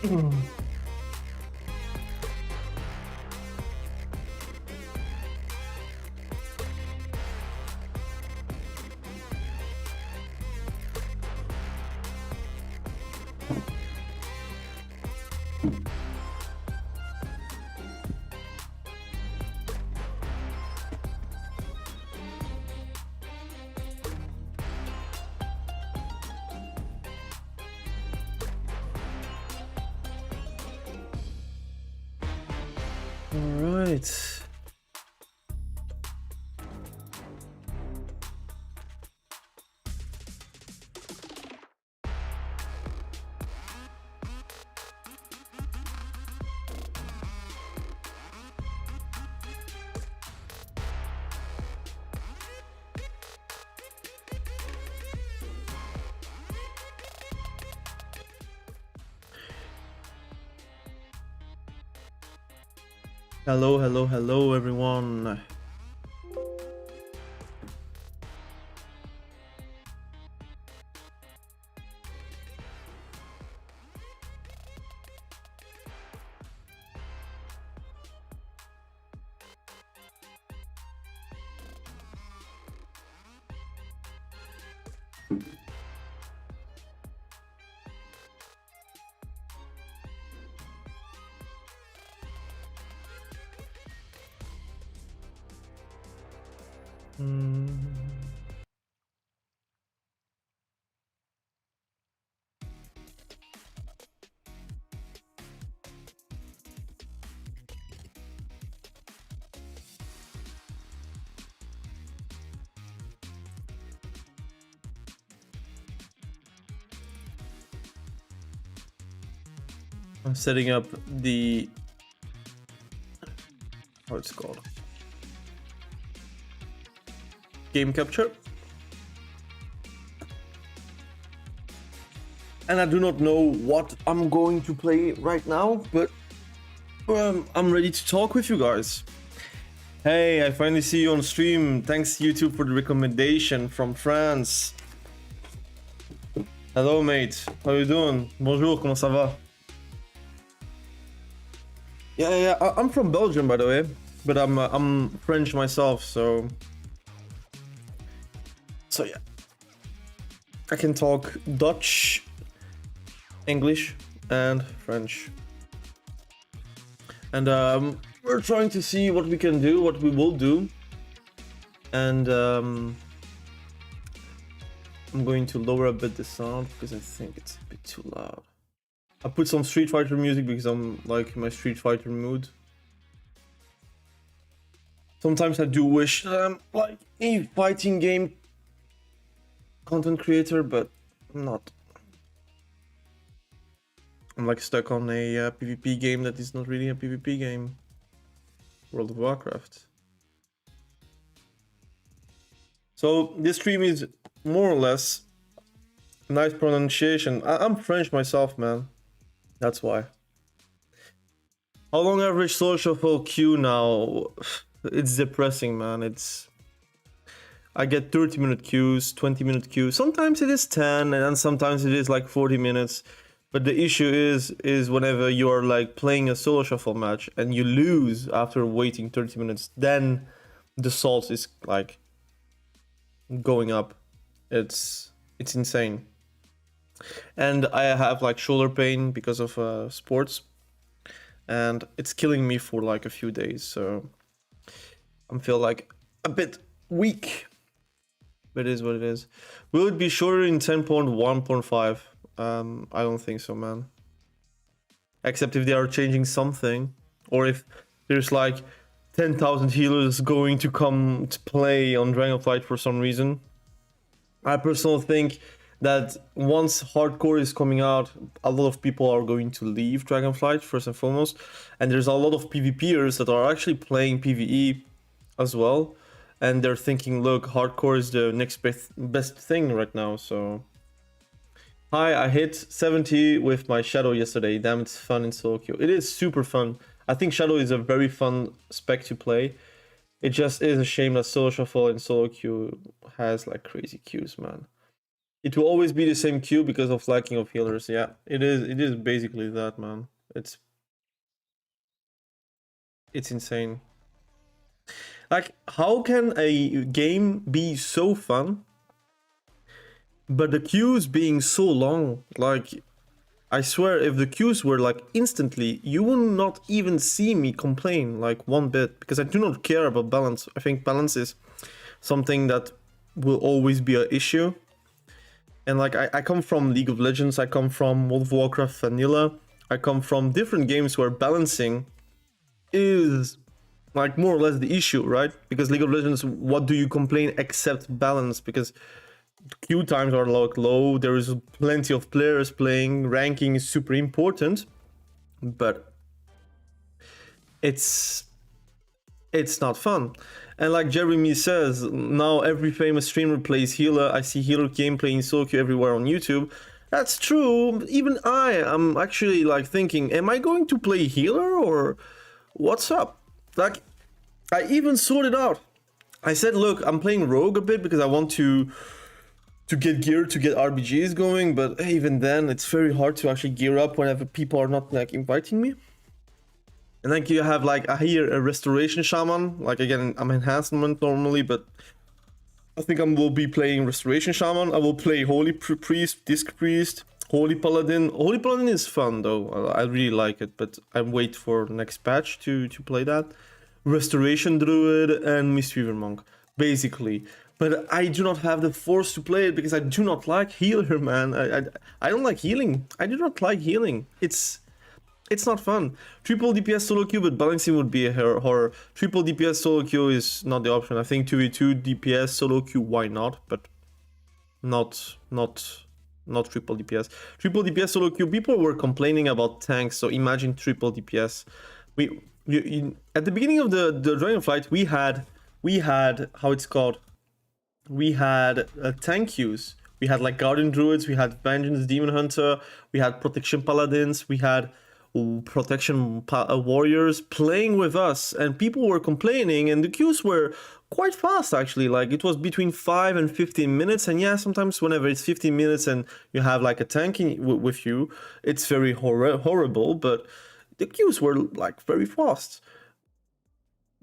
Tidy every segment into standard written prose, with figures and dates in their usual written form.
Alright. Hello, hello, hello, everyone. I'm setting up the, what's it called? Game capture. And I do not know what I'm going to play right now, but I'm ready to talk with you guys. Hey, I finally see you on stream. Thanks YouTube for the recommendation from France. Hello mate, how you doing? Bonjour, comment ça va? Yeah, I'm from Belgium by the way, but I'm French myself, so yeah. I can talk Dutch, English, and French. And we're trying to see what we can do, what we will do. And I'm going to lower a bit the sound because I think it's a bit too loud. I put some Street Fighter music because I'm like in my Street Fighter mood. Sometimes I do wish that I'm like a fighting game content creator, but I'm not. I'm like stuck on a PvP game that is not really a PvP game. World of Warcraft. So this stream is more or less nice pronunciation. I'm French myself, man. That's why. How long average social for queue now? It's depressing, man. I get 30-minute queues, 20-minute queues. Sometimes it is 10, and sometimes it is like 40 minutes. But the issue is whenever you are like playing a solo shuffle match and you lose after waiting 30 minutes, then the salt is like going up. It's insane. And I have like shoulder pain because of sports, and it's killing me for like a few days. So I feel like a bit weak, but it is what it is. Will it be shorter in 10.1.5? I don't think so, man. Except if they are changing something, or if there's like 10,000 healers going to come to play on Dragonflight for some reason. I personally think that once hardcore is coming out, a lot of people are going to leave Dragonflight first and foremost, and there's a lot of PvPers that are actually playing PvE as well, and they're thinking, look, hardcore is the next best thing right now. So hi, I hit 70 with my Shadow yesterday. Damn, it's fun in solo queue. It is super fun. I think Shadow is a very fun spec to play. It just is a shame that solo shuffle and solo queue has like crazy queues, man. It will always be the same queue because of lacking of healers. Yeah, it is basically that, man. It's insane. Like, how can a game be so fun, but the queues being so long? Like, I swear, if the queues were like instantly, you will not even see me complain like one bit, because I do not care about balance. I think balance is something that will always be an issue. And like, I come from League of Legends, I come from World of Warcraft Vanilla, I come from different games where balancing is like more or less the issue, right? Because League of Legends, what do you complain except balance? Because queue times are like low, there is plenty of players playing, ranking is super important, but it's not fun. And like Jeremy says, now every famous streamer plays healer. I see healer gameplay in solo queue everywhere on YouTube. That's true. Even I am actually like thinking, am I going to play healer or what's up? Like, I even sorted out. I said, look, I'm playing rogue a bit because I want to get gear, to get RBGs going, but even then it's very hard to actually gear up whenever people are not like inviting me. And then you have like, I hear a restoration shaman, like again, I'm enhancement normally, but I think I will be playing restoration shaman. I will play holy priest, disc priest, holy paladin. Holy paladin is fun though, I really like it, but I wait for the next patch to play that. Restoration druid and mistweaver monk, basically. But I do not have the force to play it because I do not like healer, man. I don't like healing. I do not like healing. It's not fun. Triple DPS solo queue, but balancing would be a horror. Triple DPS solo queue is not the option. I think 2v2 DPS solo queue, why not? But not triple DPS. Triple DPS solo queue, people were complaining about tanks, so imagine triple DPS. At the beginning of the Dragonflight, we had how it's called? We had tank queues. We had like Guardian Druids, we had Vengeance Demon Hunter, we had Protection Paladins, we had Protection Warriors playing with us, and people were complaining, and the queues were quite fast actually. Like, it was between 5 and 15 minutes, and yeah, sometimes whenever it's 15 minutes and you have like a tank with you, it's very horrible, but the queues were like very fast.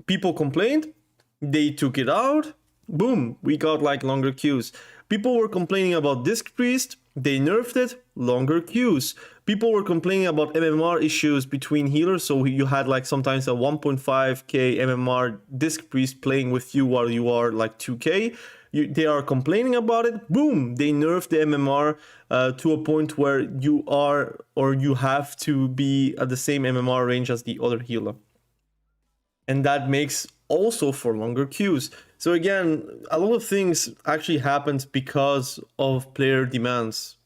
People complained, they took it out, boom, we got like longer queues. People were complaining about Disc Priest, they nerfed it, longer queues. People were complaining about MMR issues between healers, so you had like sometimes a 1.5k MMR Disc Priest playing with you while you are like 2k. They are complaining about it, boom, they nerfed the MMR to a point where you are, or you have to be at the same MMR range as the other healer. And that makes also for longer queues. So again, a lot of things actually happened because of player demands.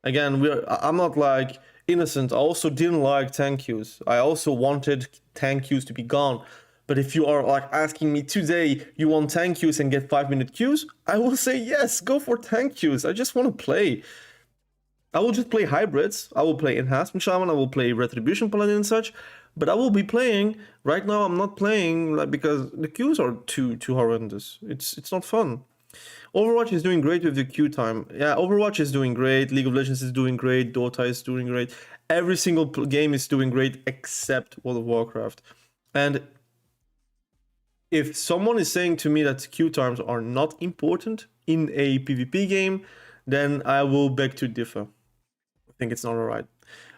Again, I'm not like innocent. I also didn't like tank queues. I also wanted tank queues to be gone. But if you are like asking me today, you want tank queues and get 5-minute queues, I will say yes, go for tank queues. I just want to play. I will just play hybrids. I will play enhancement shaman. I will play retribution paladin and such. But I will be playing. Right now I'm not playing like because the queues are too horrendous. It's not fun. Overwatch is doing great with the queue time. Yeah, Overwatch is doing great. League of Legends is doing great. Dota is doing great. Every single game is doing great except World of Warcraft. And if someone is saying to me that queue times are not important in a PvP game, then I will beg to differ. I think it's not alright.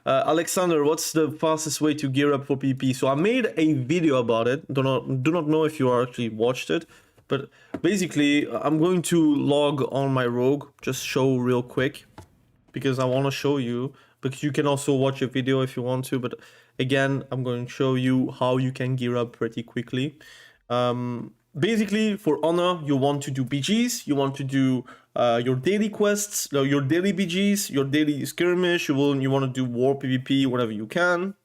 Alexander, what's the fastest way to gear up for PvP? So I made a video about it. Do not know if you actually watched it, but basically I'm going to log on my rogue, just show real quick, because I want to show you, because you can also watch a video if you want to, but again, I'm going to show you how you can gear up pretty quickly. Basically, for honor, you want to do BGs, you want to do your daily quests, your daily BGs, your daily skirmish. You want to do war PvP whenever you can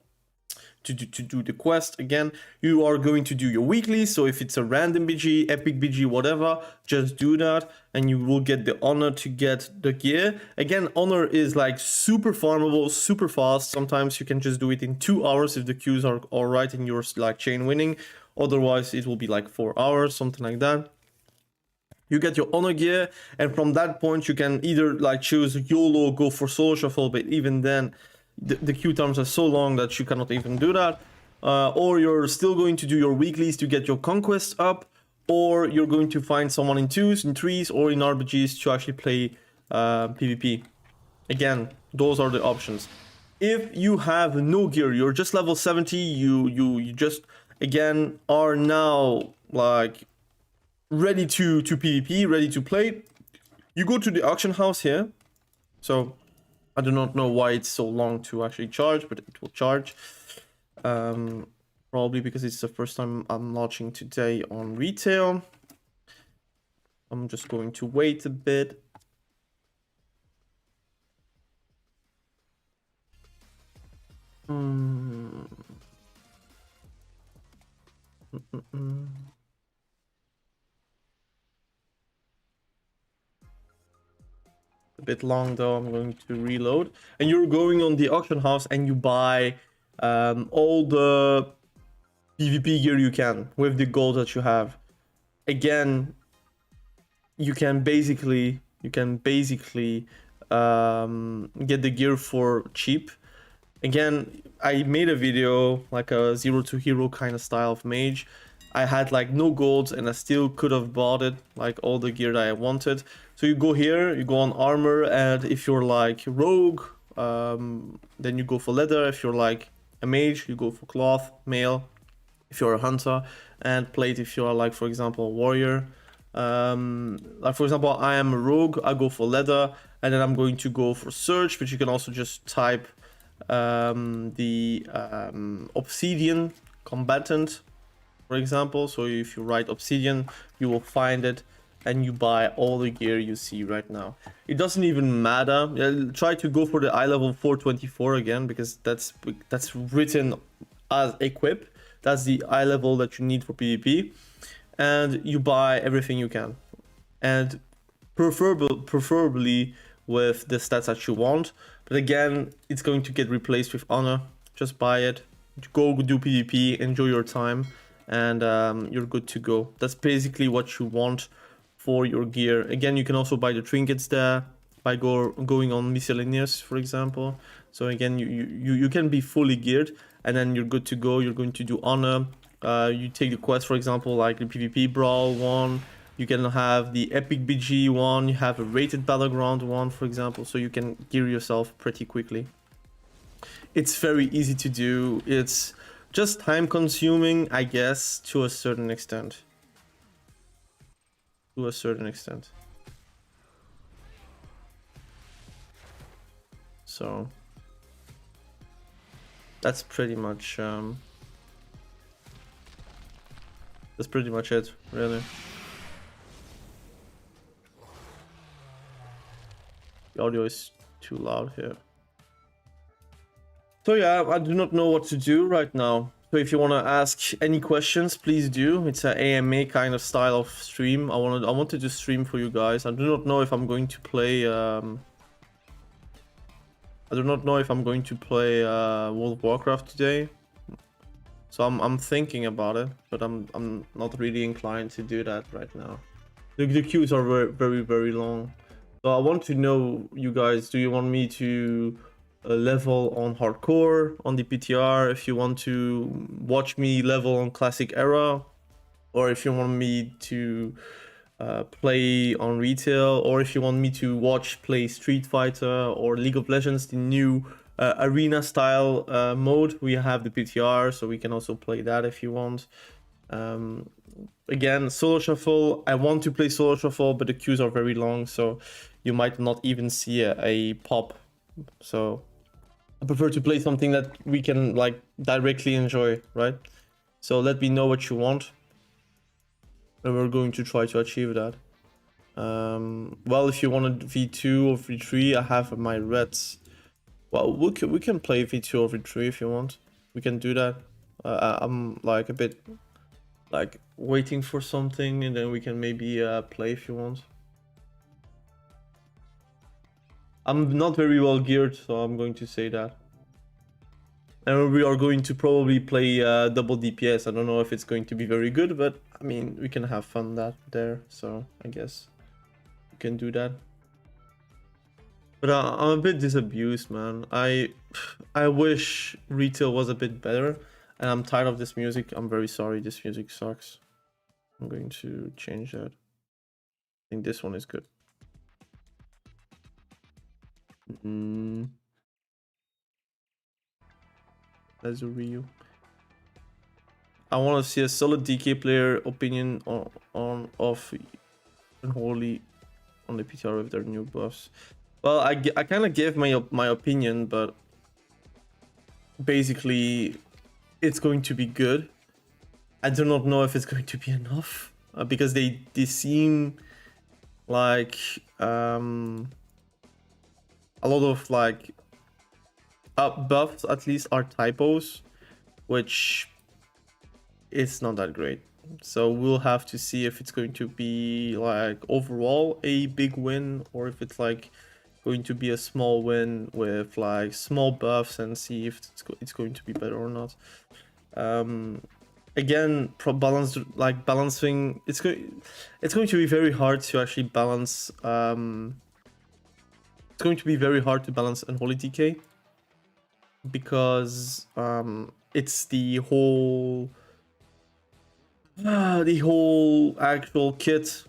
to do the quest. Again, you are going to do your weekly. So if it's a random BG, epic BG, whatever, just do that, and you will get the honor to get the gear. Again, honor is like super farmable, super fast. Sometimes you can just do it in 2 hours if the queues are all right and you're like chain winning. Otherwise, it will be like 4 hours, something like that. You get your honor gear, and from that point you can either like choose YOLO, go for solo shuffle, but even then the queue times are so long that you cannot even do that. Or you're still going to do your weeklies to get your conquests up, or you're going to find someone in 2s, in 3s, or in RPGs to actually play PvP. Again, those are the options. If you have no gear, you're just level 70, you just again are now like ready to PvP, ready to play, you go to the auction house here. So I do not know why it's so long to actually charge, but it will charge. Probably because it's the first time I'm launching today on retail. I'm just going to wait a bit. A bit long though. I'm going to reload, and you're going on the auction house and you buy all the PvP gear you can with the gold that you have. Again, you can basically get the gear for cheap. Again, I made a video like a 0 to hero kind of style of mage. I had like no golds and I still could have bought it, like all the gear that I wanted. So you go here, you go on armor, and if you're like rogue, then you go for leather. If you're like a mage, you go for cloth, mail. If you're a hunter, and plate if you're like, for example, a warrior. Like for example, I am a rogue, I go for leather, and then I'm going to go for search, but you can also just type the obsidian combatant, for example. So if you write obsidian, you will find it, and you buy all the gear you see right now. It doesn't even matter. Try to go for the eye level 424 again, because that's written as equip. That's the eye level that you need for PvP, and you buy everything you can, and preferably with the stats that you want. But again, it's going to get replaced with honor. Just buy it, go do PvP, enjoy your time, and you're good to go. That's basically what you want for your gear. Again, you can also buy the trinkets there by going on miscellaneous, for example. So again, you can be fully geared, and then you're good to go. You're going to do honor. You take the quest, for example, like the PvP brawl one. You can have the epic BG one. You have a rated battleground one, for example. So you can gear yourself pretty quickly. It's very easy to do. It's just time consuming, I guess, to a certain extent. So that's pretty much it, really. The audio is too loud here. So yeah, I do not know what to do right now. So if you want to ask any questions, please do. It's an AMA kind of style of stream. I wanted to stream for you guys. I do not know if I'm going to play World of Warcraft today. So I'm thinking about it, but I'm not really inclined to do that right now. The queues are very long. So I want to know, you guys, do you want me to level on hardcore on the PTR, if you want to watch me level on classic era, or if you want me to play on retail, or if you want me to play Street Fighter or League of Legends, the new arena style mode. We have the PTR, so we can also play that if you want. Again, solo shuffle, I want to play solo shuffle, but the queues are very long, so you might not even see a pop. So I prefer to play something that we can like directly enjoy, right? So let me know what you want, and we're going to try to achieve that. Well, if you want a V2 or V3, I have my reds. Well, we can play V2 or V3 if you want. We can do that. I'm like a bit like waiting for something, and then we can maybe play if you want. I'm not very well geared, so I'm going to say that. and we are going to probably play double DPS. I don't know if it's going to be very good, but I mean, we can have fun there, so I guess we can do that. But I'm a bit disabused, man. I wish retail was a bit better, and I'm tired of this music. I'm very sorry, this music sucks. I'm going to change that. I think this one is good. That's a Ryu. I want to see a solid DK player opinion on of unholy on the PTR with their new buffs. Well, I kind of gave my opinion, but basically it's going to be good. I do not know if it's going to be enough because they seem like a lot of like buffs at least are typos, which is not that great. So we'll have to see if it's going to be like overall a big win, or if it's like going to be a small win with like small buffs, and see if it's going to be better or not. Again, balancing, it's going to be very hard to actually balance. It's going to be very hard to balance unholy DK because it's the whole actual kit.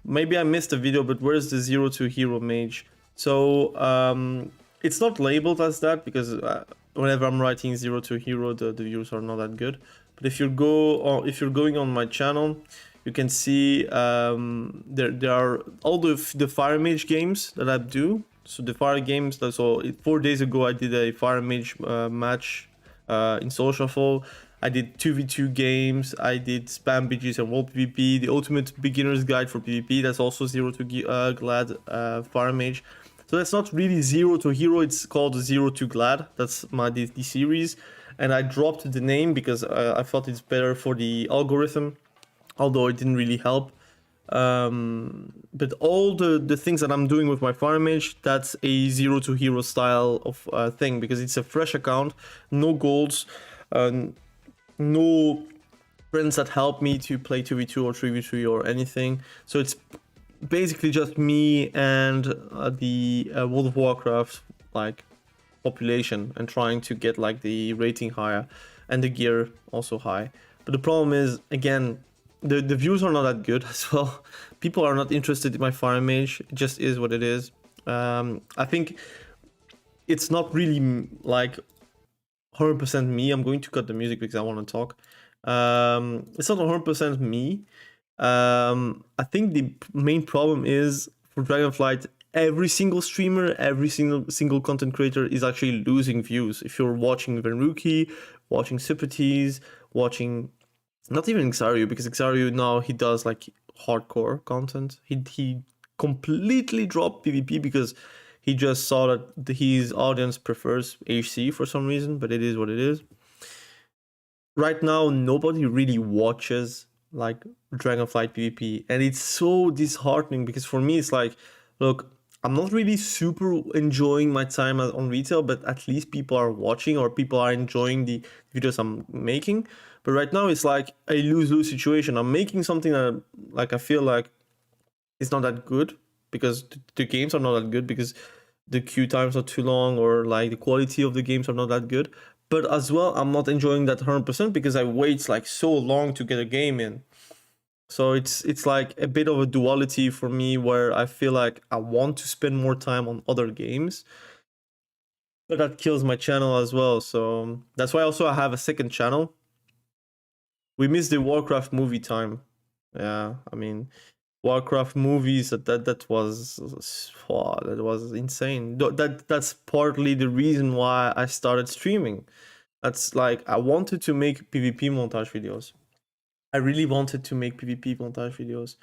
Maybe I missed a video, but where's the 0 to hero mage? So it's not labeled as that because whenever I'm writing 0 to hero, the views are not that good. But if you're going on my channel, you can see there are all the fire mage games that I do. So the fire games. So 4 days ago I did a fire mage match in Soul Shuffle. I did 2v2 games, I did spam BGs and world PvP, the ultimate beginner's guide for PvP, that's also 0 to glad fire mage. So that's not really 0 to hero, it's called 0 to glad, that's the series. And I dropped the name because I thought it's better for the algorithm, although it didn't really help. But all the things that I'm doing with my fire mage, that's a 0 to hero style of thing, because it's a fresh account, no golds, no friends that help me to play 2v2 or 3v3 or anything. So it's basically just me and the World of Warcraft like population, and trying to get like the rating higher and the gear also high. But the problem is, again, the views are not that good as well. People are not interested in my fire mage. It just is what it is. I think it's not really like 100% me. I'm going to cut the music because I want to talk. It's not 100% me. I think the main problem is for Dragonflight, every single streamer, every single content creator is actually losing views. If you're watching Venruki, watching Subtleties, watching not even Xariu, because Xariu now he does like hardcore content. He completely dropped PvP because he just saw that his audience prefers HC for some reason, but it is what it is. Right now, nobody really watches like Dragonflight PvP, and it's so disheartening because for me, it's like, look, I'm not really super enjoying my time on retail, but at least people are watching or people are enjoying the videos I'm making. But right now, it's like a lose-lose situation. I'm making something that like I feel like it's not that good, because the games are not that good, because the queue times are too long, or like the quality of the games are not that good. But as well, I'm not enjoying that 100% because I wait like so long to get a game in. So it's like a bit of a duality for me, where I feel like I want to spend more time on other games, but that kills my channel as well. So that's why also I have a second channel. We missed the Warcraft movie time. Yeah, I mean, Warcraft movies, that was insane. That's partly the reason why I started streaming. That's like, I wanted to make PvP montage videos. I really wanted to make PvP montage videos,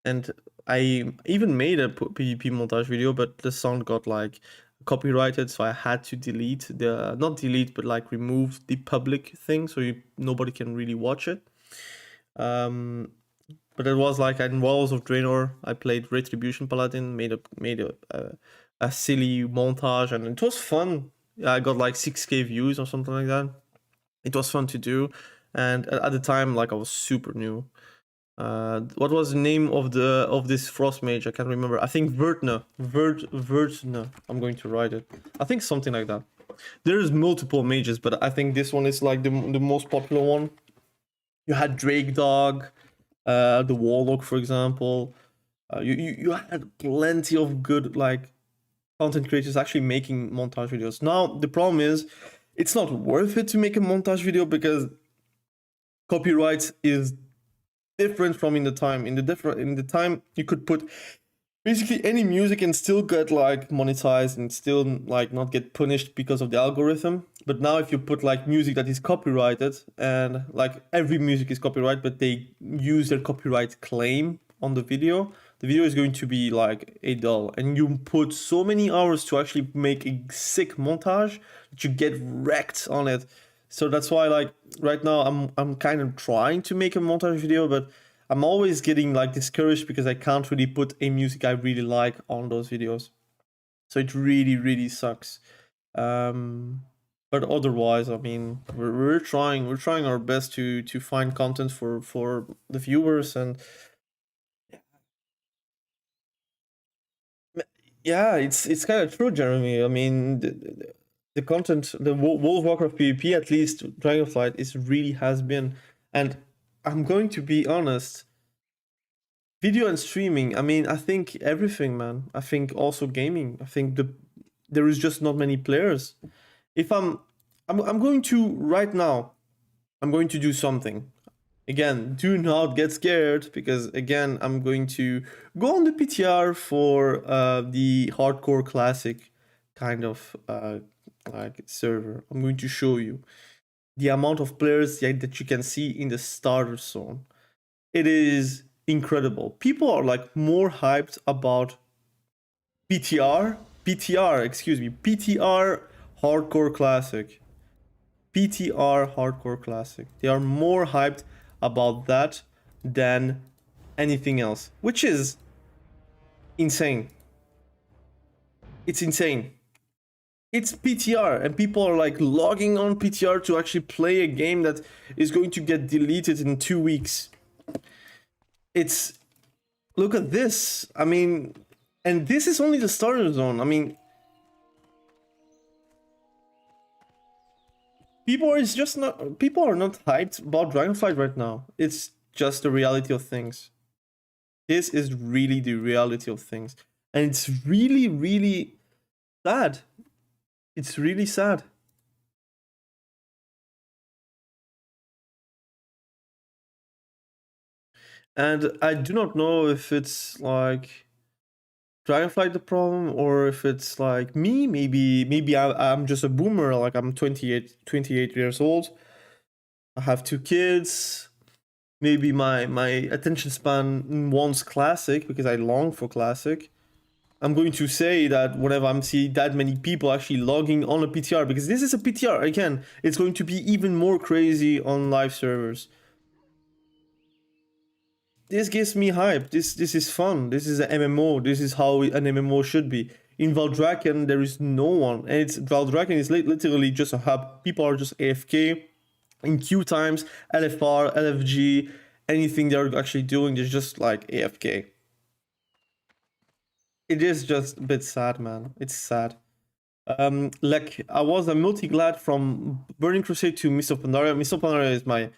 and I even made a PvP montage video, but the sound got like copyrighted, so I had to delete not delete, but like remove the public thing, so nobody can really watch it. But it was like in Walls of Draenor, I played Retribution Paladin, made a silly montage, and it was fun. Yeah, I got like 6K views or something like that. It was fun to do, and at the time, like I was super new. What was the name of this frost mage? I can't remember. I think Vertna. Vertna. I'm going to write it. I think something like that. There's multiple mages, but I think this one is like the most popular one. You had Drake Dog, the Warlock, for example. You had plenty of good like content creators actually making montage videos. Now the problem is, it's not worth it to make a montage video because copyright is different from in the time. In the time you could put basically any music and still get like monetized and still like not get punished because of the algorithm. But now if you put like music that is copyrighted, and like every music is copyright, but they use their copyright claim on the video is going to be like $8, and you put so many hours to actually make a sick montage that you get wrecked on it. So that's why like right now I'm kind of trying to make a montage video, but I'm always getting like discouraged because I can't really put a music I really like on those videos. So it really sucks. But otherwise, I mean, we're trying our best to find content for the viewers, and yeah, it's kind of true, Jeremy. I mean, the content, the Warcraft PvP, at least Dragonflight, is really has been, and I'm going to be honest. Video and streaming, I mean, I think everything, man. I think also gaming. I think there is just not many players. If I'm going to right now, I'm going to do something. Again, do not get scared, because again, I'm going to go on the PTR for the hardcore classic kind of like server. I'm going to show you the amount of players that you can see in the starter zone. It is incredible. People are like more hyped about PTR hardcore classic. PTR hardcore classic. They are more hyped about that than anything else, which is insane. It's insane. It's PTR, and people are like logging on PTR to actually play a game that is going to get deleted in 2 weeks. It's, look at this. I mean, and this is only the starter zone. I mean, people are not hyped about Dragonflight right now. It's just the reality of things. This is really the reality of things, and it's really sad. It's really sad. And I do not know if it's like Dragonflight the problem, or if it's like me. Maybe I'm just a boomer. Like I'm 28 years old. I have 2 kids. Maybe my attention span wants classic because I long for classic. I'm going to say that whenever I'm seeing that many people actually logging on a PTR, because this is a PTR, again, it's going to be even more crazy on live servers. This gives me hype. This is fun. This is an MMO. This is how an MMO should be. In Valdraken, there is no one, and Valdraken is literally just a hub. People are just AFK. In queue times, LFR, LFG, anything they're actually doing, they're just like AFK. It is just a bit sad, man. It's sad. Like I was a multi-glad from Burning Crusade to Mist of Pandaria. Mist of Pandaria is my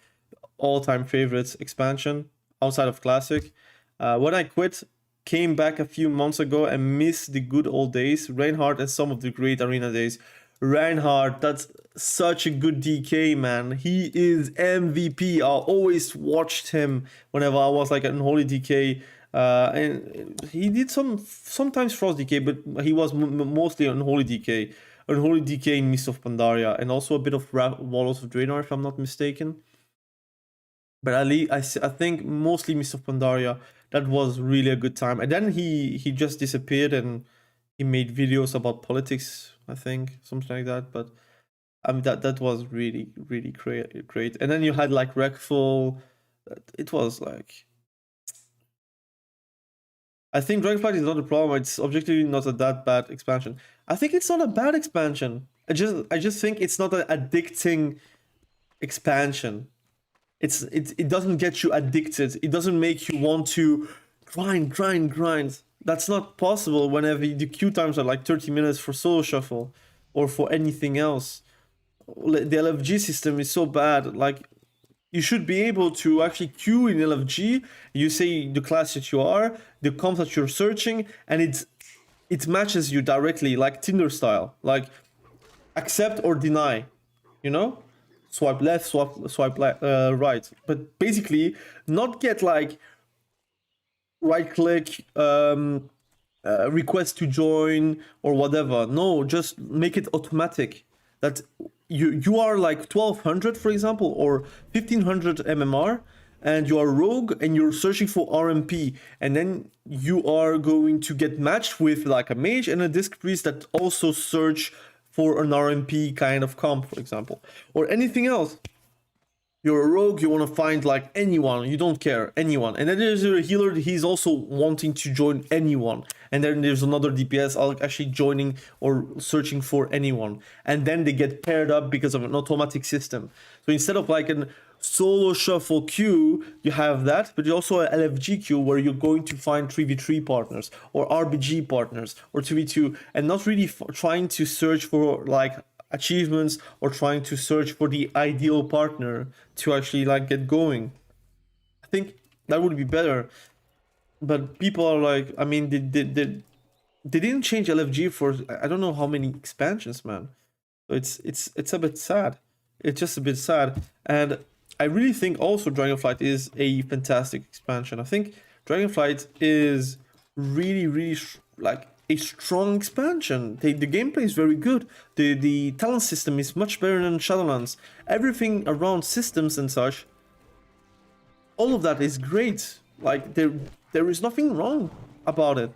all-time favorite expansion outside of Classic. When I quit, came back a few months ago and missed the good old days, Reinhardt and some of the great arena days. Reinhardt, that's such a good DK, man. He is MVP. I always watched him whenever I was like an unholy DK. And he did sometimes Frost DK, but he was mostly unholy DK. Unholy DK in Mist of Pandaria, and also a bit of Walls of Draenor, if I'm not mistaken. But I think mostly Mist of Pandaria. That was really a good time. And then he just disappeared, and he made videos about politics, I think, something like that. But that was really great. And then you had like Wreckful. It was like, I think Dragonflight is not a problem. It's objectively not a that bad expansion. I think it's not a bad expansion. I just think it's not an addicting expansion. It doesn't get you addicted. It doesn't make you want to grind. That's not possible whenever the queue times are like 30 minutes for solo shuffle or for anything else. The LFG system is so bad. Like, you should be able to actually queue in LFG. You say the class that you are, the comp that you're searching, and it matches you directly, like Tinder style. Like, accept or deny, you know? Swipe left, swipe right. But basically, not get like right click, request to join or whatever. No, just make it automatic. That you are like 1200, for example, or 1500 MMR, and you are rogue and you're searching for RMP, and then you are going to get matched with like a mage and a disc priest that also search for an RMP kind of comp, for example, or anything else. You're a rogue, you want to find like anyone, you don't care, anyone. And then there's a healer, he's also wanting to join anyone. And then there's another DPS actually joining or searching for anyone. And then they get paired up because of an automatic system. So instead of like a solo shuffle queue, you have that, but you also an LFG queue where you're going to find 3v3 partners or RBG partners or 2v2, and not really trying to search for like achievements or trying to search for the ideal partner to actually like get going. I think that would be better. But people are like, I mean, they didn't change LFG for I don't know how many expansions, man. So it's a bit sad. It's just a bit sad. And I really think also Dragonflight is a fantastic expansion. I think Dragonflight is really like a strong expansion. The gameplay is very good. The talent system is much better than Shadowlands. Everything around systems and such, all of that is great. Like there is nothing wrong about it.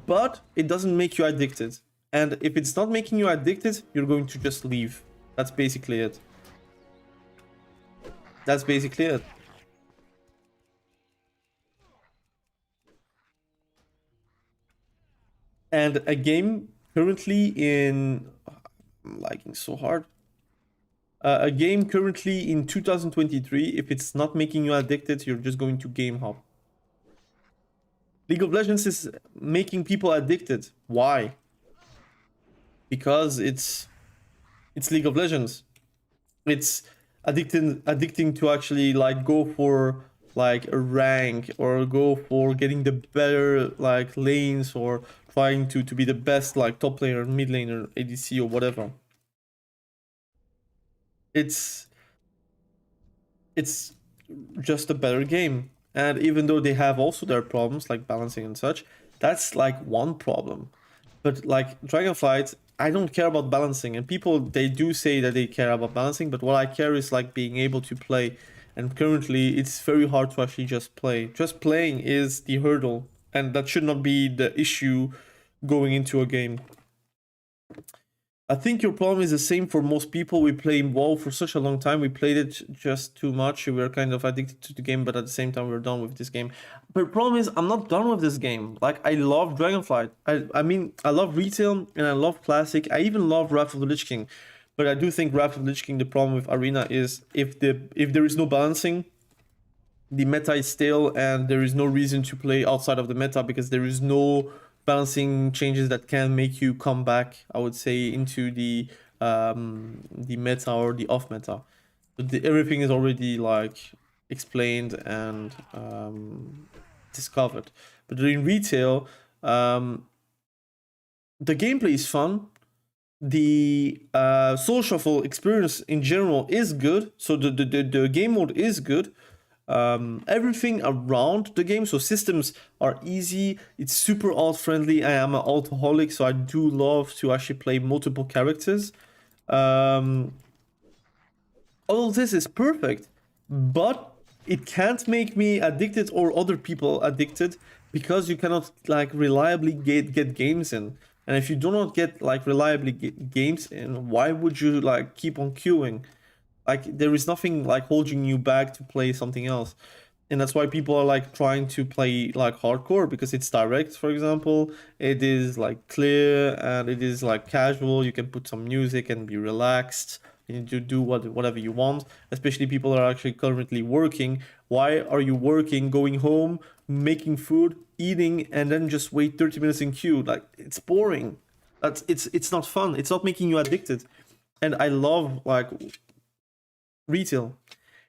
But it doesn't make you addicted. And if it's not making you addicted, you're going to just leave. That's basically it. That's basically it. And a game currently in... I'm lagging so hard. A game currently in 2023, if it's not making you addicted, you're just going to game hop. League of Legends is making people addicted. Why? Because it's League of Legends. It's addicting to actually like go for like a rank or go for getting the better like lanes or trying to be the best like top laner, mid laner, ADC or whatever. It's just a better game. And even though they have also their problems like balancing and such, that's like one problem. But like Dragonflight, I don't care about balancing, and people, they do say that they care about balancing, but what I care is like being able to play. And currently it's very hard to actually just play. Just playing is the hurdle, and that should not be the issue going into a game. I think your problem is the same for most people. We play WoW for such a long time. We played it just too much. We were kind of addicted to the game, but at the same time, we're done with this game. But the problem is, I'm not done with this game. Like, I love Dragonflight. I mean, I love retail and I love classic. I even love Wrath of the Lich King. But I do think Wrath of the Lich King, the problem with Arena is if there is no balancing, the meta is stale and there is no reason to play outside of the meta because there is no balancing changes that can make you come back, I would say, into the meta or the off meta. So everything is already like explained and discovered. But in retail, the gameplay is fun. The soul shuffle experience in general is good. So the game mode is good. Everything around the game, so systems are easy, it's super alt friendly. I am an alcoholic, so I do love to actually play multiple characters. All of this is perfect, but it can't make me addicted or other people addicted because you cannot like reliably get games in. And if you do not get like reliably games in, why would you like keep on queuing? Like, there is nothing like holding you back to play something else. And that's why people are like trying to play like hardcore, because it's direct. For example, it is like clear and it is like casual. You can put some music and be relaxed. You need to do whatever you want. Especially people are actually currently working. Why are you working, going home, making food, eating, and then just wait 30 minutes in queue? Like, it's boring. It's not fun. It's not making you addicted. And I love like retail.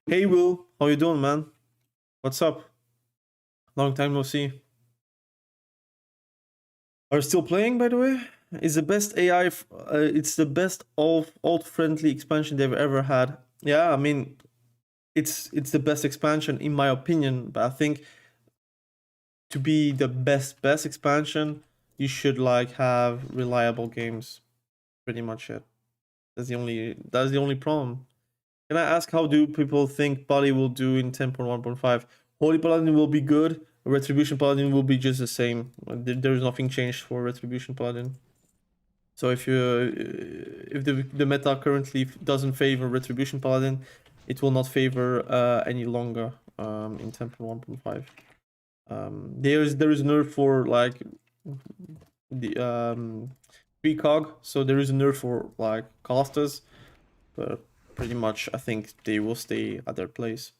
Hey Will, how you doing, man? What's up? Long time no see. Are you still playing, by the way? It's the best AI. It's the best alt-friendly expansion they've ever had. Yeah, I mean, it's the best expansion in my opinion. But I think to be the best expansion, you should like have reliable games. Pretty much it. That's the only problem. Can I ask, how do people think Paladin will do in 10.1.5? Holy Paladin will be good. Retribution Paladin will be just the same. There is nothing changed for Retribution Paladin. So if the meta currently doesn't favor Retribution Paladin, it will not favor any longer in 10.1.5. There is nerf for like the precog, so there is a nerf for like casters, but pretty much I think they will stay at their place.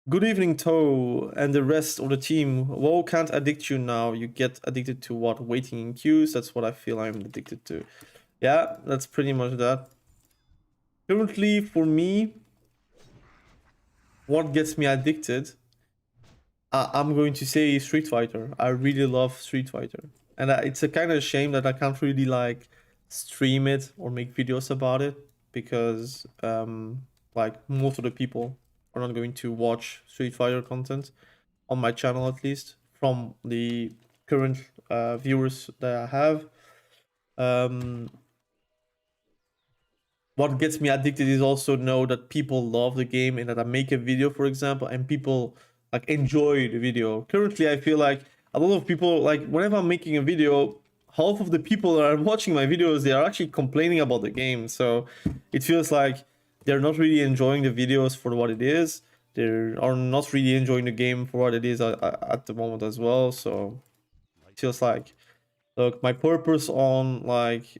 Good evening, Toe, and the rest of the team. WoW can't addict you now. You get addicted to what? Waiting in queues? That's what I feel I'm addicted to. Yeah, that's pretty much that. Currently, for me, what gets me addicted, I'm going to say Street Fighter. I really love Street Fighter. And it's a kind of shame that I can't really like stream it or make videos about it, because like most of the people are not going to watch Street Fighter content on my channel, at least from the current viewers that I have. What gets me addicted is also know that people love the game, and that I make a video, for example, and people like enjoy the video. Currently, I feel like a lot of people, like whenever I'm making a video, half of the people that are watching my videos, they are actually complaining about the game. So it feels like they're not really enjoying the videos for what it is. They are not really enjoying the game for what it is at the moment as well. So it feels like, look, my purpose on like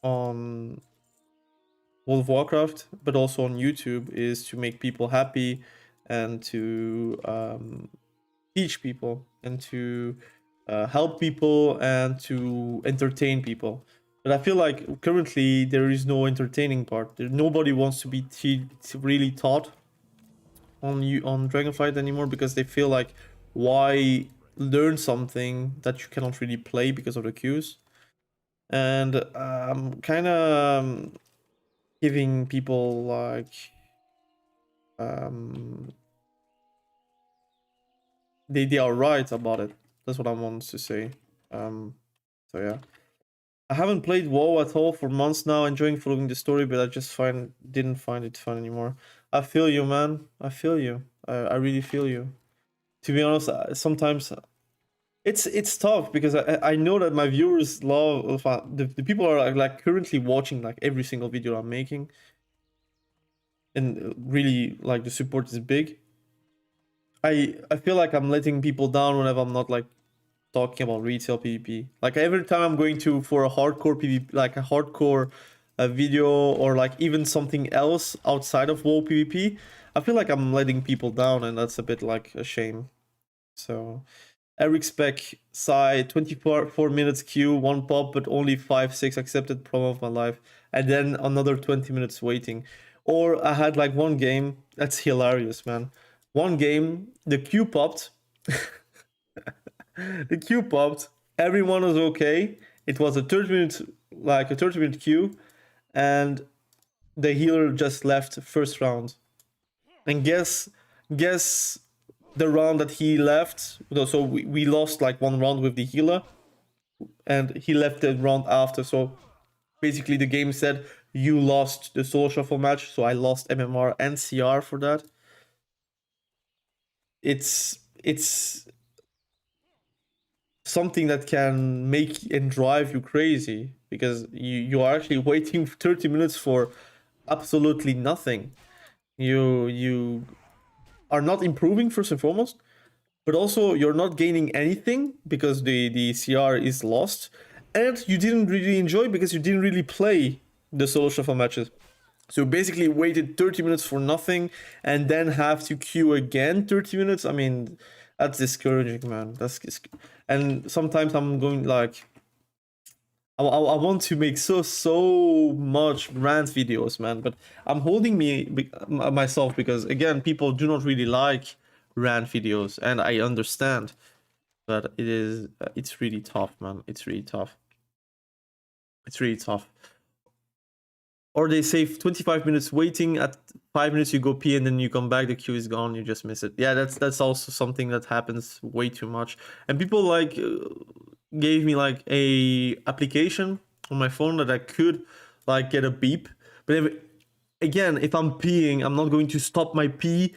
on World of Warcraft, but also on YouTube, is to make people happy and to teach people and to help people and to entertain people. But I feel like currently there is no entertaining part. Nobody wants to be really taught on Dragonflight anymore, because they feel like, why learn something that you cannot really play because of the queues? And kind of giving people like they are right about it. That's what I want to say. So yeah, I haven't played WoW at all for months now, enjoying following the story, but I just didn't find it fun anymore. I feel you, man. I feel you. I really feel you. To be honest, sometimes it's tough, because I know that my viewers love the people are like currently watching like every single video I'm making, and really like the support is big. I feel like I'm letting people down whenever I'm not like talking about retail PvP. Like every time I'm going to for a hardcore PvP, like a hardcore video, or like even something else outside of WoW PvP, I feel like I'm letting people down, and that's a bit like a shame. So Eric SPEC side 24 minutes queue, one pop, but only 5-6 accepted, problem of my life, and then another 20 minutes waiting. Or I had like one game, that's hilarious, man. One game, the queue popped. The queue popped. Everyone was okay. It was a 30-minute queue, and the healer just left first round. And guess the round that he left. So we lost like one round with the healer, and he left the round after. So basically, the game said you lost the solo shuffle match. So I lost MMR and CR for that. It's something that can make and drive you crazy, because you are actually waiting 30 minutes for absolutely nothing. You are not improving first and foremost, but also you're not gaining anything because the CR is lost, and you didn't really enjoy because you didn't really play the solo shuffle matches. So you basically waited 30 minutes for nothing and then have to queue again 30 minutes. I mean, that's discouraging, man. And sometimes I'm going like, I want to make so much rant videos, man, but I'm holding myself because again, people do not really like rant videos, and I understand, but it's really tough, man. It's really tough. It's really tough. Or they save 25 minutes waiting, at 5 minutes you go pee and then you come back, the queue is gone, you just miss it. Yeah, that's also something that happens way too much. And people like gave me like a application on my phone that I could like get a beep. But again, if I'm peeing, I'm not going to stop my pee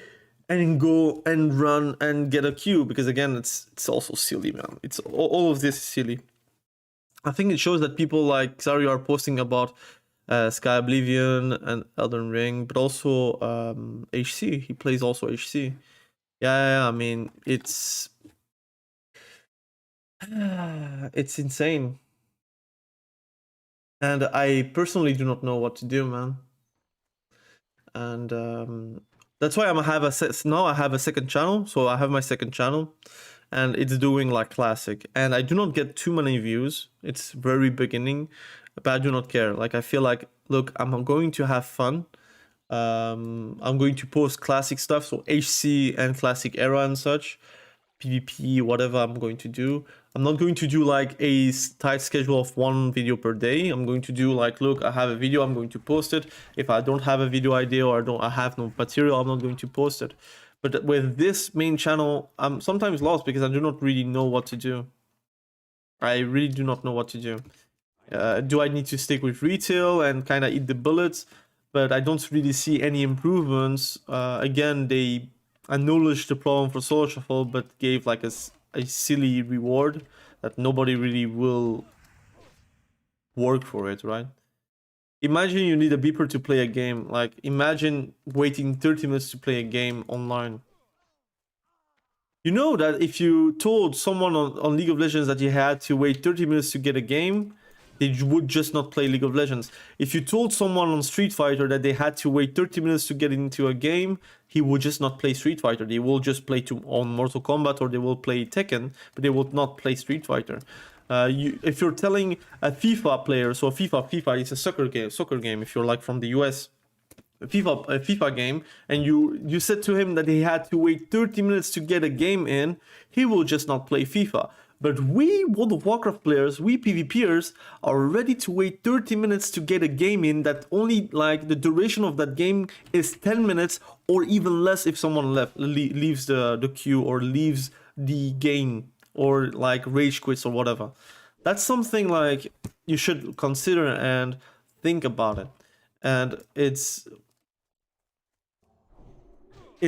and go and run and get a queue, because again, it's also silly, man. It's all of this is silly. I think it shows that people like Xari are posting about Sky Oblivion and Elden Ring, but also HC. He plays also HC. Yeah, I mean, it's insane. And I personally do not know what to do, man. And that's why now I have a second channel. So I have my second channel, and it's doing like classic. And I do not get too many views. It's very beginning, but I do not care. Like, I feel like, look, I'm going to have fun. I'm going to post classic stuff, so HC and classic era and such, PvP, whatever I'm going to do. I'm not going to do like a tight schedule of one video per day. I'm going to do like, look, I have a video, I'm going to post it. If I don't have a video idea or I have no material, I'm not going to post it. But with this main channel, I'm sometimes lost because I do not really know what to do. I really do not know what to do. Do I need to stick with retail and kind of eat the bullets? But I don't really see any improvements. Again, they acknowledged the problem for solo shuffle, but gave like a silly reward that nobody really will work for it, right? Imagine you need a beeper to play a game. Like, imagine waiting 30 minutes to play a game online. You know that if you told someone on League of Legends that you had to wait 30 minutes to get a game, they would just not play League of Legends. If you told someone on Street Fighter that they had to wait 30 minutes to get into a game, he would just not play Street Fighter. They will just play on Mortal Kombat, or they will play Tekken, but they will not play Street Fighter. If you're telling a FIFA player, so FIFA is a soccer game, if you're like from the US, a FIFA game, and you said to him that he had to wait 30 minutes to get a game in, he will just not play FIFA. But we World of Warcraft players, we PvPers, are ready to wait 30 minutes to get a game in that only, like, the duration of that game is 10 minutes or even less if someone leaves the queue or leaves the game or like rage quits or whatever. That's something like you should consider and think about it. And it's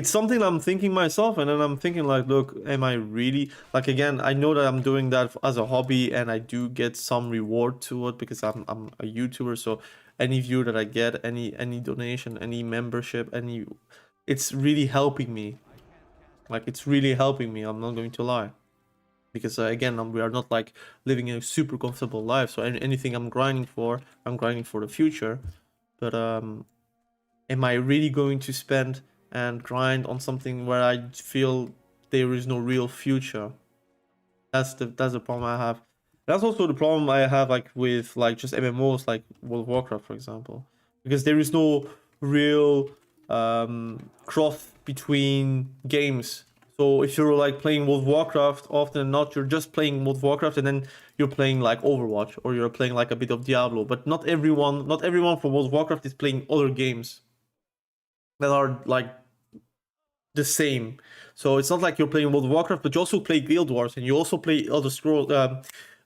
something I'm thinking myself, and then I'm thinking like, look, am I really, like, again, I know that I'm doing that as a hobby and I do get some reward to it because I'm a YouTuber, so any view that I get, any donation, any membership, it's really helping me. Like, it's really helping me, I'm not going to lie. Because again, we are not like living a super comfortable life, so anything I'm grinding for the future. But am I really going to spend and grind on something where I feel there is no real future? That's the problem I have. That's also the problem I have, like, with like just MMOs like World of Warcraft, for example, because there is no real cross between games. So if you're like playing World of Warcraft, often than not, you're just playing World of Warcraft, and then you're playing like Overwatch, or you're playing like a bit of Diablo. But not everyone from World of Warcraft is playing other games that are like the same. So it's not like you're playing World of Warcraft, but you also play Guild Wars, and you also play Elder Scrolls.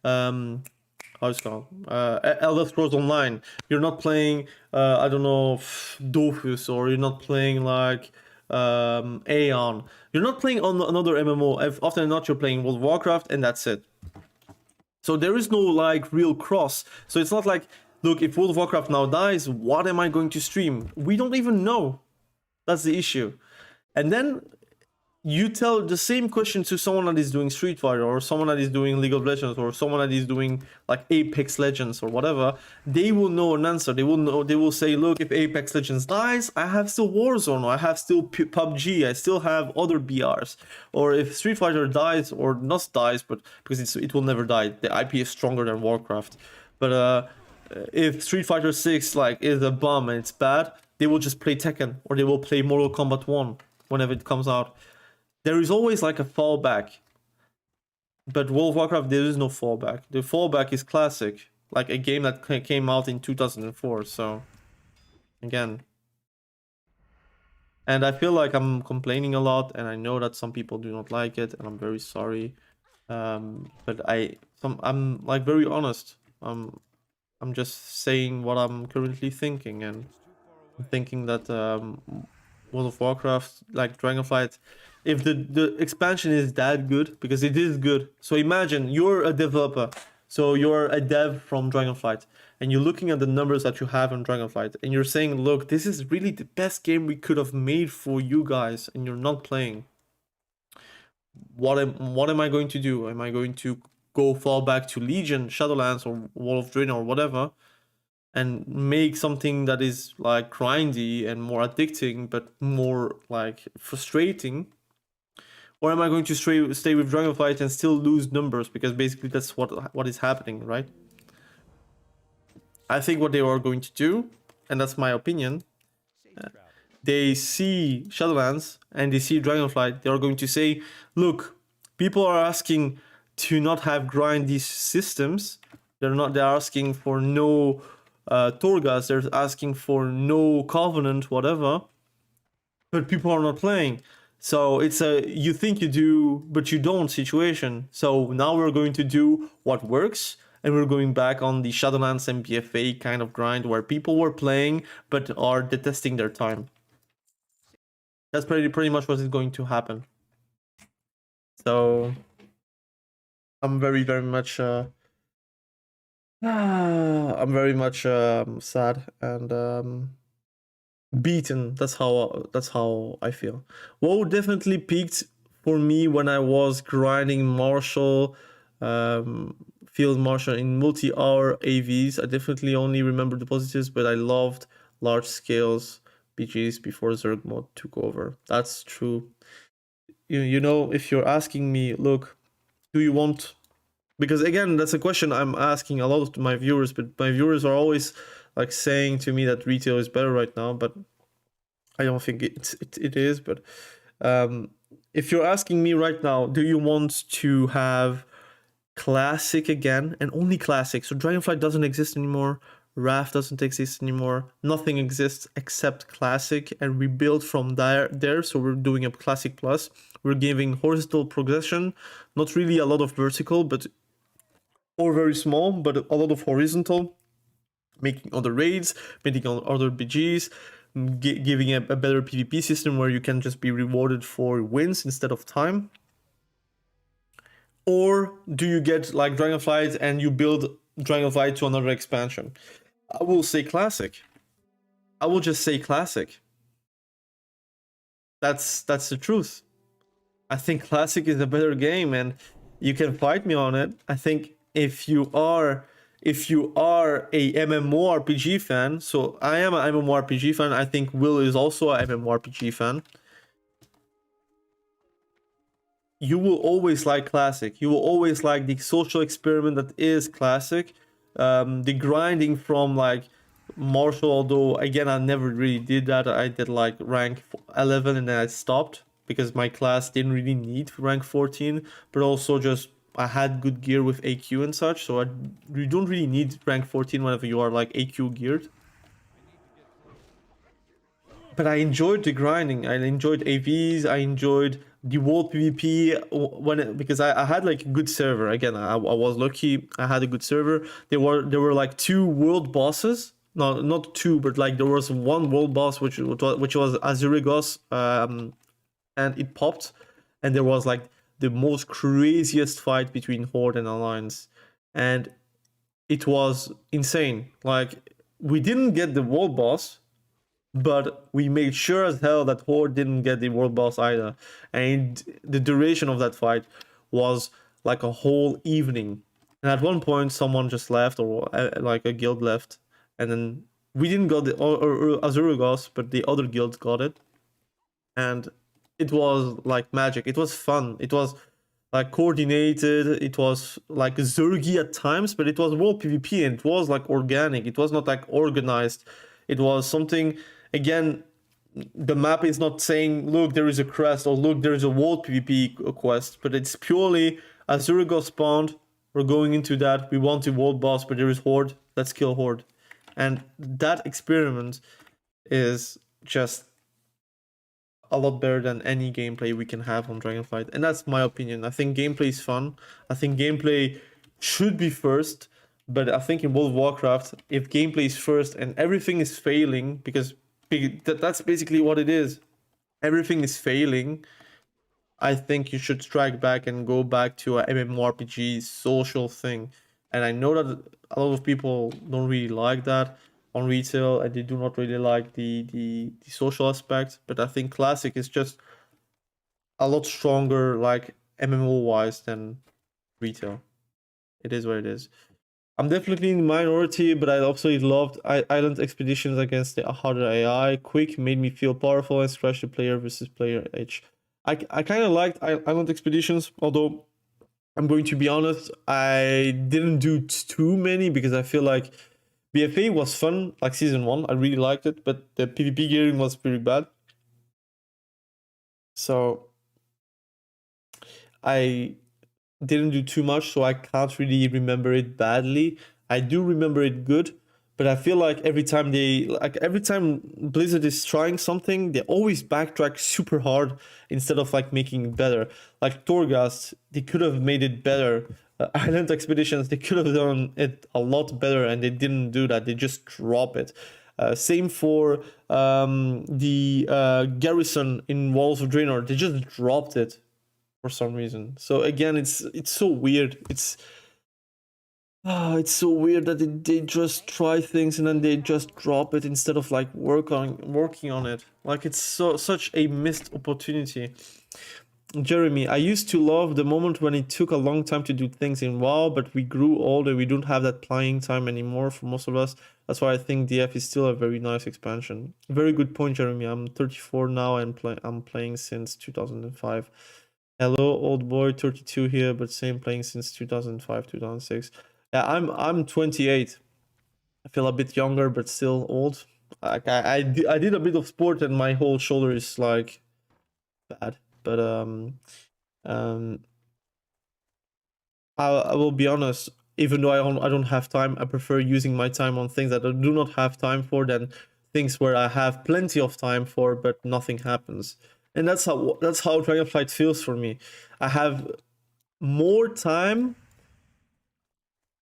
How's it called? Elder Scrolls Online. You're not playing, I don't know, Dofus, or you're not playing like Aeon. You're not playing on another MMO. Often not, you're playing World of Warcraft, and that's it. So there is no like real cross. So it's not like, look, if World of Warcraft now dies, what am I going to stream? We don't even know. That's the issue. And then you tell the same question to someone that is doing Street Fighter, or someone that is doing League of Legends, or someone that is doing like Apex Legends or whatever, they will know an answer. They will know. They will say, "Look, if Apex Legends dies, I have still Warzone, or I have still PUBG, I still have other BRs." Or if Street Fighter dies, or not dies, but because it will never die. The IP is stronger than Warcraft. But if Street Fighter 6 like is a bomb and it's bad, they will just play Tekken, or they will play Mortal Kombat 1 whenever it comes out. There is always like a fallback. But World of Warcraft, there is no fallback. The fallback is classic. Like a game that came out in 2004. So, again. And I feel like I'm complaining a lot. And I know that some people do not like it. And I'm very sorry. But I'm like very honest. I'm just saying what I'm currently thinking. And I'm thinking that World of Warcraft, like Dragonflight, if the expansion is that good, because it is good. So imagine you're a developer, so you're a dev from Dragonflight, and you're looking at the numbers that you have on Dragonflight, and you're saying, look, this is really the best game we could have made for you guys, and you're not playing. What am I going to do? Am I going to go fall back to Legion, Shadowlands, or Wall of Draenor, or whatever, and make something that is like grindy and more addicting, but more like frustrating? Or am I going to stay with Dragonflight and still lose numbers? Because basically that's what is happening, right? I think what they are going to do, and that's my opinion, they see Shadowlands and they see Dragonflight, they are going to say, look, people are asking to not have grindy systems. They're asking for no Torghast, they're asking for no Covenant, whatever. But people are not playing. So it's a you think you do, but you don't situation. So now we're going to do what works, and we're going back on the Shadowlands and BFA kind of grind where people were playing but are detesting their time. That's pretty much what is going to happen. So I'm very much sad and beaten. That's how I feel. WoW definitely peaked for me when I was grinding Marshall, Field Marshal in multi-hour AVs. I definitely only remember the positives, but I loved large scales BGs before Zerg mode took over. That's true. You know, if you're asking me, look, do you want? Because again, that's a question I'm asking a lot of my viewers, but my viewers are always like saying to me that retail is better right now, but I don't think it is. But if you're asking me right now, do you want to have classic again and only classic? So Dragonflight doesn't exist anymore, Wrath doesn't exist anymore, nothing exists except classic, and we build from there. So we're doing a classic plus. We're giving horizontal progression, not really a lot of vertical, but or very small, but a lot of horizontal, making other raids, making other BGs, giving a better PvP system where you can just be rewarded for wins instead of time. Or do you get like Dragonflight and you build Dragonflight to another expansion? I will say classic. I will just say classic. That's the truth. I think classic is a better game, and you can fight me on it. I think if you are a MMORPG fan, so I am an MMORPG fan, I think Will is also a MMORPG fan, you will always like classic. You will always like the social experiment that is classic. The grinding from like Marshall, although again I never really did that. I did like rank 11 and then I stopped because my class didn't really need rank 14, but also just I had good gear with AQ and such, so you don't really need rank 14 whenever you are like AQ geared. But I enjoyed the grinding. I enjoyed AVs. I enjoyed the world PvP because I had like a good server. Again, I was lucky. I had a good server. There were like 2 world bosses. No, not 2, but like there was one world boss which was Azurigos, and it popped, and there was like the most craziest fight between Horde and Alliance, and it was insane. Like we didn't get the world boss, but we made sure as hell that Horde didn't get the world boss either. And the duration of that fight was like a whole evening. And at one point, someone just left, or like a guild left, and then we didn't got the or Azuragos, but the other guild got it, and it was like magic. It was fun. It was like coordinated. It was like Zergy at times, but it was world PvP, and it was like organic. It was not like organized. It was something, again, the map is not saying, look, there is a crest, or look, there is a world PvP quest, but it's purely Azuragos spawned. We're going into that. We want the world boss, but there is Horde. Let's kill Horde. And that experiment is just a lot better than any gameplay we can have on Dragonflight. And that's my opinion. I think gameplay is fun. I think gameplay should be first. But I think in World of Warcraft, if gameplay is first and everything is failing, because that's basically what it is. Everything is failing. I think you should strike back and go back to a MMORPG social thing. And I know that a lot of people don't really like that on retail, and they do not really like the social aspect. But I think Classic is just a lot stronger, like MMO wise, than retail. It is what it is. I'm definitely in the minority, but I absolutely loved Island Expeditions against the harder AI. Quick made me feel powerful and scratch the player versus player edge. I kind of liked Island Expeditions, although I'm going to be honest, I didn't do too many because I feel like BFA was fun, like season 1, I really liked it, but the PvP gearing was pretty bad. So I didn't do too much, so I can't really remember it badly. I do remember it good, but I feel like every time Blizzard is trying something, they always backtrack super hard instead of like making it better. Like Torghast, they could have made it better. Island Expeditions, they could have done it a lot better, and they didn't do that. They just drop it. Same for the Garrison in Walls of Draenor. They just dropped it for some reason. So again, it's so weird. It's so weird that they just try things and then they just drop it instead of like working on it. Like it's such a missed opportunity. Jeremy, I used to love the moment when it took a long time to do things in WoW, but we grew older. We don't have that playing time anymore for most of us. That's why I think DF is still a very nice expansion. Very good point, Jeremy. I'm 34 now and I'm playing since 2005. Hello, old boy, 32 here, but same playing since 2005, 2006. Yeah, I'm 28. I feel a bit younger, but still old. Like I did a bit of sport, and my whole shoulder is like bad. But I will be honest. Even though I don't have time, I prefer using my time on things that I do not have time for than things where I have plenty of time for, but nothing happens. And that's how Dragonflight feels for me. I have more time,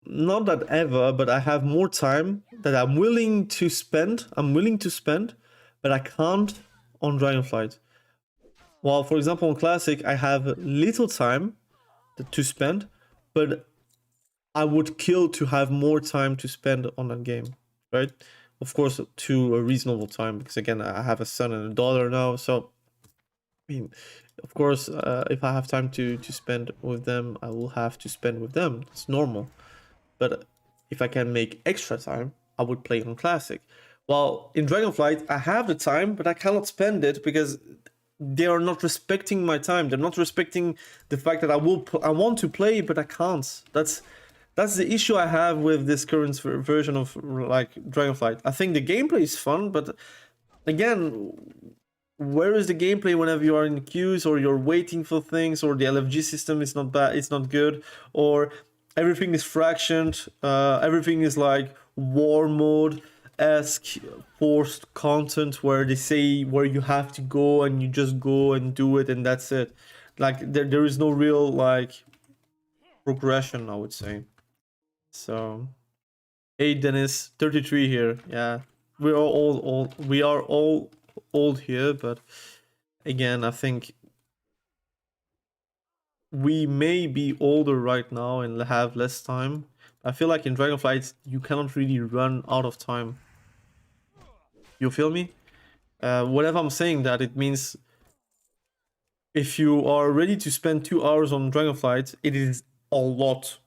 not that ever, but I have more time that I'm willing to spend. But I can't on Dragonflight. While, for example, on Classic, I have little time to spend, but I would kill to have more time to spend on that game, right? Of course, to a reasonable time, because again, I have a son and a daughter now, so I mean, of course, if I have time to spend with them, I will have to spend with them. It's normal. But if I can make extra time, I would play on Classic. While in Dragonflight, I have the time, but I cannot spend it because they are not respecting my time. They're not respecting the fact that I want to play, but I can't. That's the issue I have with this current version of like Dragonflight. I think the gameplay is fun, but again, where is the gameplay whenever you are in queues or you're waiting for things, or the LFG system is not bad, it's not good, or everything is fractioned, everything is like war mode-esque forced content where they say where you have to go and you just go and do it and that's it. Like there is no real like progression, I would say. So, hey Dennis, 33 here. Yeah, we are all old here, but again, I think we may be older right now and have less time. I feel like in Dragonflight you cannot really run out of time. You feel me? Whenever I'm saying that, it means if you are ready to spend 2 hours on Dragonflight, it is a lot.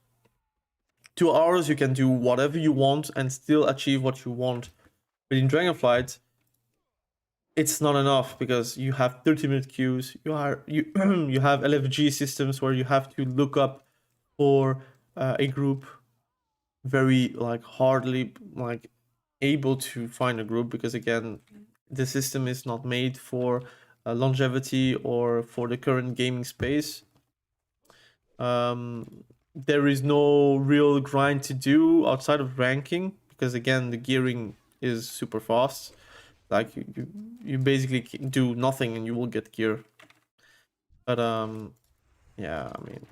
2 hours you can do whatever you want and still achieve what you want. But in Dragonflight, it's not enough because you have 30-minute queues. You have LFG systems where you have to look up for a group. Very like hardly like able to find a group because again, the system is not made for longevity or for the current gaming space. There is no real grind to do outside of ranking because again, the gearing is super fast. Like you basically do nothing and you will get gear. But yeah, I mean,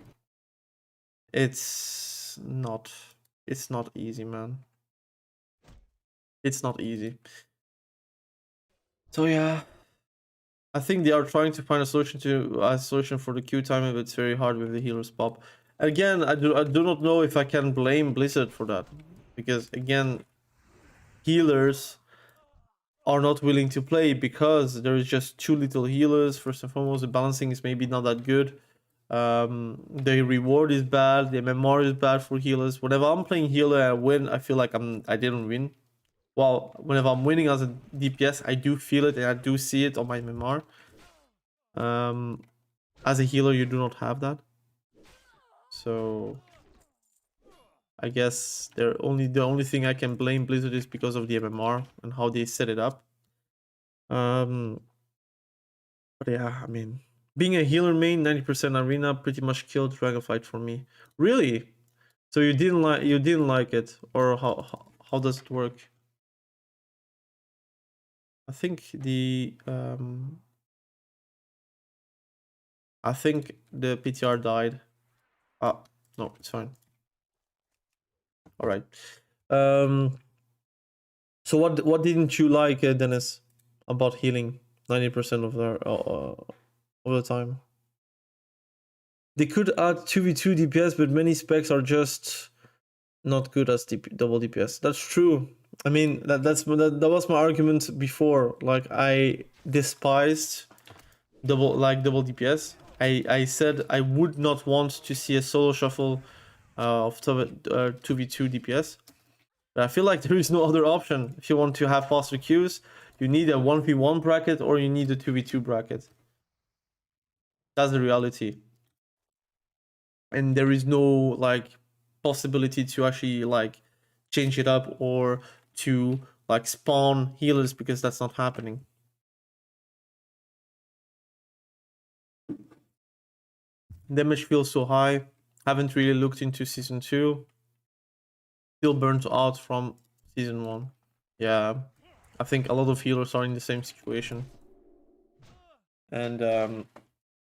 it's not easy, man. It's not easy. So yeah, I think they are trying to find a solution for the queue time, but it's very hard with the healers pop. Again, I do not know if I can blame Blizzard for that, because again, healers are not willing to play because there is just too little healers. First and foremost, the balancing is maybe not that good. The reward is bad. The MMR is bad for healers. Whenever I'm playing healer and I win, I feel like I didn't win. Well, whenever I'm winning as a DPS, I do feel it and I do see it on my MMR. As a healer, you do not have that. So I guess the only thing I can blame Blizzard is because of the MMR and how they set it up. But yeah, I mean, being a healer main, 90% arena pretty much killed Dragonflight for me. Really? So you didn't like it, or how does it work? I think the PTR died. Ah, no, it's fine. All right. So what didn't you like, Dennis, about healing 90% of the time? They could add 2v2 DPS, but many specs are just not good as double DPS. That's true. I mean, that was my argument before. Like, I despised double DPS. I said I would not want to see a solo shuffle of 2v2 DPS. But I feel like there is no other option. If you want to have faster queues, you need a 1v1 bracket or you need a 2v2 bracket. That's the reality. And there is no like possibility to actually like change it up or to like spawn healers because that's not happening. Damage feels so high. Haven't really looked into season 2. Still burnt out from season 1. Yeah, I think a lot of healers are in the same situation. And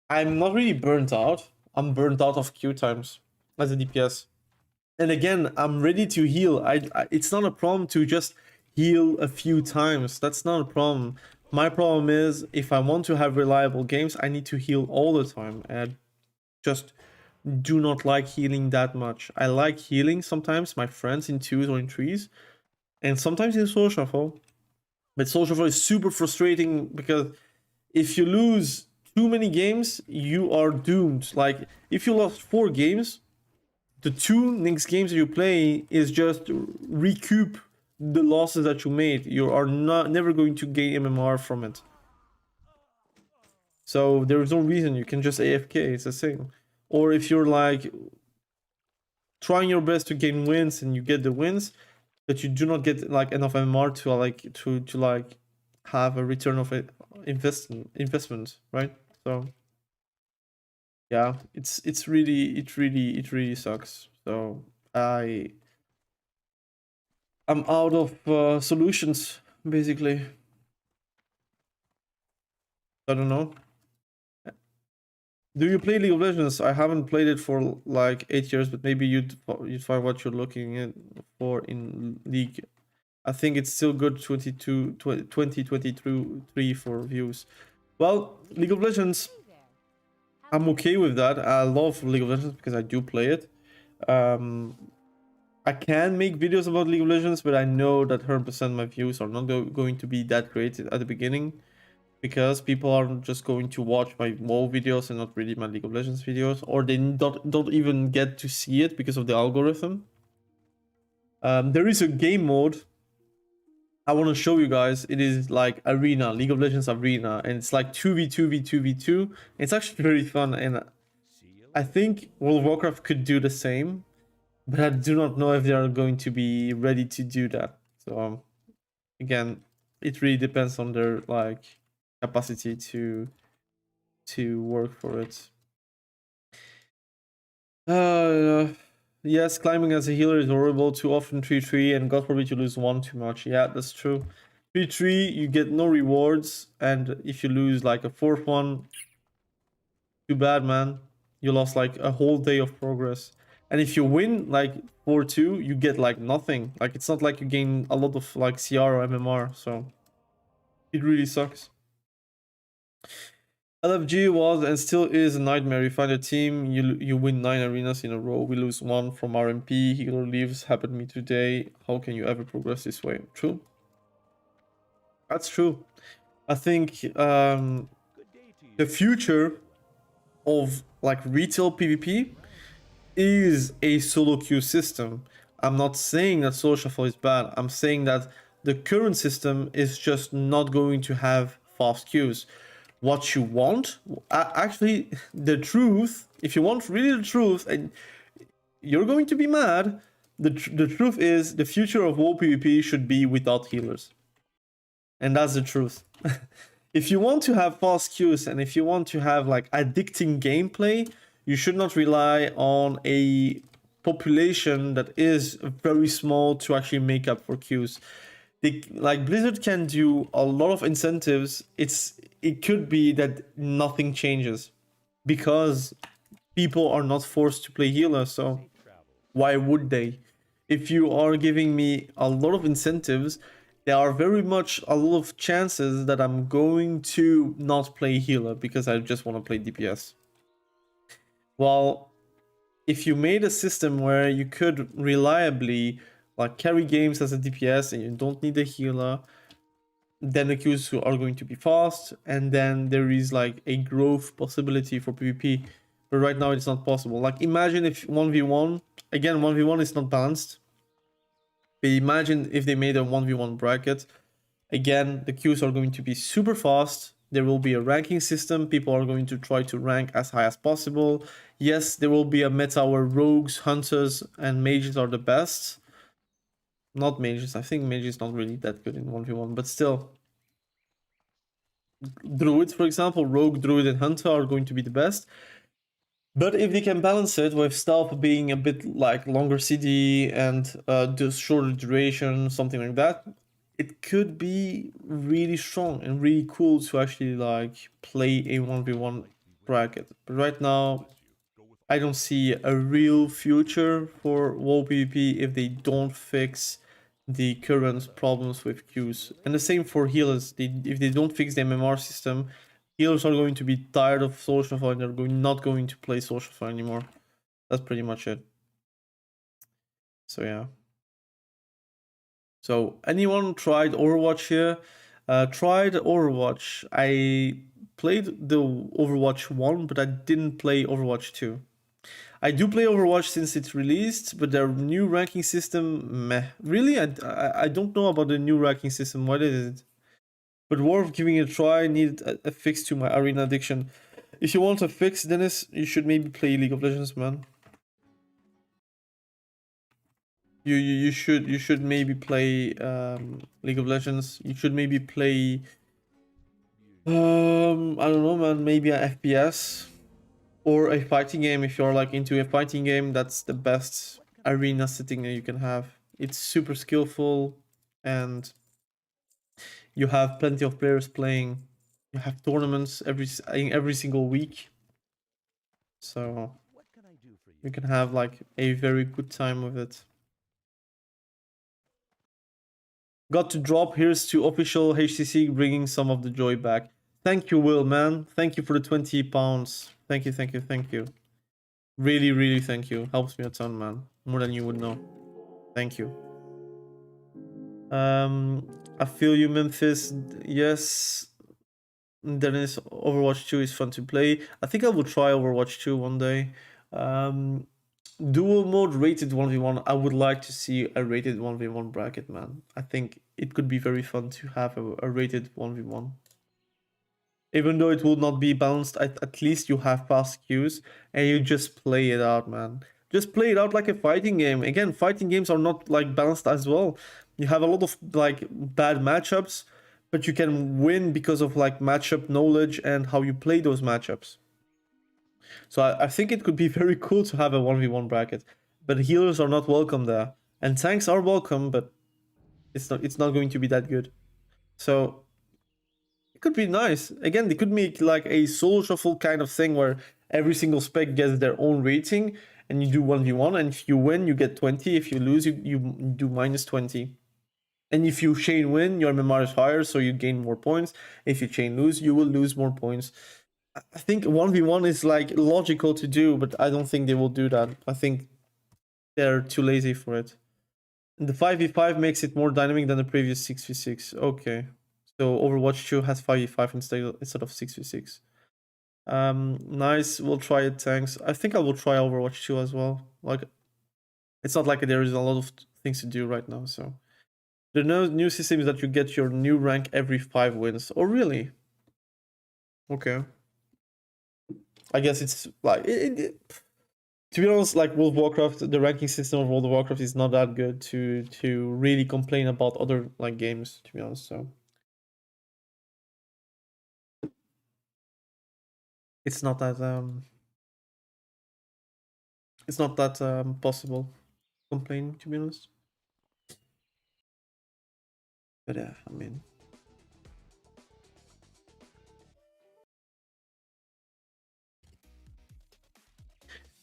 I'm not really burnt out. I'm burnt out of queue times as a DPS. And again, I'm ready to heal. It's not a problem to just heal a few times. That's not a problem. My problem is if I want to have reliable games, I need to heal all the time. And I just do not like healing that much. I like healing sometimes my friends in 2s or in 3s. And sometimes in Soul Shuffle. But Soul Shuffle is super frustrating because if you lose too many games, you are doomed. Like, if you lost 4 games, the 2 next games that you play is just recoup the losses that you made. You are never going to gain MMR from it. So there is no reason you can just AFK. It's the same. Or if you're like trying your best to gain wins and you get the wins, but you do not get like enough MMR to like have a return of investment, right? So yeah, it really sucks. So I'm out of solutions basically. I don't know. Do you play League of Legends? I haven't played it for like 8 years, but maybe you'd find what you're looking for in League. I think it's still good 2023 for views. Well, League of Legends, I'm okay with that. I love League of Legends because I do play it. I can make videos about League of Legends, but I know that 100% my views are not going to be that great at the beginning, because people are just going to watch my WoW videos and not really my League of Legends videos, or they don't even get to see it because of the algorithm. There is a game mode I want to show you guys. It is like Arena, League of Legends Arena, and it's like 2v2v2v2. It's actually very fun, and I think World of Warcraft could do the same, but I do not know if they are going to be ready to do that. So again, it really depends on their like capacity to work for it. Yes, climbing as a healer is horrible. Too often 3-3, and God forbid you lose one too much. Yeah, that's true. 3-3, you get no rewards, and if you lose like a fourth one, too bad, man. You lost like a whole day of progress. And if you win like 4-2, you get like nothing. Like it's not like you gain a lot of like CR or MMR, so it really sucks. LFG was and still is a nightmare. You find a team, you win 9 arenas in a row, we lose 1 from RMP, healer leaves, happened to me today. How can you ever progress this way? True. That's true. I think the future of like retail PvP is a solo queue system. I'm not saying that solo shuffle is bad. I'm saying that the current system is just not going to have fast queues. What you want, actually, the truth, if you want really the truth, and you're going to be mad, the truth is the future of WoW PvP should be without healers. And that's the truth. If you want to have fast queues and if you want to have like addicting gameplay, you should not rely on a population that is very small to actually make up for queues. Like Blizzard can do a lot of incentives. It could be that nothing changes because people are not forced to play healer, so why would they? If you are giving me a lot of incentives, there are very much a lot of chances that I'm going to not play healer because I just want to play DPS. Well, if you made a system where you could reliably like carry games as a DPS and you don't need a healer, then the queues are going to be fast, and then there is like a growth possibility for PvP. But right now it's not possible. Like imagine if 1v1, again 1v1 is not balanced. But imagine if they made a 1v1 bracket. Again, the queues are going to be super fast. There will be a ranking system. People are going to try to rank as high as possible. Yes, there will be a meta where rogues, hunters, and mages are the best. Not mages. I think mage is not really that good in 1v1, but still. Druids, for example, rogue, druid, and hunter are going to be the best. But if they can balance it with stealth being a bit like longer CD and the shorter duration, something like that, it could be really strong and really cool to actually like play a 1v1 bracket. But right now, I don't see a real future for WoW PvP if they don't fix the current problems with queues. And the same for healers. If they don't fix the MMR system, healers are going to be tired of social shuffle and they're not going to play social shuffle anymore. That's pretty much it. So yeah. So anyone tried Overwatch here? Tried Overwatch. I played the Overwatch 1, but I didn't play Overwatch 2. I do play Overwatch since it's released, but their new ranking system, meh. Really? I don't know about the new ranking system. What is it? But worth giving it a try. Need a fix to my arena addiction. If you want a fix, Dennis, you should maybe play League of Legends, man. You should maybe play League of Legends. You should maybe play I don't know, man, maybe an FPS or a fighting game. If you're like into a fighting game, that's the best arena setting that you can have. It's super skillful and you have plenty of players playing. You have tournaments every single week. So you can have like a very good time with it. Got to drop. Here's to official HCC bringing some of the joy back. Thank you, Will, man. Thank you for the 20 pounds. Thank you. Really, really thank you. Helps me a ton, man. More than you would know. Thank you. I feel you, Memphis. Yes. Dennis, Overwatch 2 is fun to play. I think I will try Overwatch 2 one day. Dual mode rated 1v1. I would like to see a rated 1v1 bracket, man. I think it could be very fun to have a rated 1v1. Even though it will not be balanced, at least you have fast queues and you just play it out, man. Just play it out like a fighting game. Again, fighting games are not like balanced as well. You have a lot of like bad matchups, but you can win because of like matchup knowledge and how you play those matchups. So I think it could be very cool to have a 1v1 bracket, but healers are not welcome there, and tanks are welcome, but it's not going to be that good. So it could be nice. Again, they could make like a soul shuffle kind of thing where every single spec gets their own rating, and you do 1v1, and if you win, you get 20. If you lose, you do minus 20. And if you chain win, your MMR is higher, so you gain more points. If you chain lose, you will lose more points. I think 1v1 is like logical to do, but I don't think they will do that. I think they're too lazy for it. And the 5v5 makes it more dynamic than the previous 6v6. Okay. So Overwatch 2 has 5v5 instead of 6v6. Nice. We'll try it, thanks. I think I will try Overwatch 2 as well. Like, it's not like there is a lot of things to do right now, so. The new system is that you get your new rank every 5 wins. Oh, really? Okay. I guess it's like to be honest, like World of Warcraft, the ranking system of World of Warcraft is not that good to really complain about other like games, to be honest. So it's not that possible complaining, to be honest. But yeah, I mean.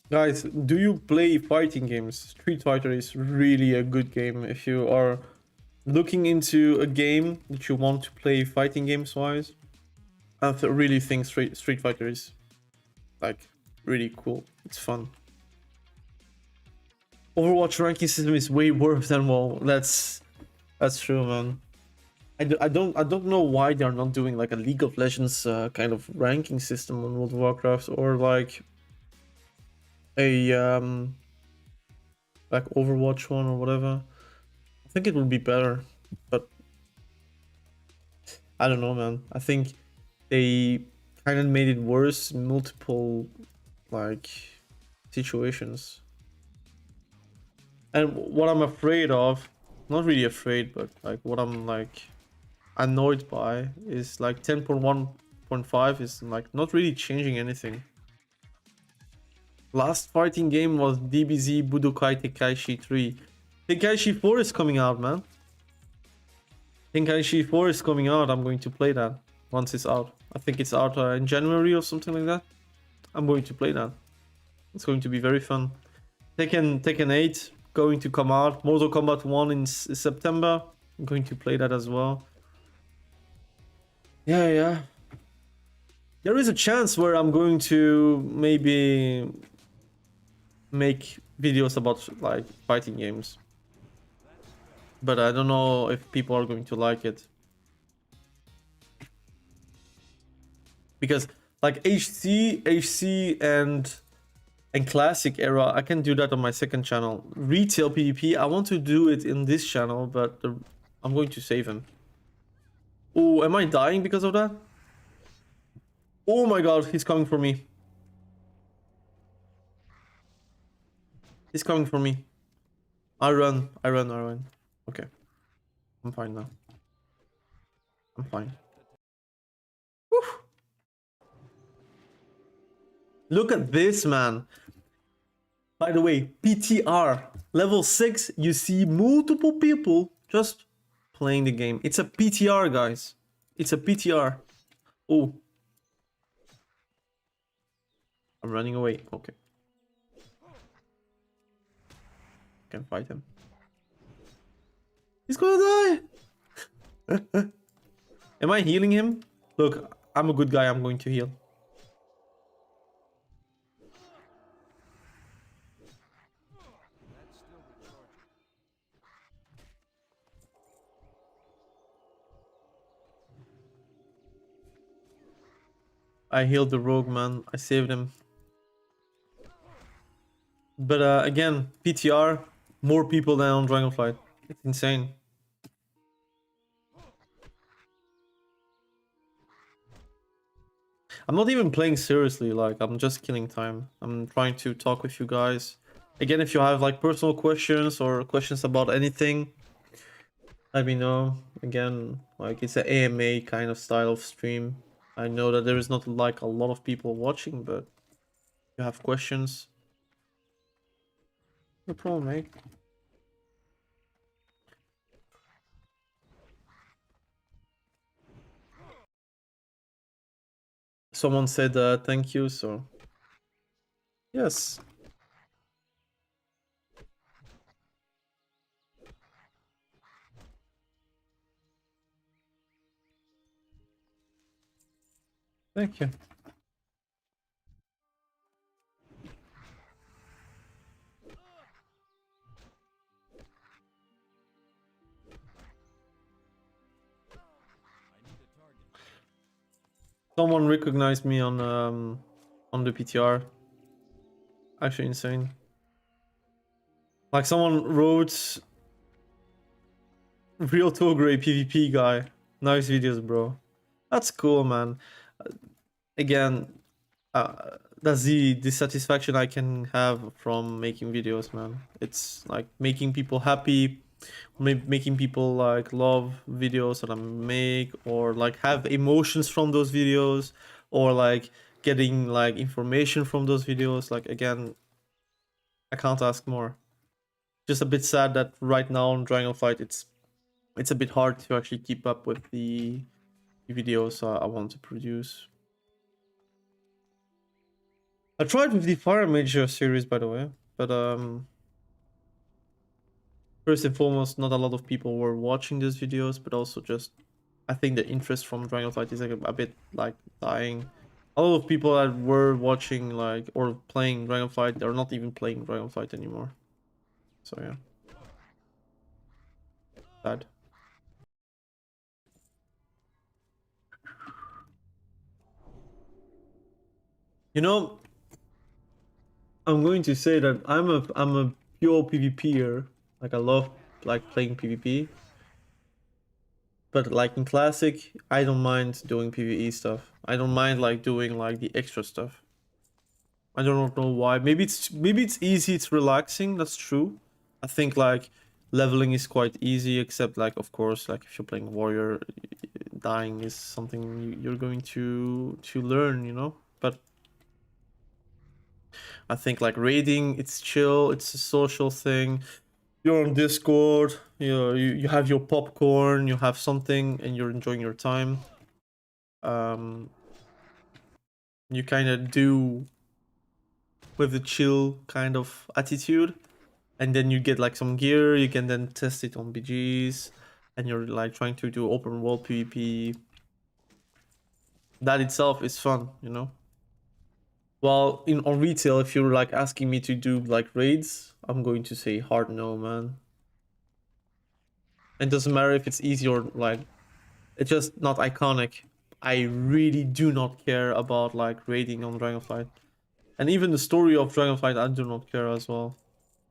Guys, do you play fighting games? Street Fighter is really a good game. If you are looking into a game that you want to play fighting games wise, I really think Street Fighter is like really cool. It's fun. Overwatch ranking system is way worse than WoW. That's true, man. I don't know why they are not doing like a League of Legends kind of ranking system on World of Warcraft, or like a like Overwatch one or whatever. I think it would be better, but I don't know, man. I think they kind of made it worse in multiple like situations. And what I'm afraid of, not really afraid, but like what I'm like annoyed by is like 10.1.5 is like not really changing anything. Last fighting game was DBZ Budokai Tenkaichi 3. Tenkaichi 4 is coming out, man. Tenkaichi 4 is coming out. I'm going to play that once it's out. I think it's out in January or something like that. I'm going to play that. It's going to be very fun. Tekken 8 going to come out. Mortal Kombat 1 in September. I'm going to play that as well. Yeah. There is a chance where I'm going to maybe make videos about like fighting games, but I don't know if people are going to like it, because like HC and classic era, I can do that on my second channel. Retail PvP, I want to do it in this channel, but I'm going to save him. Oh, am I dying because of that? Oh my god, he's coming for me. He's coming for me. I run. Okay. I'm fine now. I'm fine. Whew. Look at this, man. By the way, PTR. Level 6, you see multiple people just playing the game. It's a PTR, guys. It's a PTR. Oh. I'm running away. Okay. Can fight him. He's gonna die! Am I healing him? Look, I'm a good guy. I'm going to heal. I healed the rogue, man. I saved him. But again, PTR, more people than on Dragonflight. It's insane. I'm not even playing seriously, like, I'm just killing time. I'm trying to talk with you guys. Again, if you have, like, personal questions or questions about anything, let me know. Again, like, it's an AMA kind of style of stream. I know that there is not, like, a lot of people watching, but if you have questions, no problem, mate. Someone said thank you, so yes. Thank you. Someone recognized me on the PTR. Actually insane. Like someone wrote real Togray PvP guy. Nice videos, bro. That's cool, man. Again, that's the dissatisfaction I can have from making videos, man. It's like making people happy, making people like love videos that I make, or like have emotions from those videos, or like getting like information from those videos. Like again, I can't ask more. Just a bit sad that right now on Dragonflight it's a bit hard to actually keep up with the videos I want to produce. I tried with the Fire Mage series, by the way, but first and foremost, not a lot of people were watching these videos, but also just I think the interest from Dragonflight is like a bit like dying. A lot of people that were watching like or playing Dragonflight are not even playing Dragonflight anymore. So yeah, sad. You know, I'm going to say that I'm a pure PvPer. Like I love like playing PvP. But like in classic, I don't mind doing PvE stuff. I don't mind like doing like the extra stuff. I don't know why. Maybe it's easy, it's relaxing, that's true. I think like leveling is quite easy, except like of course like if you're playing warrior, dying is something you're going to learn, you know? But I think like raiding, it's chill, it's a social thing. You're on Discord, you have your popcorn, you have something, and you're enjoying your time. You kind of do with the chill kind of attitude, and then you get like some gear. You can then test it on BGs, and you're like trying to do open world PvP. That itself is fun, you know. While on retail, if you're like asking me to do like raids, I'm going to say hard no, man. It doesn't matter if it's easy or like it's just not iconic. I really do not care about like raiding on Dragonflight. And even the story of Dragonflight, I do not care as well.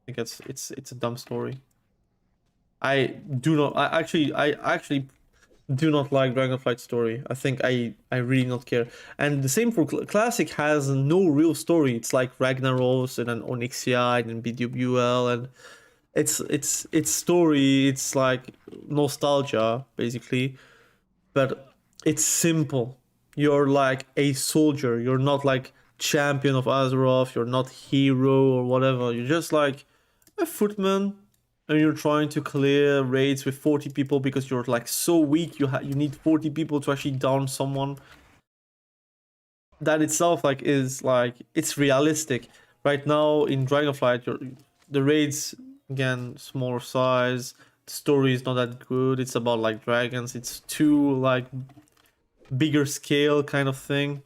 I think it's a dumb story. I actually do not like Dragonflight story. I think I really not care. And the same for Classic has no real story. It's like Ragnaros and then Onyxia and then BWL and it's story. It's like nostalgia basically, but it's simple. You're like a soldier. You're not like champion of Azeroth. You're not hero or whatever. You're just like a footman, and you're trying to clear raids with 40 people because you're like so weak. You need 40 people to actually down someone. That itself like is like it's realistic. Right now in Dragonflight, the raids again smaller size. The story is not that good. It's about like dragons. It's too like bigger scale kind of thing.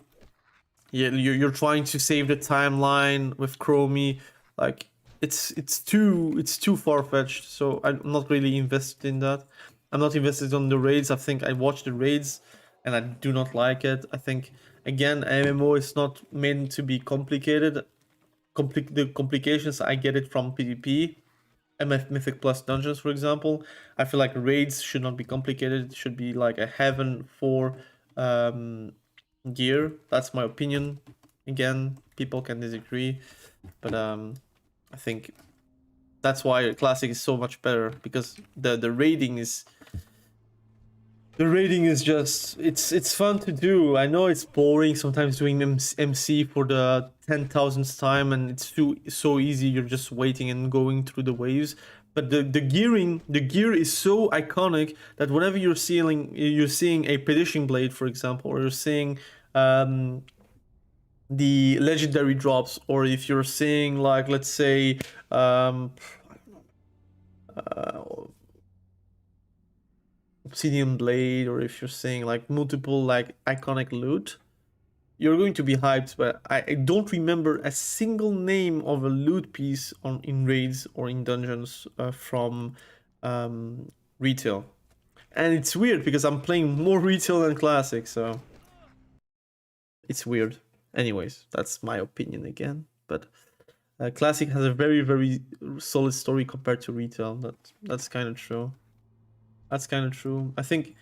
Yeah, you're trying to save the timeline with Chromie, like it's too far-fetched, so I'm not really invested in that. I'm not invested on the raids. I think I watched the raids and I do not like it. I think, again, MMO is not meant to be complicated. The complications, I get it from PvP. MF Mythic Plus dungeons, for example. I feel like raids should not be complicated. It should be like a heaven for gear. That's my opinion. Again, people can disagree, but I think that's why Classic is so much better, because the raiding is just, it's fun to do. I know it's boring sometimes doing MC for the 10,000th time, and it's so easy. You're just waiting and going through the waves. But the gear is so iconic that whenever you're seeing a Perishing Blade, for example, or you're seeing the legendary drops, or if you're seeing, like, let's say Obsidian Blade, or if you're seeing like multiple like iconic loot, you're going to be hyped. But I don't remember a single name of a loot piece in raids or in dungeons from retail. And it's weird because I'm playing more retail than classic, so it's weird. Anyways, that's my opinion again. But classic has a very, very solid story compared to retail. That's kind of true. That's kind of true. I think,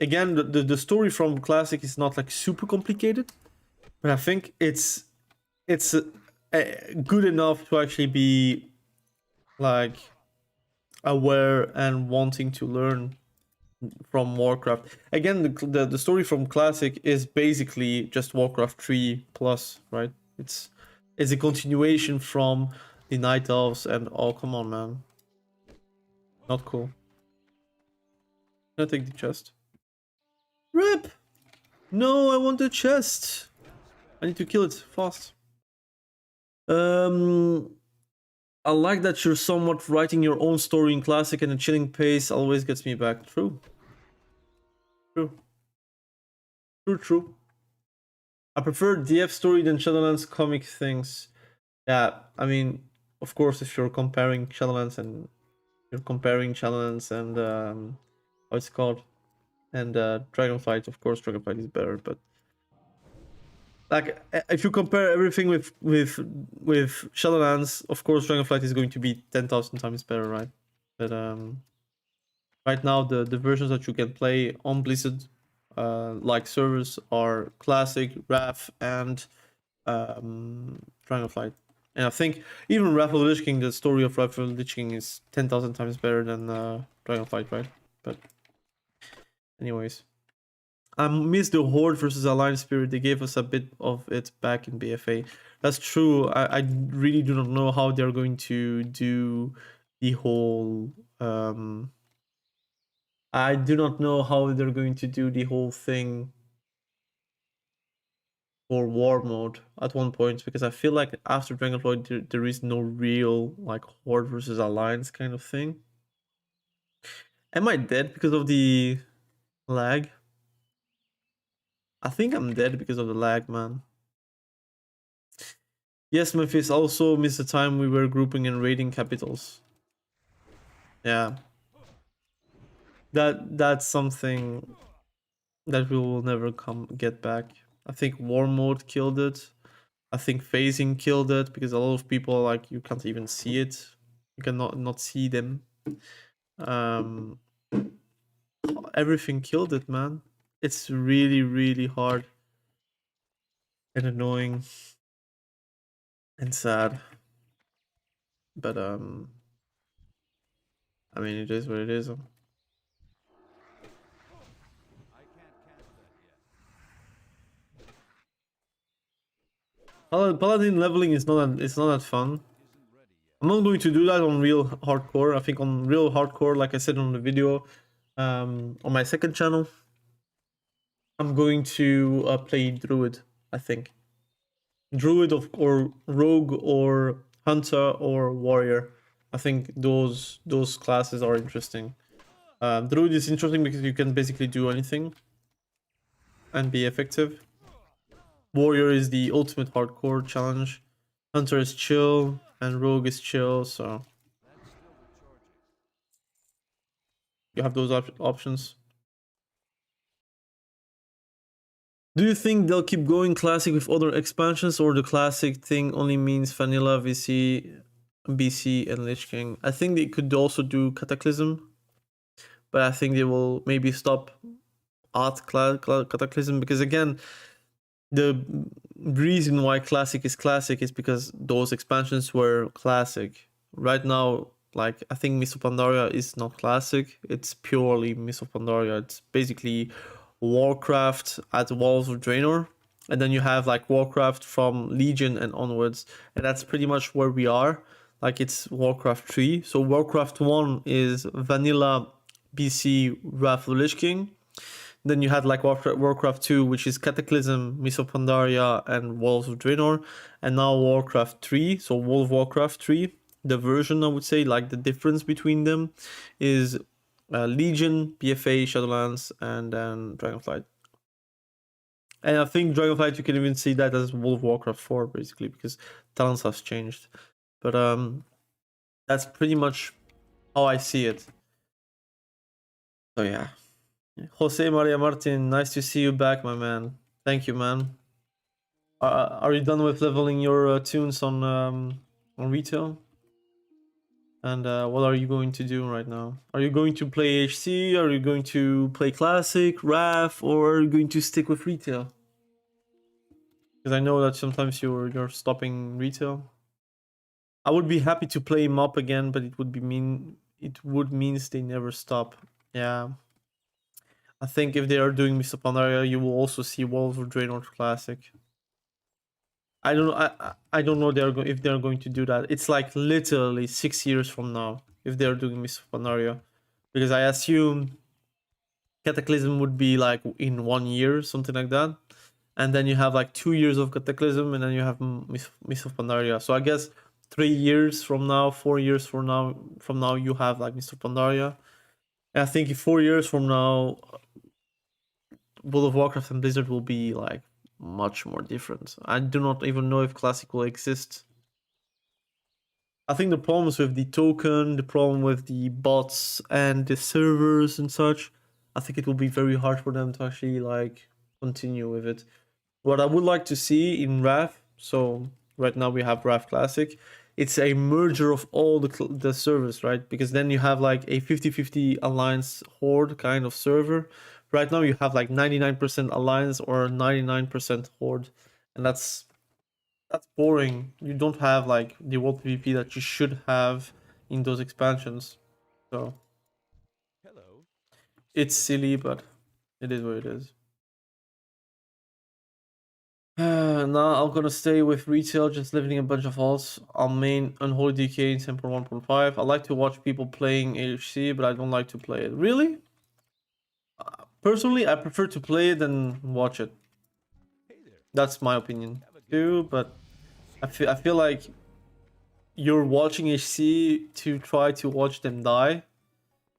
again, the story from classic is not like super complicated, but I think it's good enough to actually be like aware and wanting to learn from Warcraft. Again, the story from classic is basically just Warcraft 3 plus, right? It's a continuation from the Night Elves, and oh, come on, man, not cool. I'm gonna take the chest. Rip! No, I want the chest. I need to kill it fast. I like that you're somewhat writing your own story in classic, and the chilling pace always gets me back. True. True. I prefer DF story than Shadowlands comic things. Yeah, I mean, of course, if you're comparing Shadowlands and what's it called? And Dragonflight, of course, Dragonflight is better, but like, if you compare everything with Shadowlands, of course Dragonflight is going to be 10,000 times better, right? But right now the versions that you can play on Blizzard like servers are Classic, Wrath, and Dragonflight. And I think even Wrath of the Lich King, the story of Wrath of the Lich King is 10,000 times better than Dragonflight, right? But anyways, I miss the Horde versus Alliance spirit. They gave us a bit of it back in BFA. That's true. I really do not know how they're going to do the whole... I do not know how they're going to do the whole thing for War mode at one point, because I feel like after Dragonflight there is no real like Horde versus Alliance kind of thing. Am I dead because of the lag? I think I'm dead because of the lag, man. Yes, Memphis, also missed the time we were grouping and raiding capitals. Yeah. That's something that we will never get back. I think War mode killed it. I think phasing killed it, because a lot of people, like, you can't even see it. You cannot not see them. Everything killed it, man. It's really, really hard and annoying and sad. But I mean, it is what it is. Paladin leveling is not that fun. I'm not going to do that on real hardcore. I think on real hardcore, like I said on the video, on my second channel, I'm going to play druid. I think druid or rogue or hunter or warrior. I think those classes are interesting. Druid is interesting because you can basically do anything and be effective. Warrior is the ultimate hardcore challenge. Hunter is chill and rogue is chill, so you have those options. Do you think they'll keep going classic with other expansions, or the classic thing only means vanilla, VC, BC, and Lich King? I think they could also do Cataclysm, but I think they will maybe stop at Cataclysm, because again, the reason why classic is because those expansions were classic. Right now, like, I think Mists of Pandaria is not classic, it's purely Mists of Pandaria. It's basically Warcraft at Walls of Draenor, and then you have like Warcraft from Legion and onwards, and that's pretty much where we are. Like, it's Warcraft 3. So Warcraft 1 is vanilla BC Wrath of the Lich King. Then you had like Warcraft 2, which is Cataclysm, Mists of Pandaria, and Walls of Draenor. And now Warcraft 3, so World of Warcraft 3, the version, I would say, like the difference between them is Legion, PFA, Shadowlands, and then Dragonflight. And I think Dragonflight, you can even see that as World of Warcraft 4, basically, because talents have changed. But that's pretty much how I see it. So yeah. Jose Maria Martin, nice to see you back, my man. Thank you, man. Are you done with leveling your tunes on retail? And what are you going to do right now? Are you going to play HC? Are you going to play Classic, RAF, or are you going to stick with retail? Because I know that sometimes you're stopping retail. I would be happy to play MOP again, but it would mean they never stop. Yeah. I think if they are doing Mists of Pandaria, you will also see Walls of Draenor Classic. I don't know if they're going to do that. It's like literally 6 years from now if they're doing Mists of Pandaria, because I assume Cataclysm would be like in 1 year, something like that, and then you have like 2 years of Cataclysm, and then you have Mists of Pandaria. So I guess 3 years from now, 4 years from now, you have like Mists of Pandaria. And I think 4 years from now, World of Warcraft and Blizzard will be like much more different. I do not even know if Classic will exist. I think the problems with the token, the problem with the bots and the servers and such, I think it will be very hard for them to actually like continue with it. What I would like to see in RAF, so right now we have RAF Classic, it's a merger of all the servers, right? Because then you have like a 50-50 alliance horde kind of server. Right now you have like 99% alliance or 99% horde, and that's boring. You don't have like the world PvP that you should have in those expansions. So it's silly, but it is what it is. Now I'm gonna stay with retail, just leveling a bunch of alts. I'll main Unholy DK in 10.1.5. I like to watch people playing AHC, but I don't like to play it. Really? Personally, I prefer to play it than watch it. That's my opinion too, but I feel like you're watching HC to try to watch them die.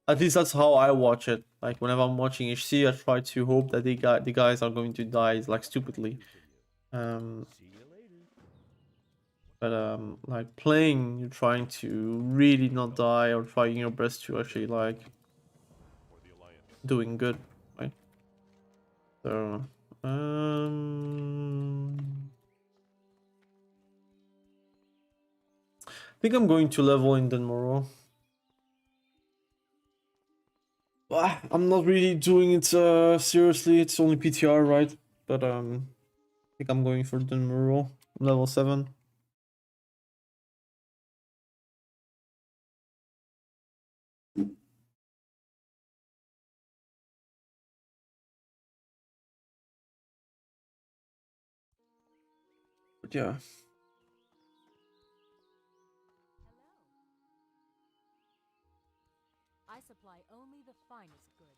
At least that's how I watch it. Like whenever I'm watching HC, I try to hope that the guys are going to die like stupidly. Like playing, you're trying to really not die or trying your best to actually like doing good, right? So I think I'm going to level in Denmoro. I'm not really doing it seriously. It's only PTR, right? But I think I'm going for Denmoro, level 7. But yeah. I supply only the finest goods.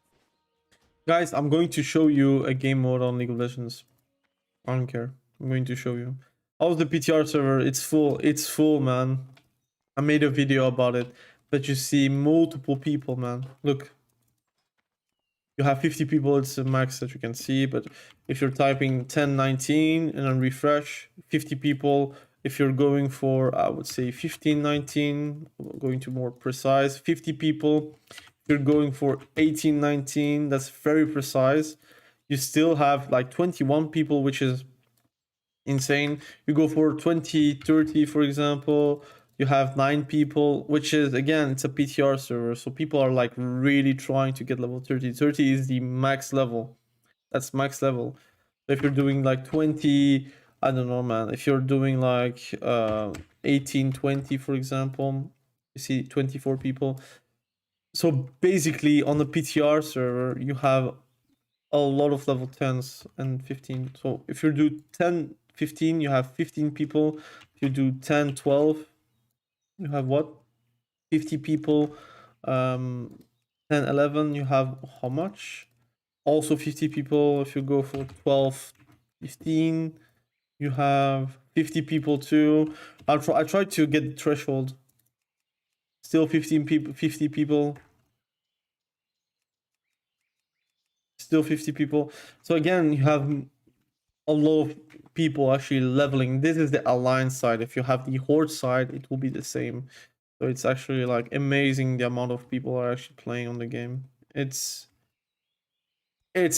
Guys, I'm going to show you a game mode on League of Legends. I don't care. I'm going to show you. How's the PTR server? It's full. It's full, man. I made a video about it. But you see multiple people, man. Look. You have 50 people, it's the max that you can see, but if you're typing 1019 and then refresh, 50 people. If you're going for, I would say 1519, going to more precise, 50 people. If you're going for 1819, that's very precise. you still have like 21 people, which is insane. You go for 20, 30, for example, you have 9 people, which is, again, it's a PTR server, so people are like really trying to get level 30. 30 is the max level. That's max level. So if you're doing like 20, I don't know, man, if you're doing like 18, 20, for example, you see 24 people. So basically on the PTR server you have a lot of level 10s and 15. So if you do 10, 15, you have 15 people. If you do 10, 12, you have what? 50 people. 10, 11, you have how much? Also 50 people. If you go for 12, 15, you have 50 people too. I tried to get the threshold. Still 15 people, 50 people. Still 50 people. So again, you have a lot of people actually leveling. This is the alliance side. If you have the horde side, it will be the same. So it's actually like amazing the amount of people are actually playing on the game. It's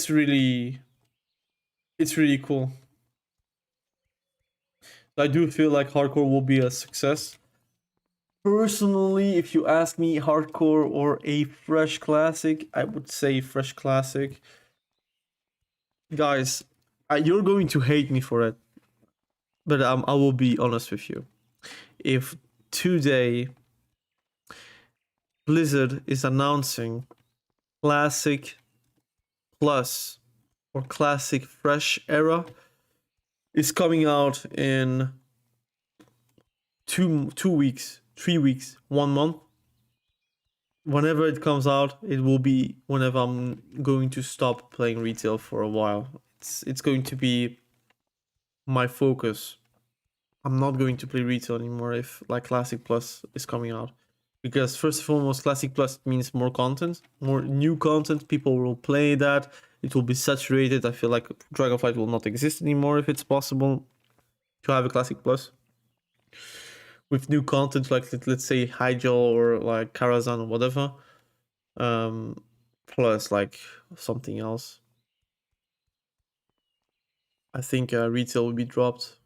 really cool. I do feel like hardcore will be a success. Personally, if you ask me, hardcore or a fresh classic, I would say fresh classic. Guys, you're going to hate me for it, but I will be honest with you. If today Blizzard is announcing Classic Plus or Classic Fresh Era is coming out in 2 weeks, 3 weeks, 1 month. Whenever it comes out, it will be whenever I'm going to stop playing retail for a while. It's going to be my focus. I'm not going to play retail anymore if like Classic Plus is coming out. Because first and foremost, Classic Plus means more content, more new content. People will play that. It will be saturated. I feel like Dragonflight will not exist anymore if it's possible to have a Classic Plus with new content, like let's say Hyjal or like Karazhan or whatever. Plus like something else. I think retail will be dropped.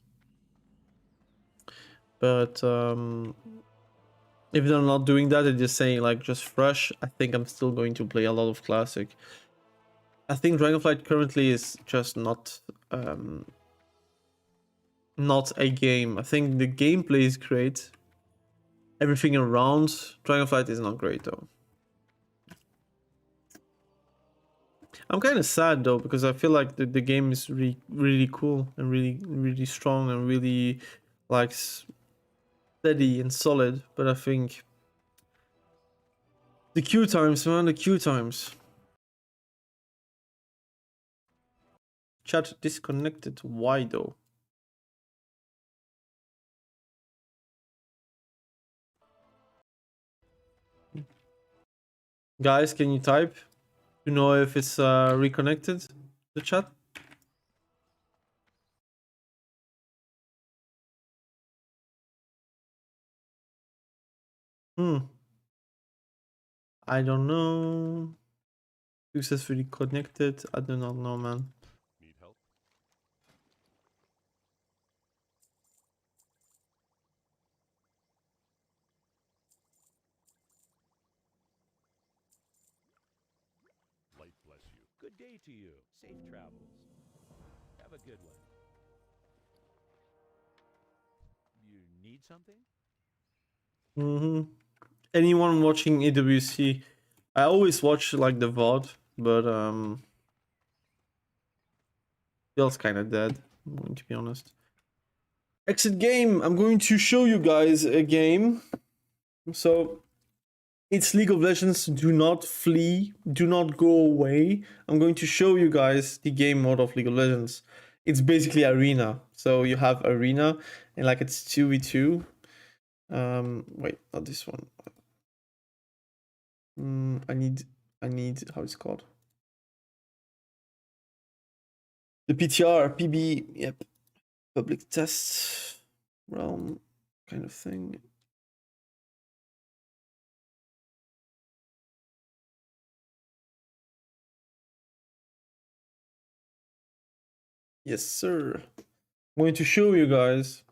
But if they're not doing that, they're just saying like just fresh, I think I'm still going to play a lot of classic. I think Dragonflight currently is just not a game. I think the gameplay is great. Everything around Dragonflight is not great though. I'm kind of sad though, because I feel like the game is really cool and really strong and really like steady and solid, but I think the queue times, man, the queue times. Chat disconnected. Why though? Guys, can you type to know if it's reconnected? The chat. I don't know. Successfully connected. I do not know, man. Need help? Light bless you. Good day to you. Safe travels. Have a good one. You need something? Anyone watching AWC? I always watch like the VOD, but feels kind of dead. I'm going to be honest. Exit game. I'm going to show you guys a game. So it's League of Legends. Do not flee. Do not go away. I'm going to show you guys the game mode of League of Legends. It's basically arena. So you have arena and like it's 2v2. Wait, not this one. I need how it's called. The PTR, PB, yep. Public test realm kind of thing. Yes, sir. I'm going to show you guys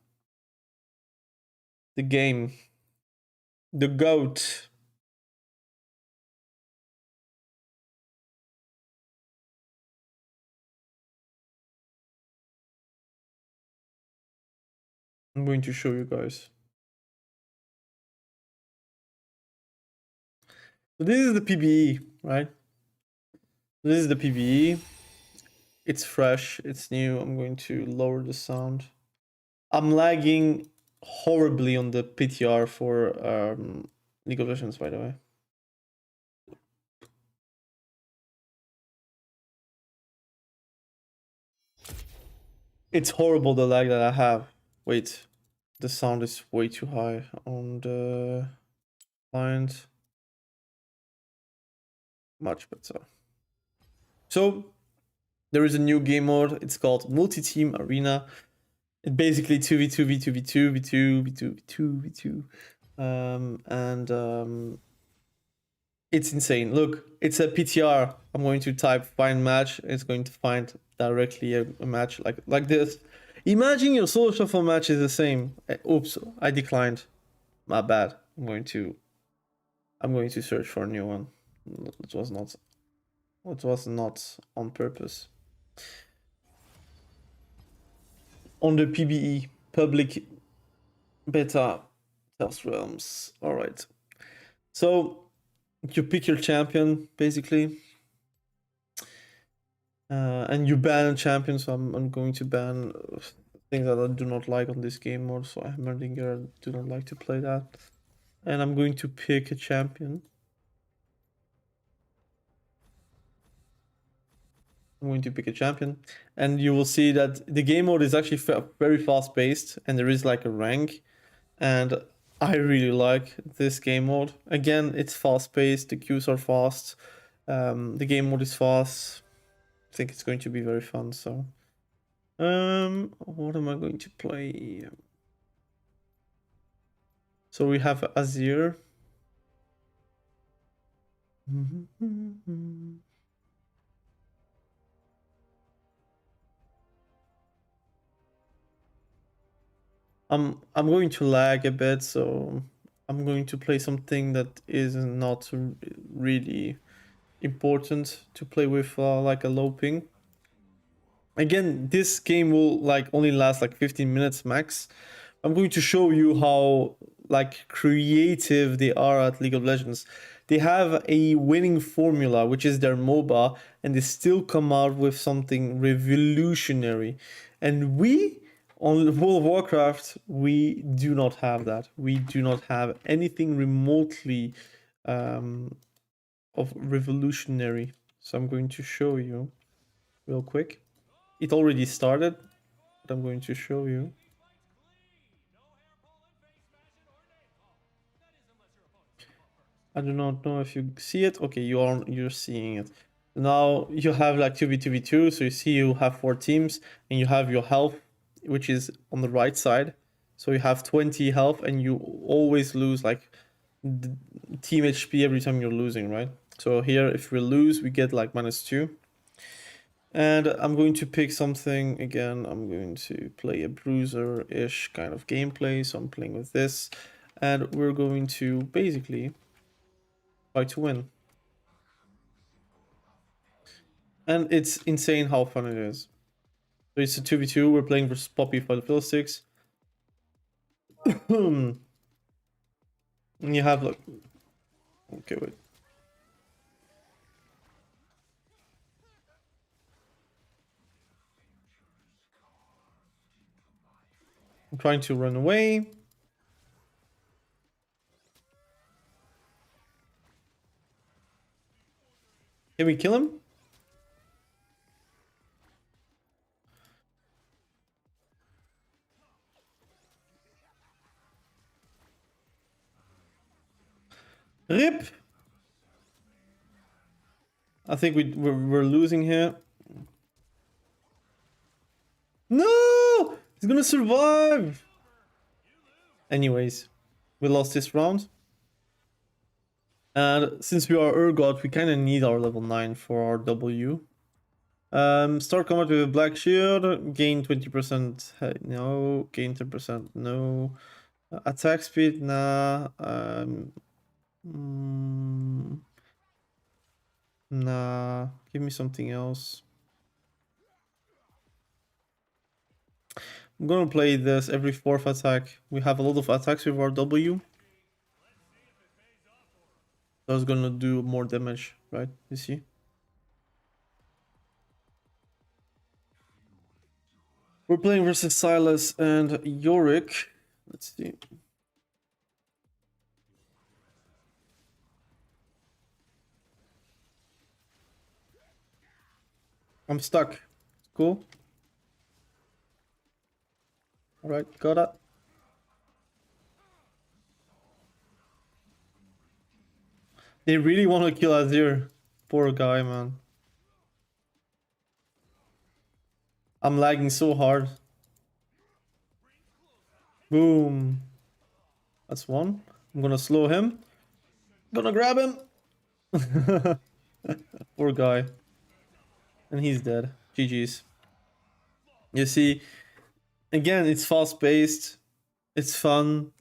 the game. The GOAT. I'm going to show you guys. So this is the PBE, right? This is the PBE. It's fresh, it's new. I'm going to lower the sound. I'm lagging horribly on the PTR for League of Legends, by the way. It's horrible, the lag that I have. Wait, the sound is way too high on the client. Much better. So there is a new game mode. It's called Multi-Team Arena. It's basically 2v2, v2, v2, v2, v2, v2, v2. It's insane. Look, it's a PTR. I'm going to type find match. It's going to find directly a match like this. Imagine your solo shuffle match is the same. Oops, I declined. My bad. I'm going to search for a new one. It was not on purpose. On the PBE public beta Tales Realms. All right. So you pick your champion basically, and you ban a champion. So I'm going to ban things that I do not like on this game mode. So Heimerdinger, do not like to play that, and I'm going to pick a champion. I'm going to pick a champion, and you will see that the game mode is actually very fast paced, and there is like a rank, and I really like this game mode. Again, it's fast paced, the queues are fast, the game mode is fast. I think it's going to be very fun. So, what am I going to play? So we have Azir. I'm going to lag a bit, so I'm going to play something that is not really important to play with, like a low ping. Again, this game will like only last like 15 minutes max. I'm going to show you how like creative they are at League of Legends. They have a winning formula, which is their MOBA, and they still come out with something revolutionary. And we, on World of Warcraft, we do not have that. We do not have anything remotely of revolutionary. So I'm going to show you real quick. It already started, but I'm going to show you. I do not know if you see it. Okay, you're seeing it. Now you have like 2v2v2, so you see you have 4 teams, and you have your health, which is on the right side. So you have 20 health, and you always lose like team HP every time you're losing, right? So here, if we lose, we get like -2. And I'm going to pick something, again, I'm going to play a bruiser-ish kind of gameplay, so I'm playing with this. And we're going to basically try to win. And it's insane how fun it is. So it's a 2v2, we're playing versus Poppy for the Fiddlesticks. And you have like... Okay, wait. I'm trying to run away. Can we kill him? RIP! I think we're losing here. No! He's gonna survive! Anyways, we lost this round. And since we are Urgot, we kind of need our level 9 for our W. Start combat with a black shield, gain 20%. No, gain 10%. No. Attack speed, nah. Nah. Give me something else. I'm gonna play this every 4th attack. We have a lot of attacks with our W. That's gonna do more damage, right? You see? We're playing versus Silas and Yorick. Let's see. I'm stuck. Cool. Alright, got it. They really want to kill Azir. Poor guy, man. I'm lagging so hard. Boom. That's one. I'm gonna slow him. Gonna grab him. Poor guy. And he's dead. GG's. You see, again, it's fast-paced. It's fun.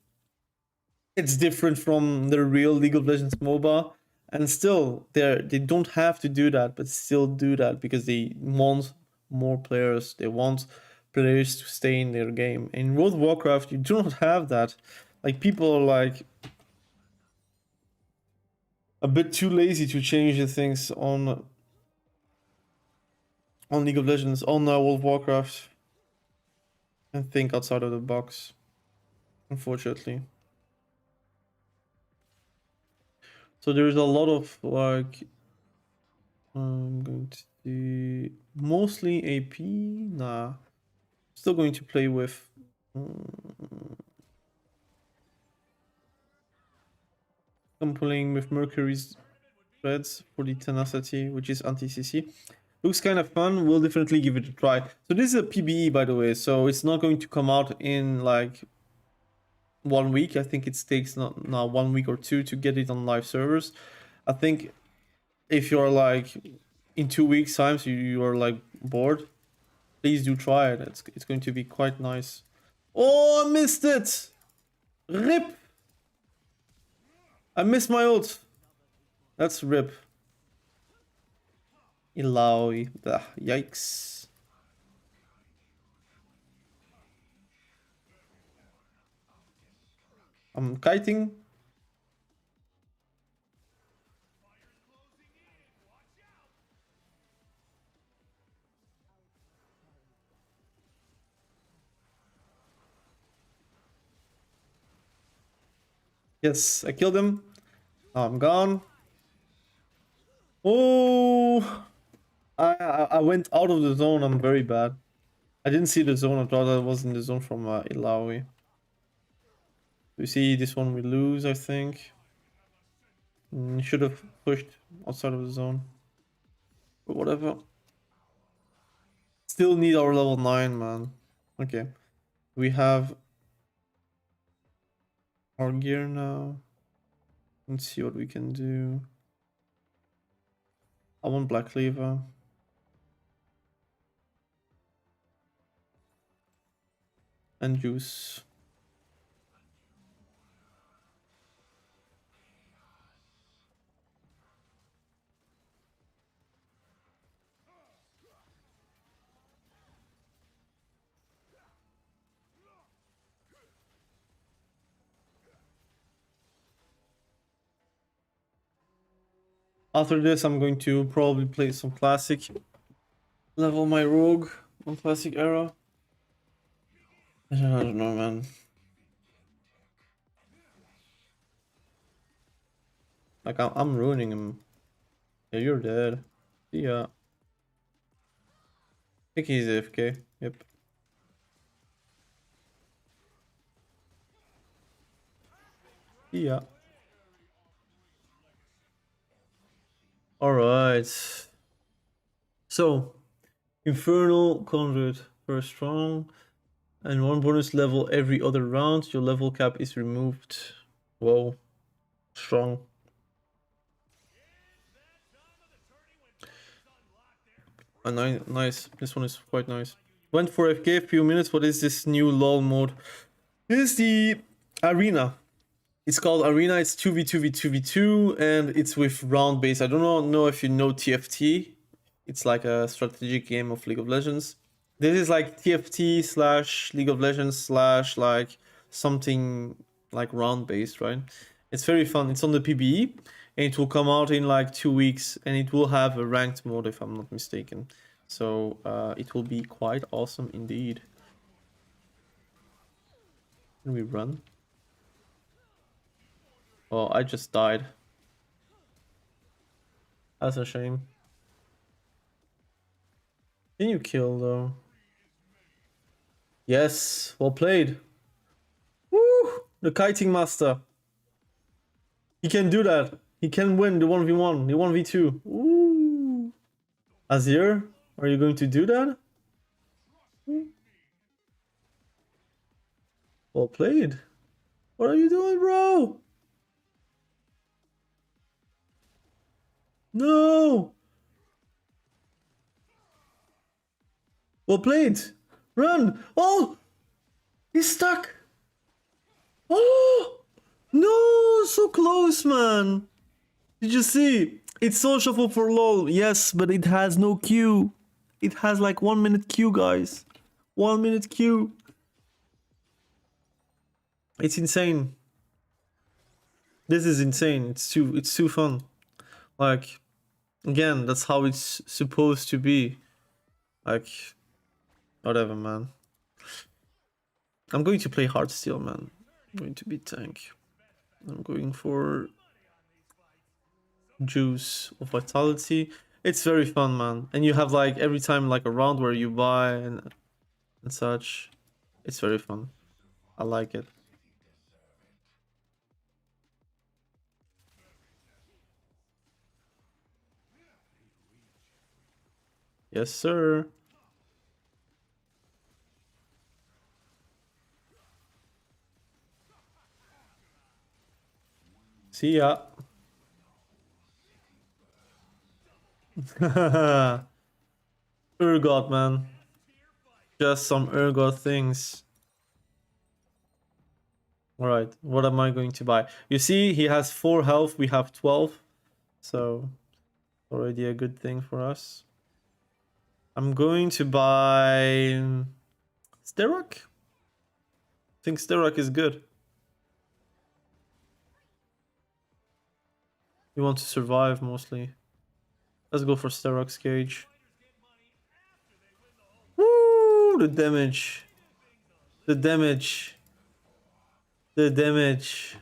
It's different from the real League of Legends MOBA. And still, they don't have to do that, but still do that because they want more players. They want players to stay in their game. In World of Warcraft, you do not have that. Like, people are like a bit too lazy to change the things on League of Legends, on World of Warcraft, and think outside of the box, unfortunately. So there's a lot of like, I'm going to see mostly AP. Nah, still going to play with. I'm playing with Mercury's threads for the tenacity, which is anti-CC. Looks kind of fun. We'll definitely give it a try. So this is a PBE, by the way, so it's not going to come out in like 1 week. I think it takes now 1 week or 2 to get it on live servers. I think if you're like in 2 weeks time, so you are like bored, please do try it. It's going to be quite nice. Oh, I missed it. Rip. I missed my ult. That's rip. Ilaoi. Yikes. I'm kiting. Yes, I killed him. Now I'm gone. Oh, I went out of the zone. I'm very bad. I didn't see the zone. I thought I was in the zone from Ilaoi. You see, this one we lose, I think. Should have pushed outside of the zone. But whatever. Still need our level 9, man. Okay. We have our gear now. Let's see what we can do. I want Black Cleaver. And juice. After this, I'm going to probably play some classic. Level my rogue on classic era. I don't know, man. Like, I'm ruining him. Yeah, you're dead. Yeah. I think he's AFK. Yep. Yeah. Alright. So, Infernal Conduit, first strong. And 1 bonus level every other round. Your level cap is removed. Whoa. Strong. Nice. This one is quite nice. Went for FK a few minutes. What is this new LOL mode? This is the arena. It's called arena. It's 2v2v2v2 and it's with round base. I don't know if you know TFT. It's like a strategic game of League of Legends. This is like TFT slash League of Legends slash like something like round based, right? It's very fun. It's on the PBE and it will come out in like 2 weeks and it will have a ranked mode if I'm not mistaken. So it will be quite awesome indeed. Can we run? Oh, I just died. That's a shame. Can you kill though? Yes, well played. Woo! The kiting master. He can do that. He can win the 1v1, the 1v2. Ooh. Azir, are you going to do that? Well played. What are you doing, bro? No! Well played. Run! Oh! He's stuck! Oh! No! So close, man! Did you see? It's so shuffle for LOL. Yes, but it has no queue. It has like 1 minute queue, guys. 1 minute queue. It's insane. This is insane. It's too fun. Like, again, that's how it's supposed to be. Like, whatever, man. I'm going to play Heartsteel, man. I'm going to be tank. I'm going for juice of vitality. It's very fun, man. And you have like every time like a round where you buy and such. It's very fun. I like it. Yes, sir. See ya. Urgot, man. Just some Urgot things. Alright, what am I going to buy? You see, he has 4 health, we have 12. So, already a good thing for us. I'm going to buy Sterok. I think Sterok is good. We want to survive mostly. Let's go for Sterok's cage. Woo! The damage. The damage. The damage.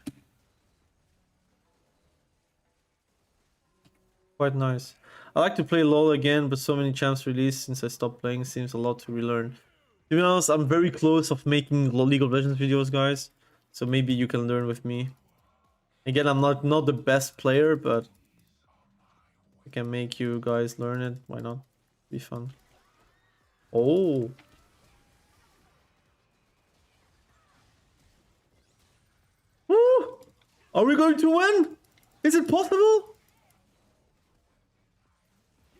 Quite nice. I like to play LoL again, but so many champs released since I stopped playing. Seems a lot to relearn. To be honest, I'm very close of making League of Legends videos, guys. So maybe you can learn with me. Again, I'm not the best player, but I can make you guys learn it. Why not? Be fun. Oh. Woo! Are we going to win? Is it possible?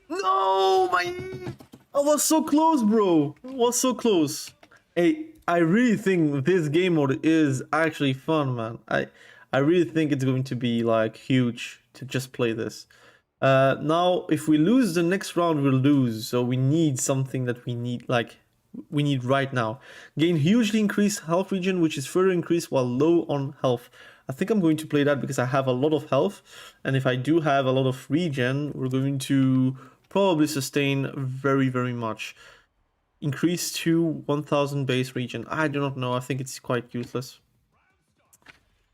No, I was so close, bro. I was so close. Hey, I really think this game mode is actually fun, man. I really think it's going to be like huge to just play this. Now, if we lose the next round, we'll lose. So we need something that we need right now. Gain hugely increased health regen, which is further increased while low on health. I think I'm going to play that because I have a lot of health. And if I do have a lot of regen, we're going to probably sustain very, very much. Increase to 1000 base regen. I do not know. I think it's quite useless.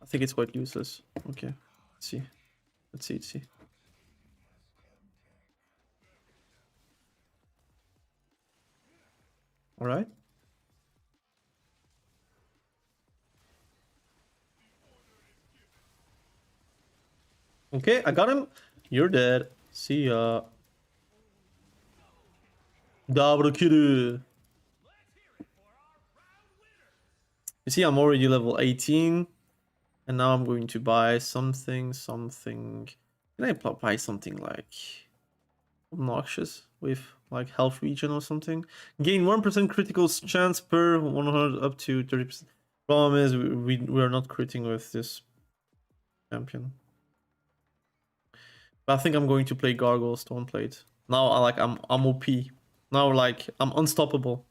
I think it's quite useless. Okay. Let's see. Let's see. All right. Okay, I got him. You're dead. See ya. Double kill. You see, I'm already level 18. And now I'm going to buy something. Can I buy something like obnoxious? with like health regen or something. Gain 1% critical chance per 100 up to 30%. Problem is we are not critting with this champion. But I think I'm going to play Gargoyle Stoneplate. Now I'm OP. Now like I'm unstoppable.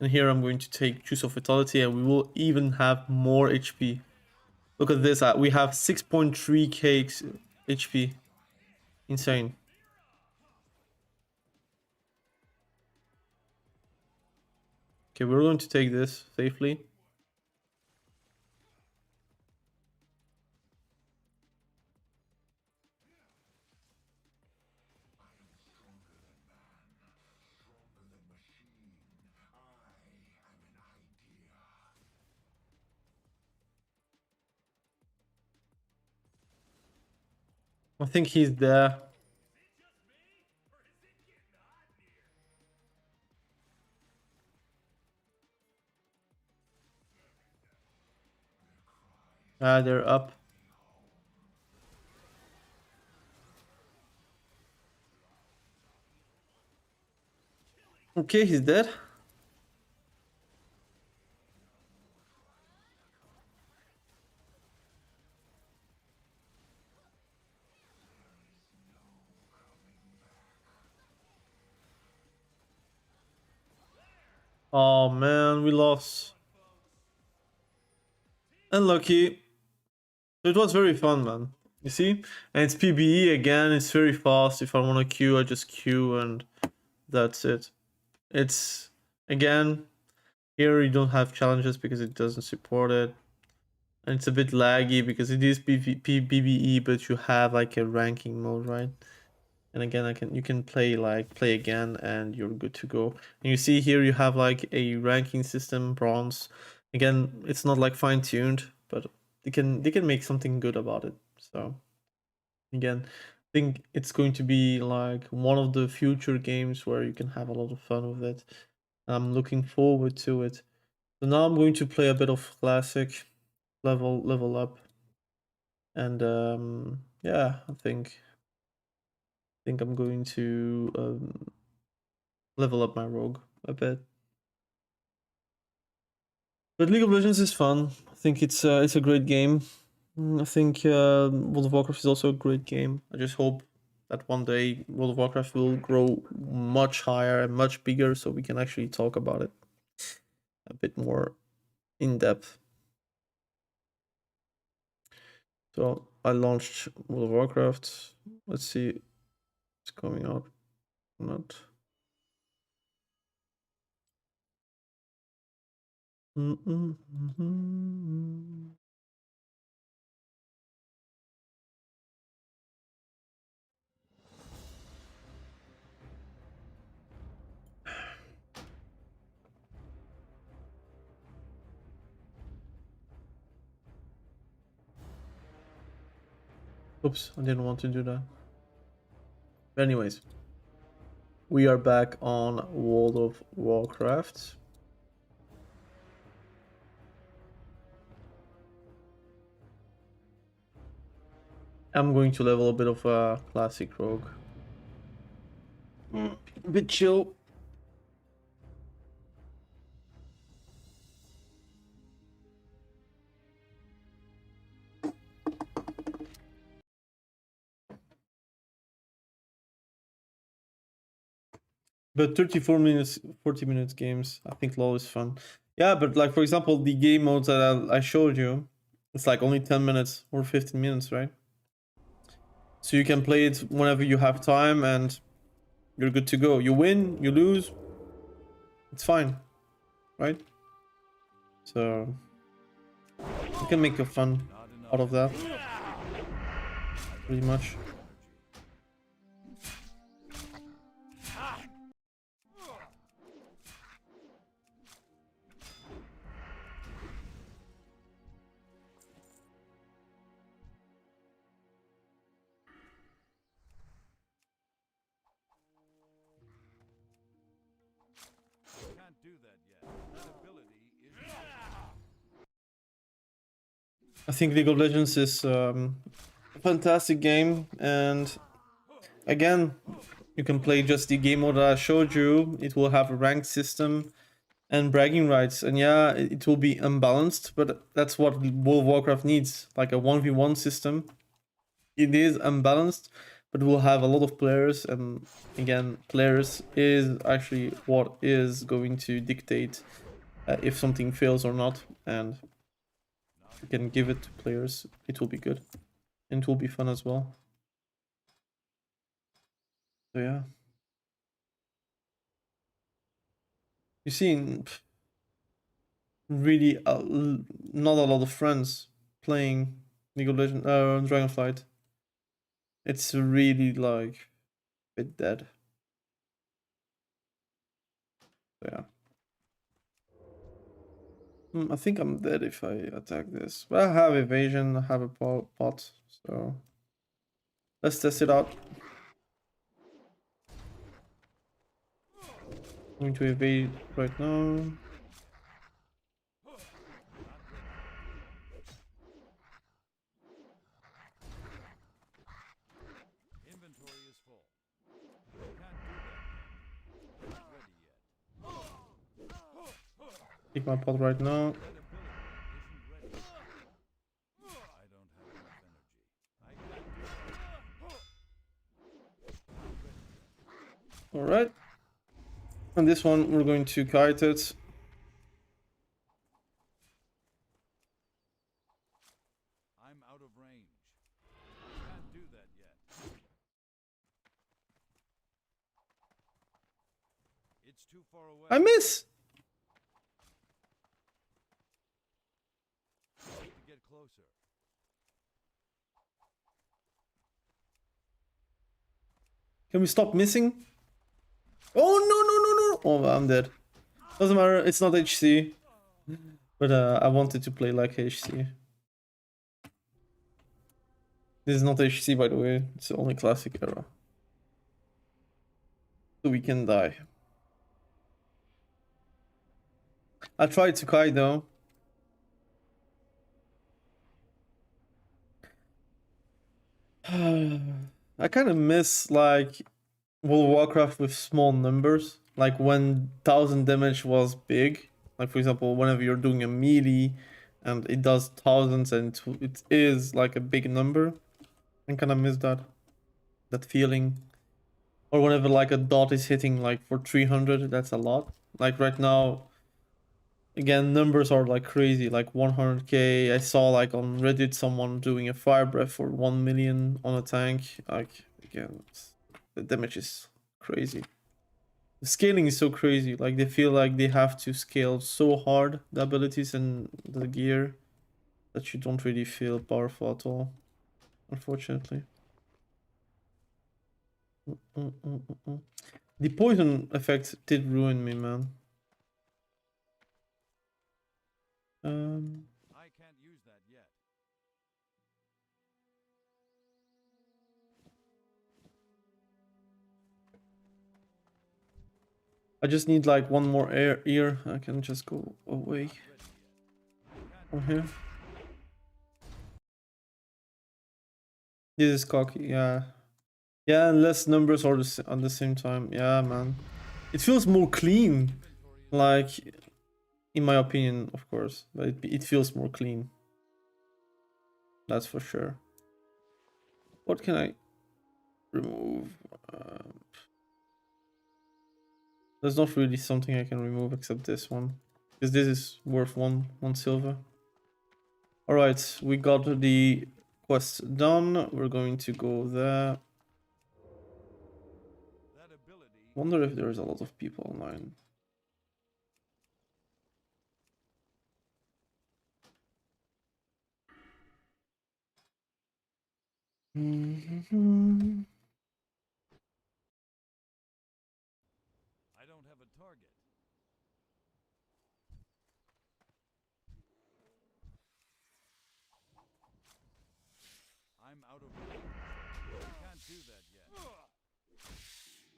And here I'm going to take Juice of Vitality and we will even have more HP. Look at this, we have 6.3k HP. Insane. Okay, we're going to take this safely. I think he's there. Ah, they're up. Okay, he's dead. Oh man, we lost. Unlucky. It was very fun, man. You see? And it's PBE again, it's very fast. If I want to queue, I just queue and that's it. It's, again, here you don't have challenges because it doesn't support it. And it's a bit laggy because it is PBE, but you have like a ranking mode, right? And again, you can play again and you're good to go. And you see here you have like a ranking system, bronze. Again, it's not like fine-tuned, but they can make something good about it. So again, I think it's going to be like one of the future games where you can have a lot of fun with it. I'm looking forward to it. So now I'm going to play a bit of classic, level up, and yeah, I think I'm going to level up my rogue a bit. But League of Legends is fun. I think it's a great game. I think World of Warcraft is also a great game. I just hope that one day World of Warcraft will grow much higher and much bigger so we can actually talk about it a bit more in depth. So I launched World of Warcraft. Let's see it's coming out or not. Oops, I didn't want to do that. But anyways, we are back on World of Warcraft. I'm going to level a bit of a classic rogue. A bit chill. But 34 minutes, 40 minutes games, I think LoL is fun. Yeah, but like for example, the game modes that I showed you, it's like only 10 minutes or 15 minutes, right? So you can play it whenever you have time and you're good to go. You win, you lose, it's fine, right? So you can make a fun out of that, pretty much. Can't do that yet. That ability is. I think League of Legends is a fantastic game, and again, you can play just the game mode that I showed you. It will have a ranked system and bragging rights, and yeah, it will be unbalanced, but that's what World of Warcraft needs, like a 1v1 system. It is unbalanced, but we'll have a lot of players, and again, players is actually what is going to dictate if something fails or not, and you can give it to players, it will be good, and it will be fun as well. So yeah. You see, really not a lot of friends playing League of Legends, Dragonflight. It's really like a bit dead. So yeah. I think I'm dead if I attack this. But I have evasion, I have a pot, so let's test it out. I'm going to evade right now. Inventory is full. Can't do that. Not ready yet. Take my pot right now. That ability isn't ready. I don't have enough energy. I can't do that. Alright. And this one we're going to kite it. I'm out of range. Can't do that yet. It's too far away. I miss! I need to get closer. Can we stop missing? Oh no! Oh, I'm dead. Doesn't matter, it's not HC. But I wanted to play like HC. This is not HC, by the way. It's only classic era. So we can die. I tried to kite though. I kind of miss like World of Warcraft with small numbers. Like when 1000 damage was big. Like for example, whenever you're doing a melee and it does thousands and it is like a big number. I kind of miss that feeling. Or whenever like a dot is hitting like for 300, that's a lot. Like right now, again, numbers are like crazy, like 100k. I saw like on Reddit someone doing a fire breath for 1 million on a tank. Like again, the damage is crazy. The scaling is so crazy. Like they feel like they have to scale so hard the abilities and the gear that you don't really feel powerful at all, unfortunately. The poison effect did ruin me, man. I can't use that yet. I just need like one more ear. I can just go away from here. This is cocky, yeah. Yeah, and less numbers are on the same time. Yeah, man. It feels more clean. Like, in my opinion, of course. But it feels more clean. That's for sure. What can I remove? There's not really something I can remove except this one. Because this is worth one silver. Alright, we got the quest done. We're going to go there. Wonder if there's a lot of people online. I don't have a target. I'm out of range. I can't do that yet.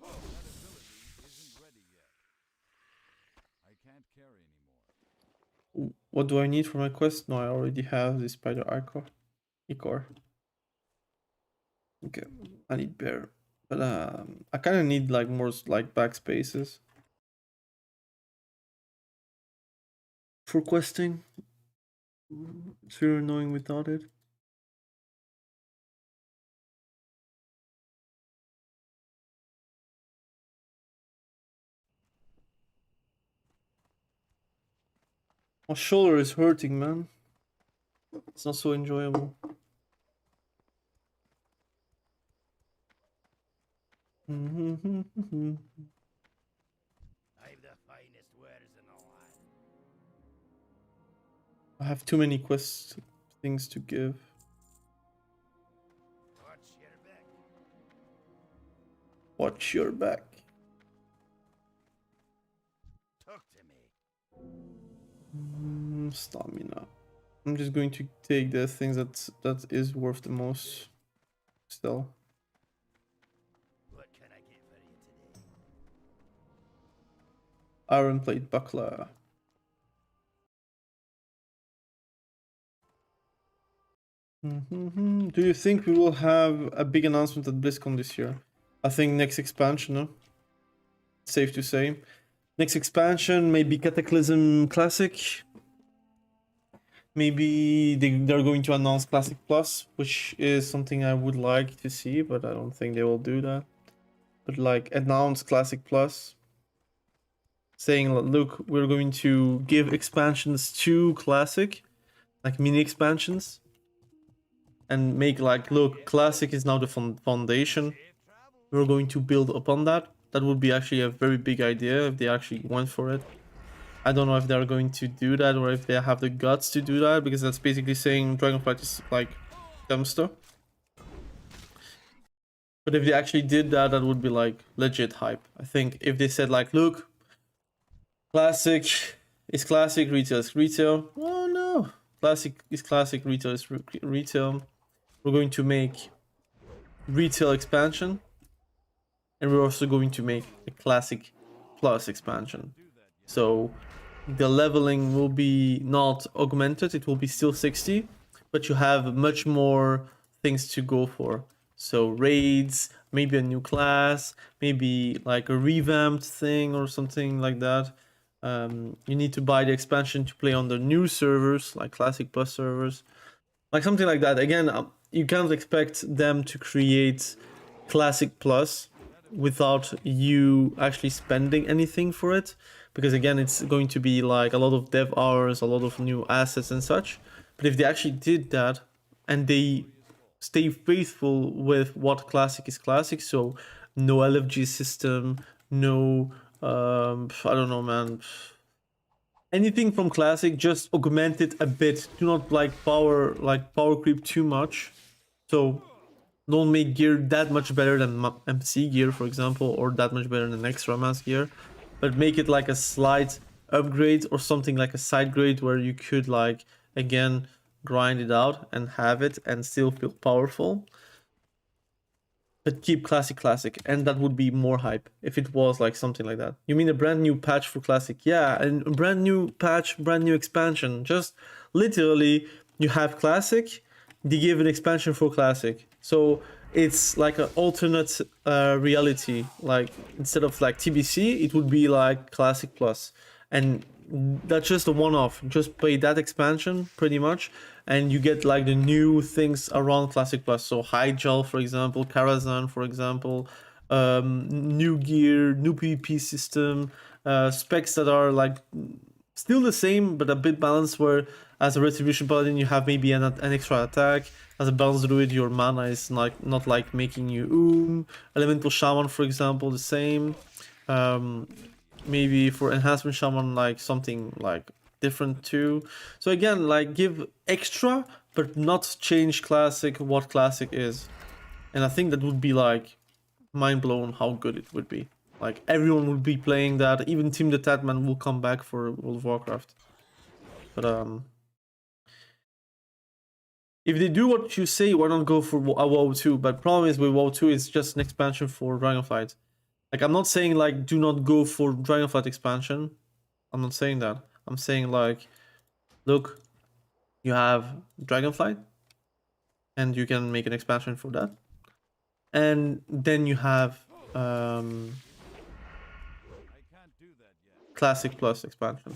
That ability isn't ready yet. I can't carry anymore. What do I need for my quest? No, I already have the spider ichor. Okay, I need bear. But I kind of need like more like backspaces for questing. It's really annoying without it. My shoulder is hurting, man. It's not so enjoyable. I've the finest wares in the land. I have too many quest things to give. Watch your back. Watch your back. Talk to me. Stamina. I'm just going to take the things that is worth the most. Still. What can I get for you today? Iron plate buckler. Do you think we will have a big announcement at BlizzCon this year? I think next expansion, no? Safe to say. Next expansion, maybe Cataclysm Classic. Maybe they're going to announce Classic Plus, which is something I would like to see, but I don't think they will do that. But like announce Classic Plus, saying, look, we're going to give expansions to Classic, like mini expansions, and make like, look, Classic is now the foundation. We're going to build upon that. That would be actually a very big idea if they actually went for it. I don't know if they're going to do that or if they have the guts to do that, because that's basically saying Dragonflight is like dumpster. But if they actually did that, that would be like legit hype. I think if they said like, look, Classic is Classic, retail is retail. Oh no, Classic is Classic, retail is retail. We're going to make retail expansion, and we're also going to make a Classic Plus expansion. So the leveling will be not augmented, it will be still 60, but you have much more things to go for. So raids, maybe a new class, maybe like a revamped thing or something like that. You need to buy the expansion to play on the new servers, like Classic Plus servers, like something like that. Again, you can't expect them to create Classic Plus without you actually spending anything for it, because again, it's going to be like a lot of dev hours, a lot of new assets and such. But if they actually did that and they stay faithful with what Classic is Classic, so no LFG system, no I don't know, man, anything from Classic, just augment it a bit. Do not like power creep too much. So don't make gear that much better than MC gear, for example, or that much better than extra mass gear, but make it like a slight upgrade or something like a side grade where you could like again grind it out and have it and still feel powerful. But keep Classic, and that would be more hype if it was like something like that. You mean a brand new patch for Classic? Yeah, and a brand new patch, brand new expansion. Just literally, you have Classic, they give an expansion for Classic. So it's like an alternate reality. Like instead of like TBC, it would be like Classic Plus, and that's just a one-off. Just play that expansion pretty much, and you get like the new things around Classic Plus. So High Gel, for example, Karazhan, for example, new gear, new PvP system, specs that are like still the same but a bit balanced, where as a Retribution Paladin you have maybe an extra attack. As a balanced druid, your mana is like not like making you Elemental Shaman, for example, the same. Maybe for enhancement shaman, like something like different too. So again, like give extra but not change Classic what Classic is. And I think that would be like mind blown how good it would be. Like everyone would be playing that. Even Team the Tatman will come back for World of Warcraft. But if they do what you say, why not go for a WoW 2? But problem is with WoW 2, it's just an expansion for Dragonflight. Like, I'm not saying, like, do not go for Dragonflight expansion. I'm not saying that. I'm saying, like, look, you have Dragonflight, and you can make an expansion for that. and then you have I can't do that yet. Classic Plus expansion.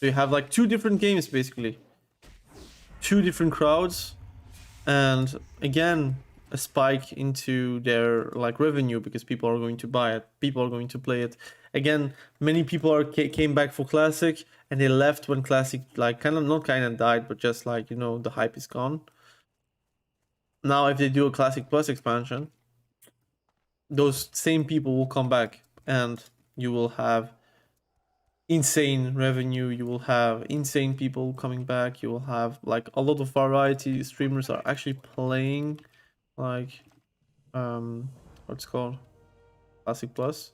So you have like two different games basically, two different crowds, and again a spike into their like revenue because people are going to buy it, people are going to play it. Again, many people came back for Classic and they left when Classic like kind of died, but just like, you know, the hype is gone. Now if they do a Classic Plus expansion, those same people will come back and you will have insane revenue, you will have insane people coming back, you will have like a lot of variety. Streamers are actually playing like what's it called, Classic Plus.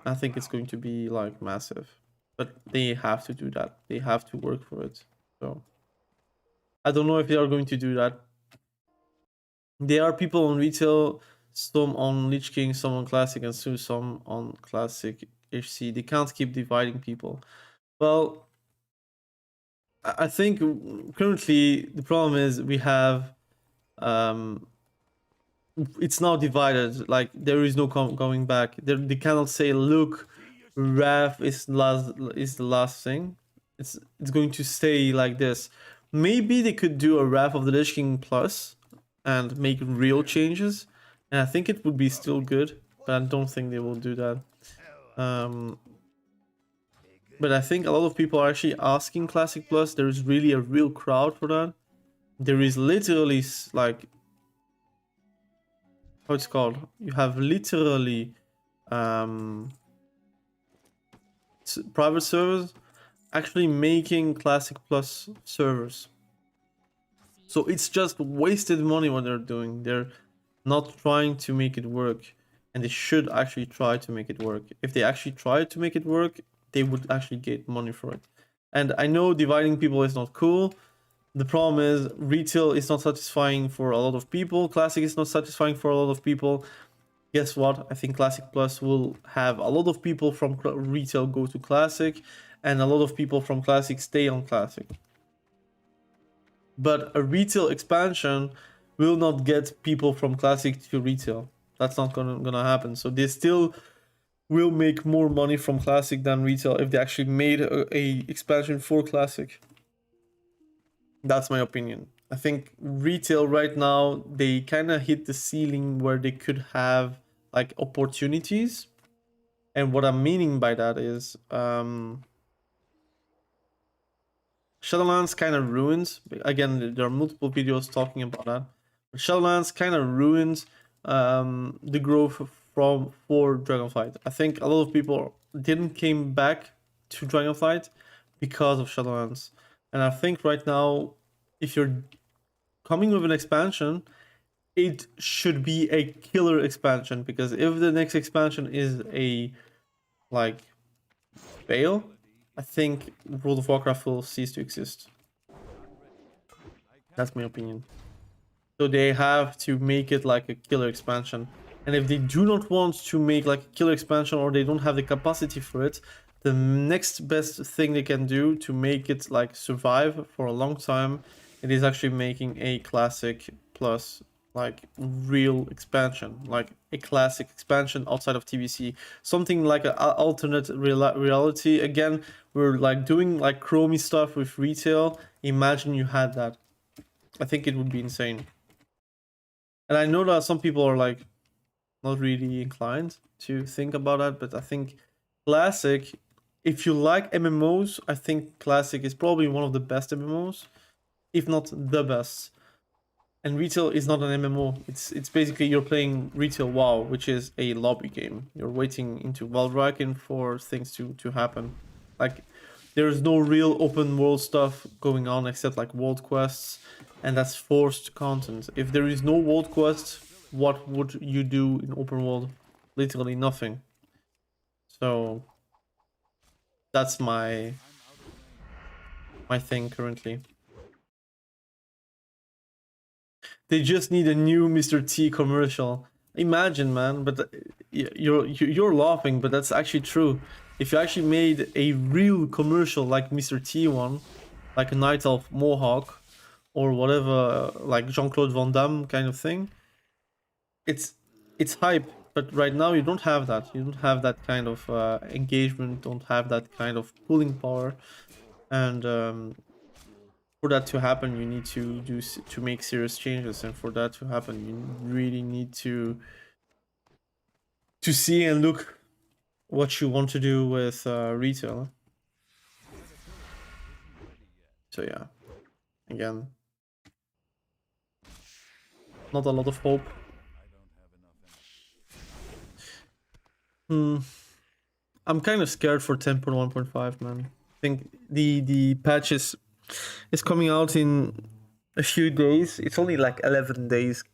I think it's going to be like massive, but they have to do that, they have to work for it. So I don't know if they are going to do that. There are people on retail, some on Lich King, some on Classic, and soon some on Classic HC. They can't keep dividing people. Well, I think currently the problem is we have it's now divided. Like there is no going back. They cannot say, look, Wrath is the last thing. It's going to stay like this. Maybe they could do a Wrath of the Lich King Plus and make real changes, and I think it would be still good, but I don't think they will do that. But I think a lot of people are actually asking Classic Plus. There is really a real crowd for that. There is literally like, how it's called, you have literally private servers actually making Classic Plus servers. So it's just wasted money what they're doing. They're not trying to make it work, and they should actually try to make it work. If they actually try to make it work, they would actually get money for it. And I know dividing people is not cool. The problem is retail is not satisfying for a lot of people. Classic is not satisfying for a lot of people. Guess what? I think Classic Plus will have a lot of people from retail go to Classic, and a lot of people from Classic stay on Classic. But a retail expansion will not get people from Classic to retail. That's not gonna happen. So they still will make more money from Classic than retail if they actually made a expansion for Classic. That's my opinion. I think retail right now, they kind of hit the ceiling where they could have like opportunities. And what I'm meaning by that is Shadowlands kind of ruins. Again, there are multiple videos talking about that. But Shadowlands kind of ruins the growth for Dragonflight. I think a lot of people didn't came back to Dragonflight because of Shadowlands. And I think right now, if you're coming with an expansion, it should be a killer expansion, because if the next expansion is a like fail, I think World of Warcraft will cease to exist. That's my opinion. So they have to make it like a killer expansion. And if they do not want to make like a killer expansion, or they don't have the capacity for it, the next best thing they can do to make it like survive for a long time, it is actually making a Classic Plus like real expansion, like a Classic expansion outside of TBC, something like an alternate reality. Again, we're like doing like Chromie stuff with retail. Imagine you had that. I think it would be insane. And I know that some people are like not really inclined to think about that, but I think Classic, if you like MMOs, I think Classic is probably one of the best MMOs, if not the best. And retail is not an MMO. It's basically you're playing retail WoW, which is a lobby game. You're waiting into Valdraken for things to happen. Like there's no real open world stuff going on except like world quests, and that's forced content. If there is no world quest, what would you do in open world? Literally nothing. So that's my thing currently. They just need a new Mr. T commercial. Imagine, man, but you're laughing, but that's actually true. If you actually made a real commercial like Mr. T one, like a Night Elf Mohawk or whatever, like Jean-Claude Van Damme kind of thing, it's hype, but right now you don't have that. You don't have that kind of engagement. Don't have that kind of pulling power, and for that to happen, you need to make serious changes, and for that to happen, you really need to see and look what you want to do with retail. So yeah, again, not a lot of hope. I'm kind of scared for 10.1.5, man. I think the patch is coming out in a few days. It's only like 11 days.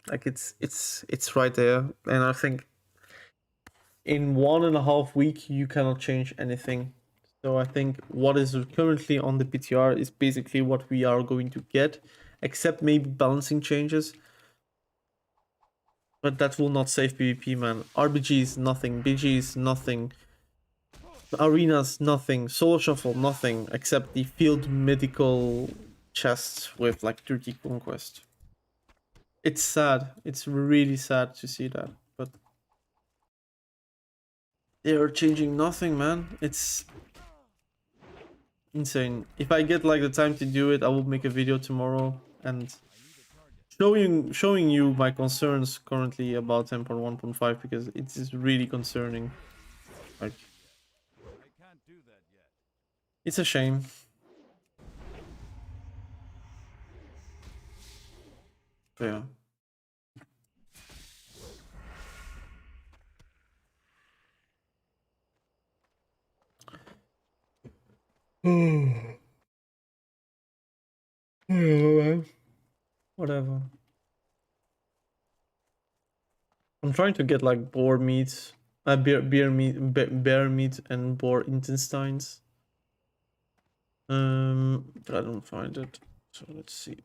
Like it's right there, and I think in 1.5 weeks you cannot change anything. So I think what is currently on the PTR is basically what we are going to get, except maybe balancing changes. But that will not save PvP, man. RBG is nothing, BG is nothing, arenas nothing, solo shuffle nothing, except the field medical chests with like 30 conquest. It's sad. It's really sad to see that, but they are changing nothing, man. It's insane. If I get like the time to do it, I will make a video tomorrow and showing you my concerns currently about 10.1.5, because it is really concerning. Like, it's a shame. Yeah. Whatever. I'm trying to get like boar meat, bear meat and boar intestines. But I don't find it. So let's see.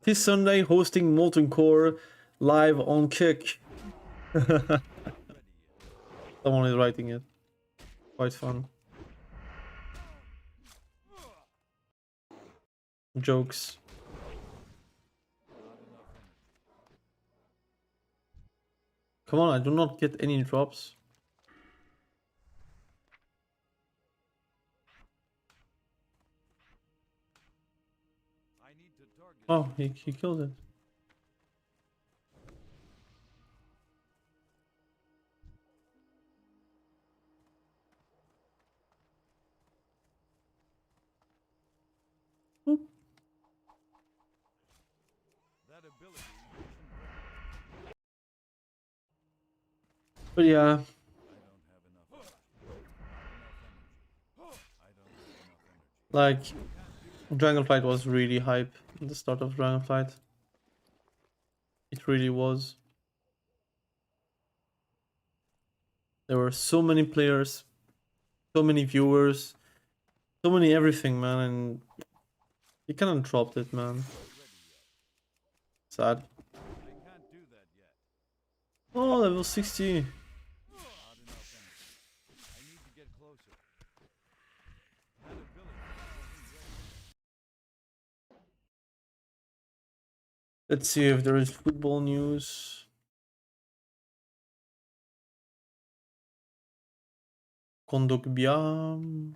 This Sunday, hosting Molten Core live on Kick. Someone is writing it. Quite fun. Jokes. Come on, I do not get any drops. Oh, he killed it. Oop. But yeah. Like, Dragonflight was really hype at the start of Dragonflight. It really was. There were so many players, so many viewers, so many everything, man, and you cannot drop it, man. Sad. Oh, level 60. Let's see if there is football news. Kondogbia.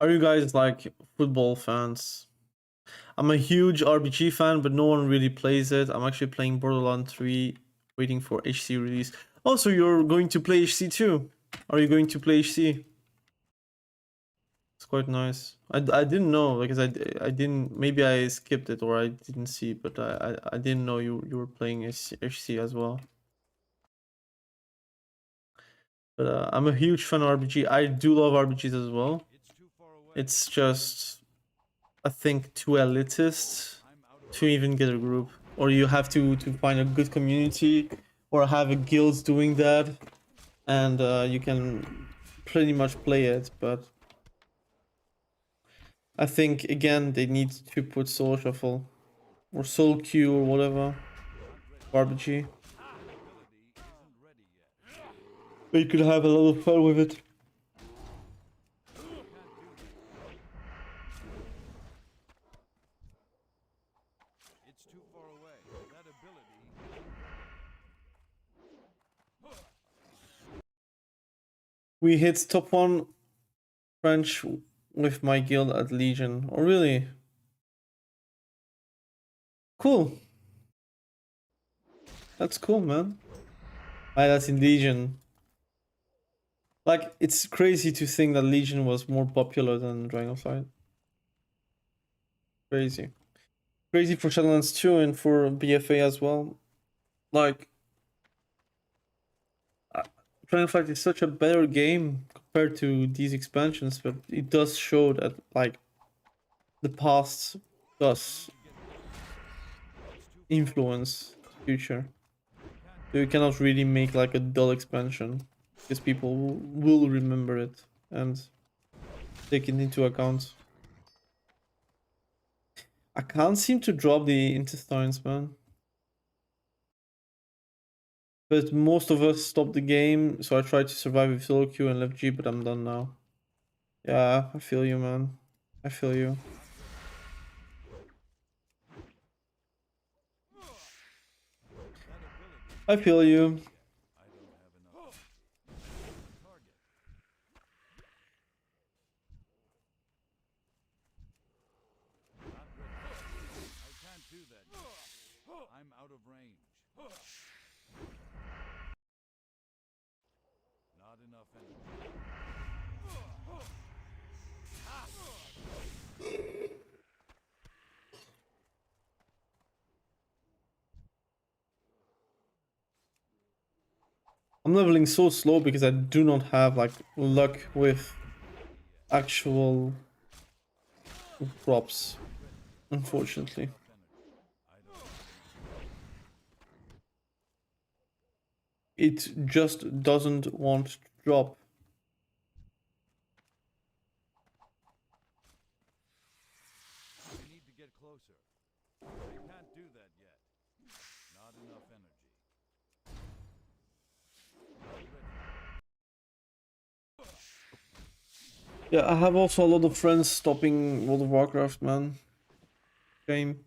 Are you guys like football fans? I'm a huge RPG fan, but no one really plays it. I'm actually playing Borderlands 3, waiting for HC release. Also, you're going to play HC too. Are you going to play HC? It's quite nice. I didn't know, because I didn't, maybe I skipped it or I didn't see, but I didn't know you were playing HC as well. But I'm a huge fan of RPG. I do love RPGs as well. It's just, I think, too elitist to even get a group, or you have to find a good community or have a guild doing that, and you can pretty much play it. But I think again they need to put solo shuffle. or soul Q or whatever. Garbage. But you could have a lot of fun with it. It's too far away. That ability. We hit top 1 French with my guild at Legion. Oh, really? Cool. That's cool, man. Why, that's in Legion. Like, it's crazy to think that Legion was more popular than Dragonflight. Crazy. Crazy for Shadowlands 2 and for BFA as well. Like, Dragonflight is such a better game compared to these expansions, but it does show that, like, the past does influence the future. So you cannot really make like a dull expansion, because people will remember it and take it into account. I can't seem to drop the intestines, man. But most of us stopped the game, so I tried to survive with solo queue and left G, but I'm done now. Yeah, I feel you, man. I feel you. I feel you. I'm out of range. Not enough energy. I'm leveling so slow because I do not have like luck with actual props, unfortunately. It just doesn't want to drop. I need to get closer. I can't do that yet. Not enough energy. Yeah, I have also a lot of friends stopping World of Warcraft, man. Shame.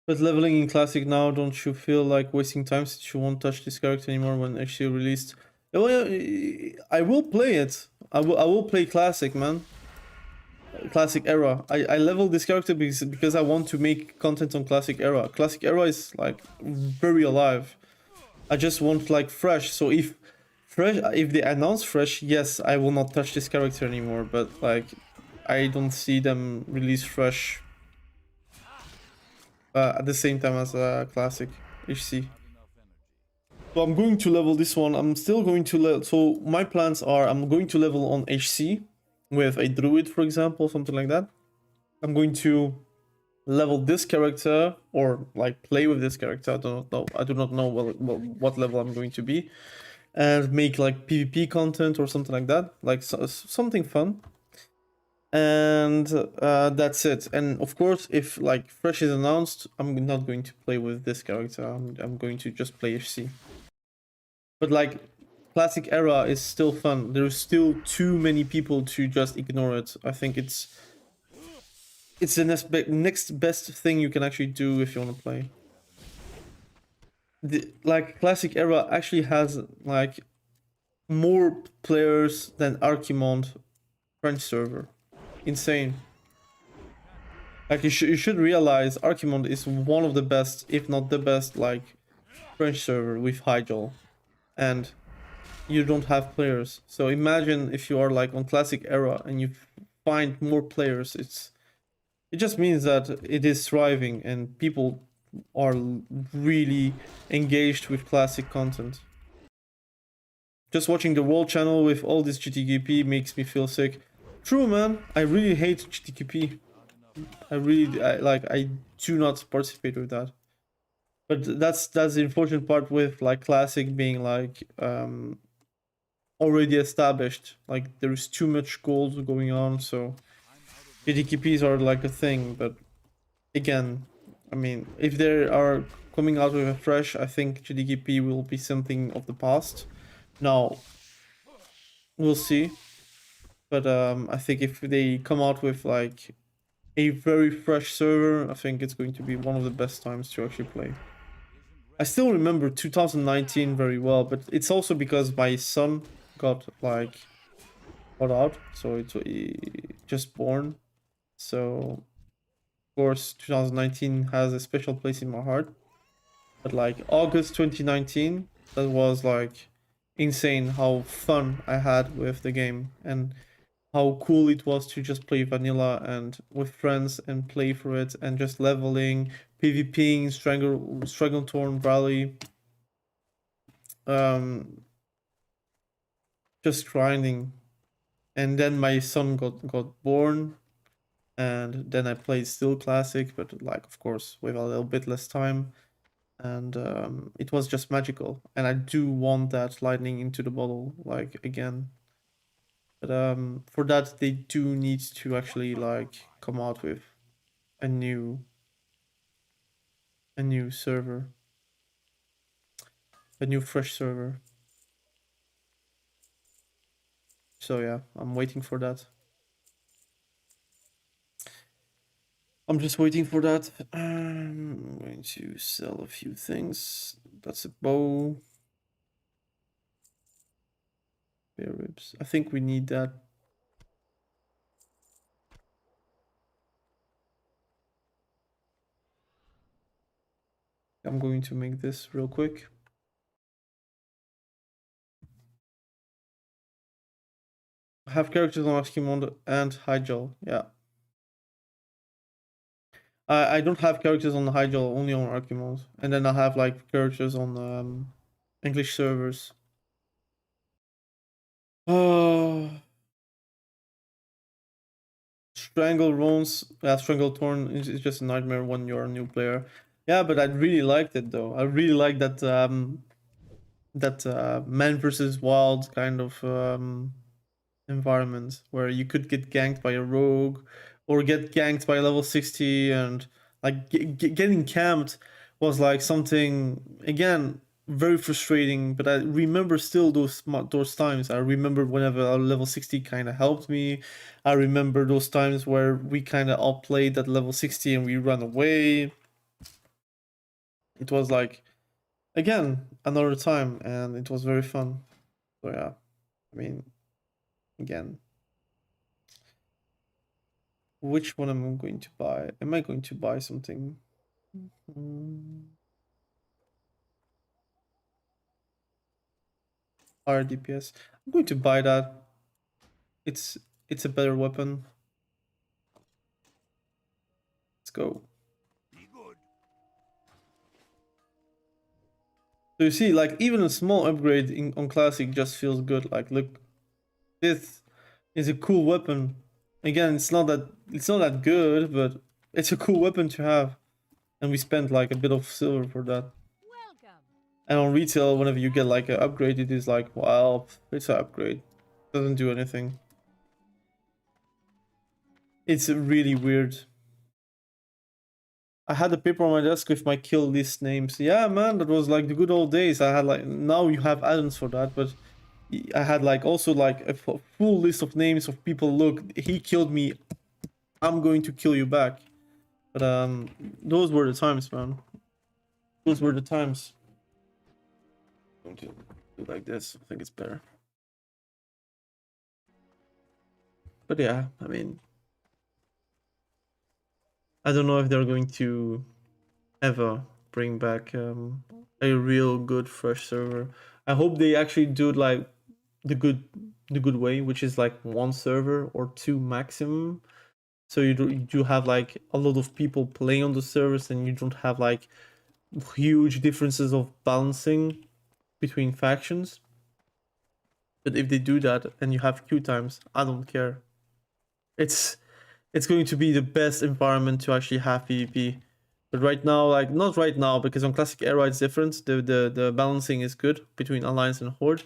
But leveling in Classic now, don't you feel like wasting time since you won't touch this character anymore when actually released? Oh, yeah, I will play it. I will play Classic, man. Classic Era. I leveled this character because I want to make content on Classic Era. Classic Era is like very alive. I just want like fresh. So if they announce fresh, yes, I will not touch this character anymore. But like, I don't see them release fresh at the same time as Classic HC. So I'm going to level this one. I'm still going to level. So my plans are I'm going to level on HC with a druid, for example, something like that. I'm going to level this character or like play with this character. I do not know what level I'm going to be, and make like PvP content or something like that, like something fun. And that's it. And of course, if like fresh is announced, I'm not going to play with this character. I'm going to just play HC. But like Classic Era is still fun. There's still too many people to just ignore it. I think it's the next best thing you can actually do if you want to play. Like Classic Era actually has like more players than Archimond French server. Insane. Like you should realize Archimond is one of the best, if not the best, like French server with Hyjal, and you don't have players. So imagine if you are like on Classic Era and you find more players. It just means that it is thriving and people are really engaged with classic content. Just watching the world channel with all this GTQP makes me feel sick. True, man. I really hate GTQP. I do not participate with that. But that's the unfortunate part with like classic being like already established. Like there's too much gold going on, so GDKPs are like a thing. But again, I mean, if they are coming out with a fresh, I think GDKP will be something of the past. Now, we'll see. But I think if they come out with like a very fresh server, I think it's going to be one of the best times to actually play. I still remember 2019 very well, but it's also because my son got like got out, so it's just born. So of course 2019 has a special place in my heart. But like August 2019, that was like insane how fun I had with the game and how cool it was to just play vanilla and with friends and play for it and just leveling, PvPing, Stranglethorn Valley, just grinding. And then my son got born, and then I played still classic, but like of course with a little bit less time, and it was just magical. And I do want that lightning into the bottle like again. But for that they do need to actually like come out with a new server, a new fresh server. So yeah, I'm waiting for that. I'm just waiting for that. I'm going to sell a few things. That's a bow. Bear ribs. I think we need that. I'm going to make this real quick. I have characters on Asmongold and Hygel. Yeah. I don't have characters on the Hygel, only on Archimond. And then I have like characters on English servers. Stranglethorn is just a nightmare when you're a new player. Yeah, but I really liked it though. I really like that man versus wild kind of environment where you could get ganked by a rogue or get ganked by level 60, and like getting camped was like something again very frustrating. But I remember still those times. I remember whenever our level 60 kind of helped me. I remember those times where we kind of outplayed that level 60 and we ran away. It was like again another time, and it was very fun. So yeah, I mean, again, which one am I going to buy? Am I going to buy something? Higher DPS. I'm going to buy that. It's a better weapon. Let's go. So you see, like even a small upgrade on classic just feels good. Like look, this is a cool weapon. Again, it's not that good, but it's a cool weapon to have. And we spent like a bit of silver for that. Welcome. And on retail, whenever you get like an upgrade, it is like, well, it's an upgrade. Doesn't do anything. It's really weird. I had a paper on my desk with my kill list names. Yeah, man, that was like the good old days. I had like, now you have add-ons for that, but I had like also like a full list of names of people. Look, he killed me. I'm going to kill you back. But those were the times, man. Those were the times. I'm going to do like this. I think it's better. But yeah, I mean, I don't know if they're going to ever bring back a real good fresh server. I hope they actually do it like the good way, which is like one server or two maximum. So you do have like a lot of people playing on the servers, and you don't have like huge differences of balancing between factions. But if they do that and you have queue times, I don't care. It's going to be the best environment to actually have PvP. But right now, like not right now, because on classic era it's different. The balancing is good between alliance and horde,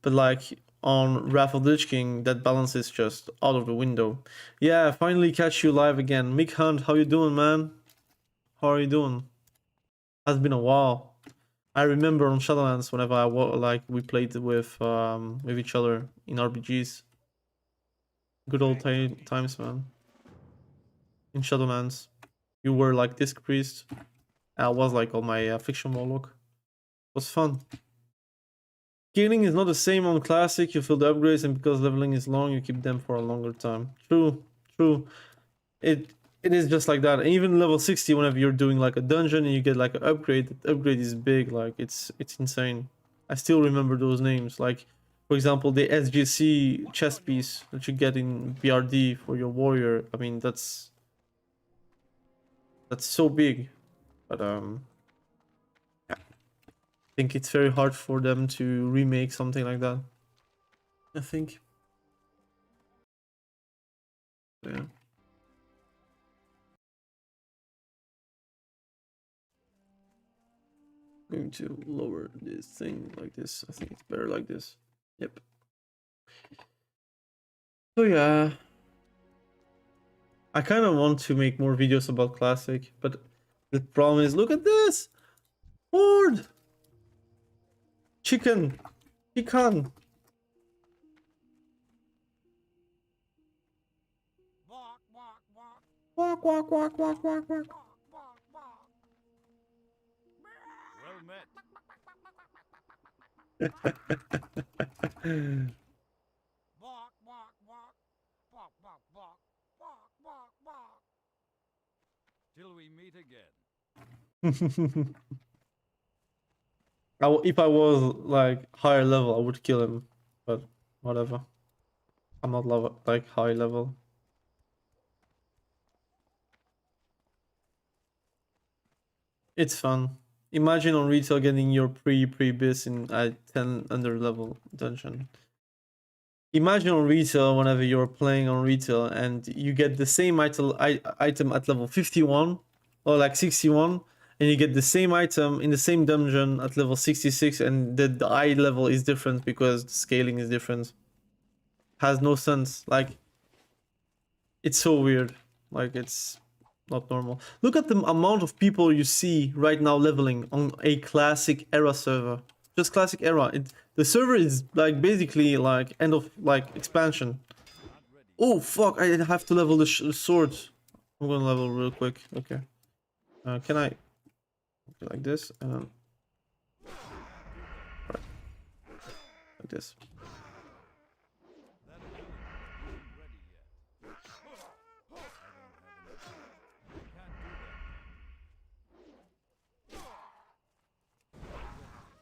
but like on Wrath of the Lich King, that balance is just out of the window. Yeah, finally catch you live again, Mick Hunt. How you doing, man? How are you doing? Has been a while. I remember on Shadowlands whenever like we played with each other in RPGs. Good old times, man. In Shadowlands, you were like Disc Priest. I was like on my affliction warlock. It was fun. Scaling is not the same on classic. You fill the upgrades, and because leveling is long, you keep them for a longer time. True, true. It is just like that. And even level 60, whenever you're doing like a dungeon and you get like an upgrade, the upgrade is big. Like it's insane. I still remember those names. Like for example, the SGC chest piece that you get in BRD for your warrior. I mean, that's so big. But yeah. I think it's very hard for them to remake something like that. I think. Yeah. Going to lower this thing like this. I think it's better like this. Yep. So yeah. I kind of want to make more videos about classic, but the problem is, look at this! Horde! Chicken! Chicken! Walk, walk, walk, walk, walk, walk. Well met. Till we meet again. If I was like higher level, I would kill him, but whatever. I'm not like high level. It's fun. Imagine on retail getting your pre-bis in a 10 under level dungeon. Imagine on retail whenever you're playing on retail and you get the same item at level 51 or like 61, and you get the same item in the same dungeon at level 66, and the eye level is different because the scaling is different. Has no sense. Like, it's so weird. Like, it's not normal. Look at the amount of people you see right now leveling on a classic era server. Just classic era. The server is like basically like end of like expansion. Oh fuck! I have to level the sword. I'm gonna level real quick. Okay. Can I? Okay, like this and then right. Like this.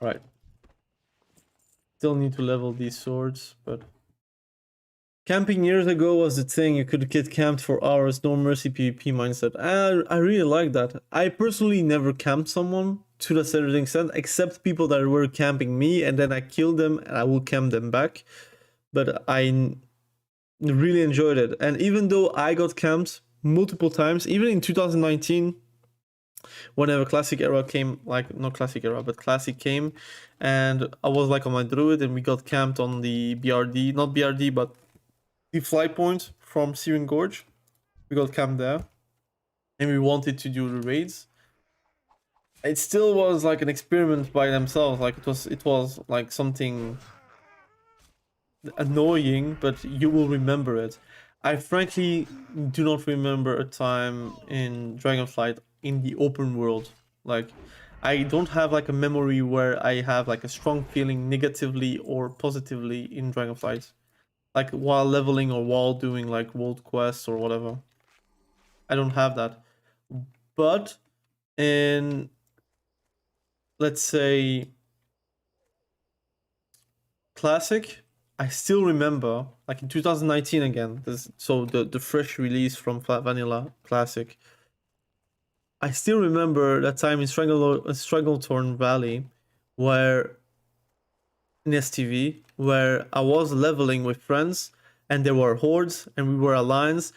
Right. Still need to level these swords, but camping years ago was the thing. You could get camped for hours, no mercy PvP mindset. I really like that. I personally never camped someone to a certain extent, except people that were camping me, and then I killed them and I will camp them back. But I really enjoyed it. And even though I got camped multiple times, even in 2019, whenever classic era came, like not classic era but classic came, and I was like on my druid and we got camped on the BRD, not BRD but the flight point from Searing Gorge. We got camped there and we wanted to do the raids. It still was like an experiment by themselves. Like it was like something annoying, but you will remember it. I frankly do not remember a time in Dragonflight in the open world. Like, I don't have like a memory where I have like a strong feeling negatively or positively in Dragonflight. Like while leveling or while doing like world quests or whatever. I don't have that. But in, let's say, Classic, I still remember, like in 2019 again, so the fresh release from Vanilla Classic. I still remember that time in Stranglethorn Valley, where in STV, where I was leveling with friends, and there were hordes, and we were alliance.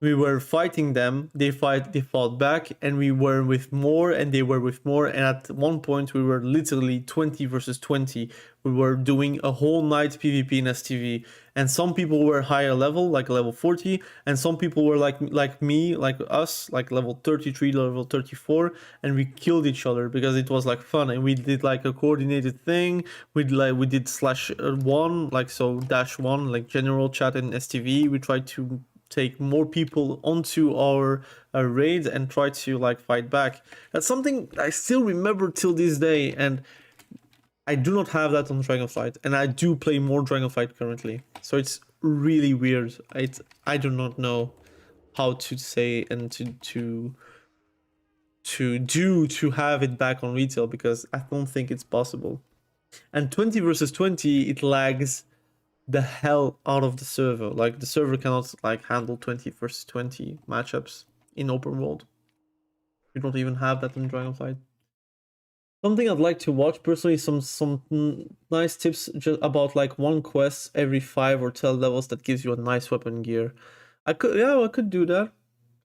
we were fighting them, they fought back, and we were with more and they were with more, and at one point we were literally 20 versus 20. We were doing a whole night PvP in STV, and some people were higher level, like level 40, and some people were like me, like us, like level 33, level 34, and we killed each other because it was like fun, and we did like a coordinated thing. We did /1, like so -1, like general chat in STV. We tried to take more people onto our raid and try to like fight back. That's something I still remember till this day, and I do not have that on Dragonflight, and I do play more Dragonflight currently, so it's really weird. I do not know how to say and to have it back on retail, because I don't think it's possible. And 20 versus 20, it lags the hell out of the server. Like the server cannot like handle 20 versus 20 matchups in open world. We don't even have that in Dragonflight. Something I'd like to watch personally, some nice tips just about like one quest every 5 or 10 levels that gives you a nice weapon gear. I could do that.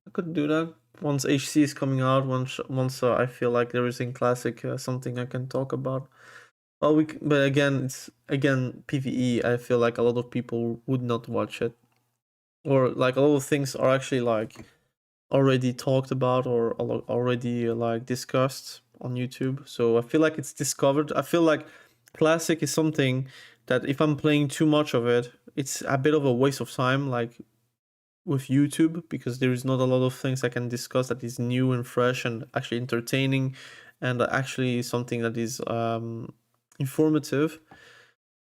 I could do that once HC is coming out. Once I feel like there is in classic something I can talk about. Well, but again, it's PvE. I feel like a lot of people would not watch it, or like a lot of things are actually like already talked about or already like discussed on YouTube. So I feel like it's discovered. I feel like classic is something that if I'm playing too much of it, it's a bit of a waste of time, like with YouTube, because there is not a lot of things I can discuss that is new and fresh and actually entertaining, and actually something that is informative.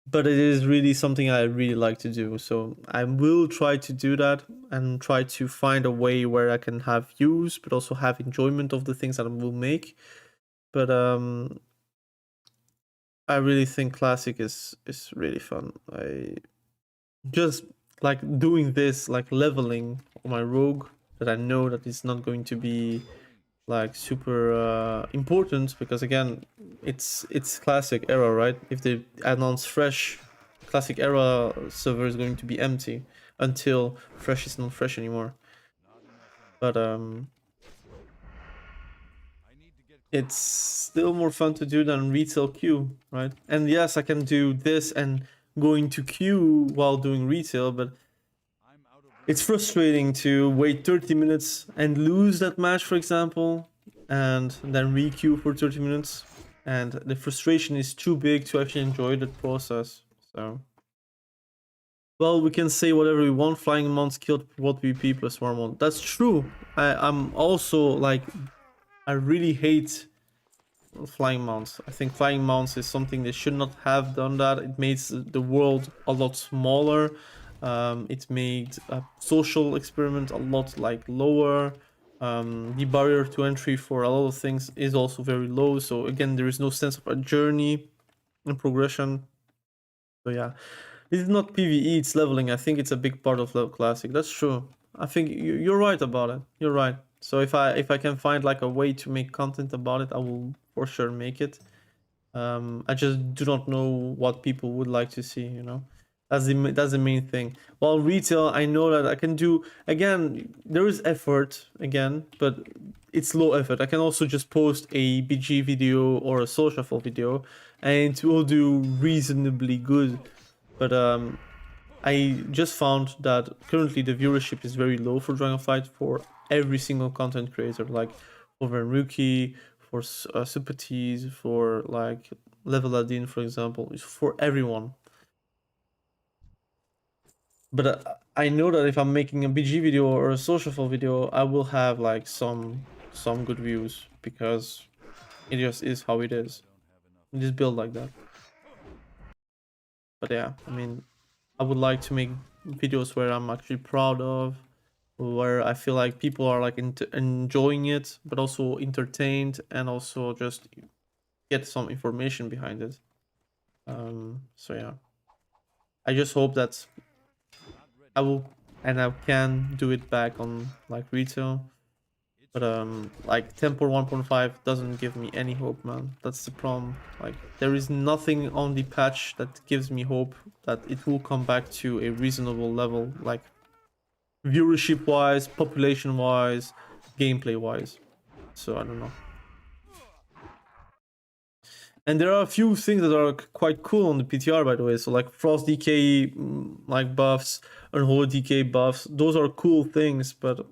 But it is really something I really like to do, so I will try to do that and try to find a way where I can have use but also have enjoyment of the things that I will make. But I really think classic is really fun. I just like doing this, like leveling on my rogue that I know that it's not going to be like super important, because again it's classic era, right? If they announce fresh, classic era server is going to be empty until fresh is not fresh anymore. But it's still more fun to do than retail queue, right? And yes, I can do this and going to queue while doing retail, but it's frustrating to wait 30 minutes and lose that match, for example, and then re-queue for 30 minutes. And the frustration is too big to actually enjoy that process. So, well, we can say whatever we want. Flying mounts killed what PvP plus warm. That's true. I'm also like, I really hate flying mounts. I think flying mounts is something they should not have done that. It makes the world a lot smaller. It made a social experiment a lot like lower. The barrier to entry for a lot of things is also very low. So again, there is no sense of a journey and progression. So yeah, this is not PvE, it's leveling. I think it's a big part of level classic. That's true. I think you're right about it. You're right. So if I can find like a way to make content about it, I will for sure make it. I just do not know what people would like to see, you know. That's the main thing. While retail, I know that I can do, again, there is effort again, but it's low effort. I can also just post a BG video or a soul shuffle video and it will do reasonably good. But I just found that currently the viewership is very low for Dragonflight for every single content creator, like for Rookie, for Subtlety, for like Paladin, for example. It's for everyone. But I know that if I'm making a BG video or a social video, I will have like some good views, because it just is how it is. It is built like that. But yeah, I mean, I would like to make videos where I'm actually proud of, where I feel like people are like enjoying it, but also entertained, and also just get some information behind it. So yeah, I just hope that I will and I can do it back on like retail. But like 10.1.5 doesn't give me any hope, man. That's the problem. Like there is nothing on the patch that gives me hope that it will come back to a reasonable level. Like viewership wise, population wise, gameplay wise. So I don't know. And there are a few things that are quite cool on the PTR, by the way. So like frost decay, like buffs, unholy decay buffs. Those are cool things, but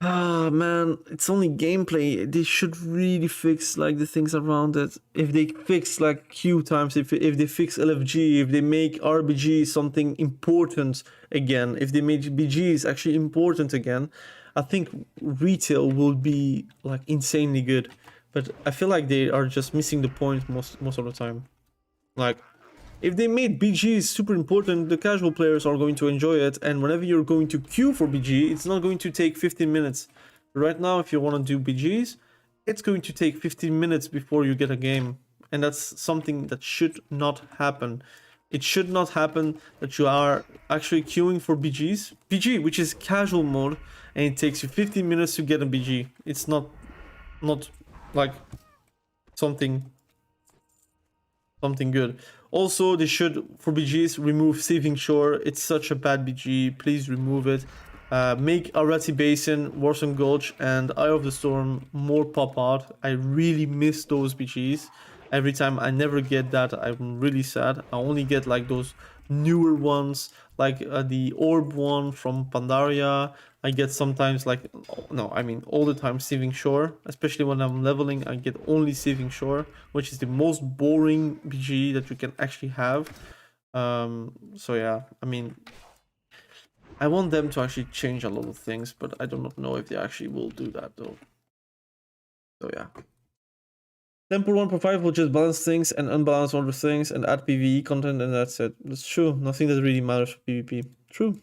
man, it's only gameplay. They should really fix like the things around it. If they fix like queue times, if they fix LFG, if they make RBG something important again, if they make BGs actually important again, I think retail will be like insanely good. But I feel like they are just missing the point most of the time. Like, if they made BGs super important, the casual players are going to enjoy it, and whenever you're going to queue for BG, it's not going to take 15 minutes. Right now, if you want to do BGs, it's going to take 15 minutes before you get a game, and that's something that should not happen. It should not happen that you are actually queuing for BGs. BG, which is casual mode, and it takes you 15 minutes to get a BG. It's not like something good. Also, they should, for BGs, remove Saving Shore. It's such a bad BG. Please remove it. Make Arati Basin, Warson Gulch, and Eye of the Storm more pop out. I really miss those BGs. Every time I never get that, I'm really sad. I only get like those newer ones, like the Orb one from Pandaria. I get sometimes like, no, I mean all the time Saving Shore. Especially when I'm leveling, I get only Saving Shore, which is the most boring BG that you can actually have. So yeah, I mean, I want them to actually change a lot of things, but I do not know if they actually will do that though. So yeah. 10.1.5 will just balance things and unbalance other things and add PvE content, and that's it. That's true. Nothing that really matters for PvP. True.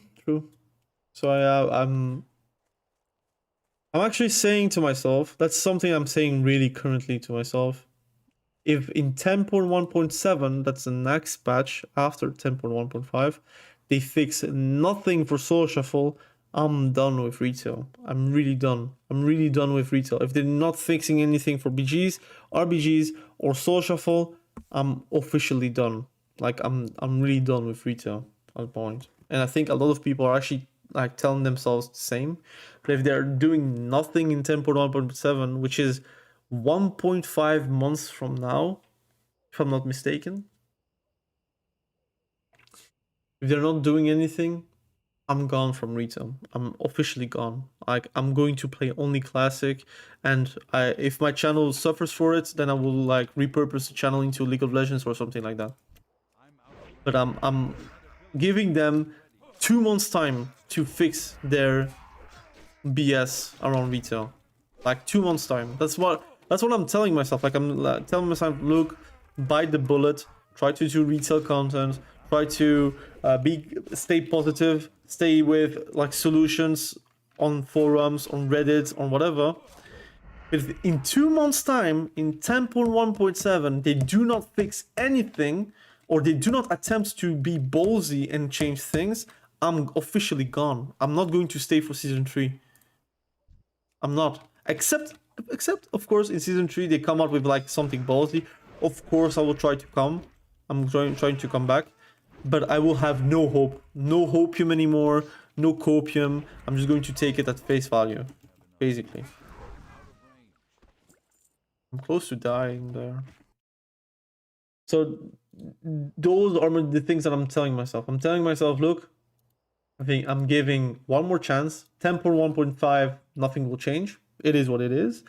So I'm actually saying to myself, that's something I'm saying really currently to myself. If in 10.1.7, that's the next patch after 10.1.5, they fix nothing for soul shuffle, I'm done with retail. I'm really done. I'm really done with retail. If they're not fixing anything for BGs, RBGs, or soul shuffle, I'm officially done. Like I'm really done with retail at the point. And I think a lot of people are actually like telling themselves the same. But if they're doing nothing in 10.1.7, which is 1.5 months from now, if I'm not mistaken, if they're not doing anything, I'm gone from retail. I'm officially gone. Like I'm going to play only classic, and if my channel suffers for it, then I will like repurpose the channel into League of Legends or something like that. But I'm giving them 2 months time to fix their BS around retail. Like 2 months time. That's what I'm telling myself. Like I'm telling myself, look, bite the bullet, try to do retail content, try to stay positive, stay with like solutions on forums, on Reddit, on whatever. But if in 2 months time, in 10.1.7, they do not fix anything, or they do not attempt to be ballsy and change things, I'm officially gone. I'm not going to stay for season 3. I'm not. Except of course in season 3 they come out with like something ballsy. Of course I will try to come. I'm trying to come back. But I will have no hope. No hopium anymore. No copium. I'm just going to take it at face value. Basically. I'm close to dying there. So those are the things that I'm telling myself. I'm telling myself, look, I think I'm giving one more chance. 10.1.5, nothing will change. It is what it is.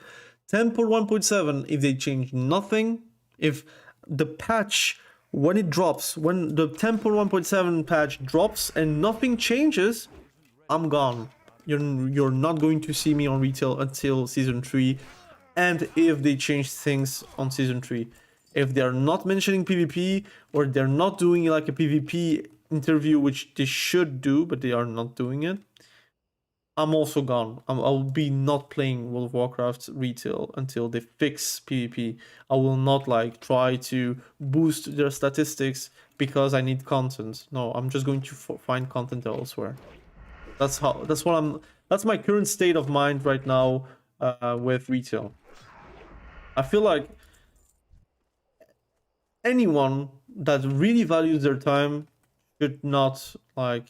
10.1.7, if they change nothing, if the patch, when it drops, when the 10.1.7 patch drops and nothing changes, I'm gone. You're not going to see me on retail until season 3. And if they change things on season 3. If they're not mentioning PvP, or they're not doing like a PvP interview, which they should do, but they are not doing it, I'm also gone. I'll be not playing World of Warcraft retail until they fix PvP. I will not like try to boost their statistics because I need content. No, I'm just going to find content elsewhere. That's my current state of mind right now with retail. I feel like anyone that really values their time should not like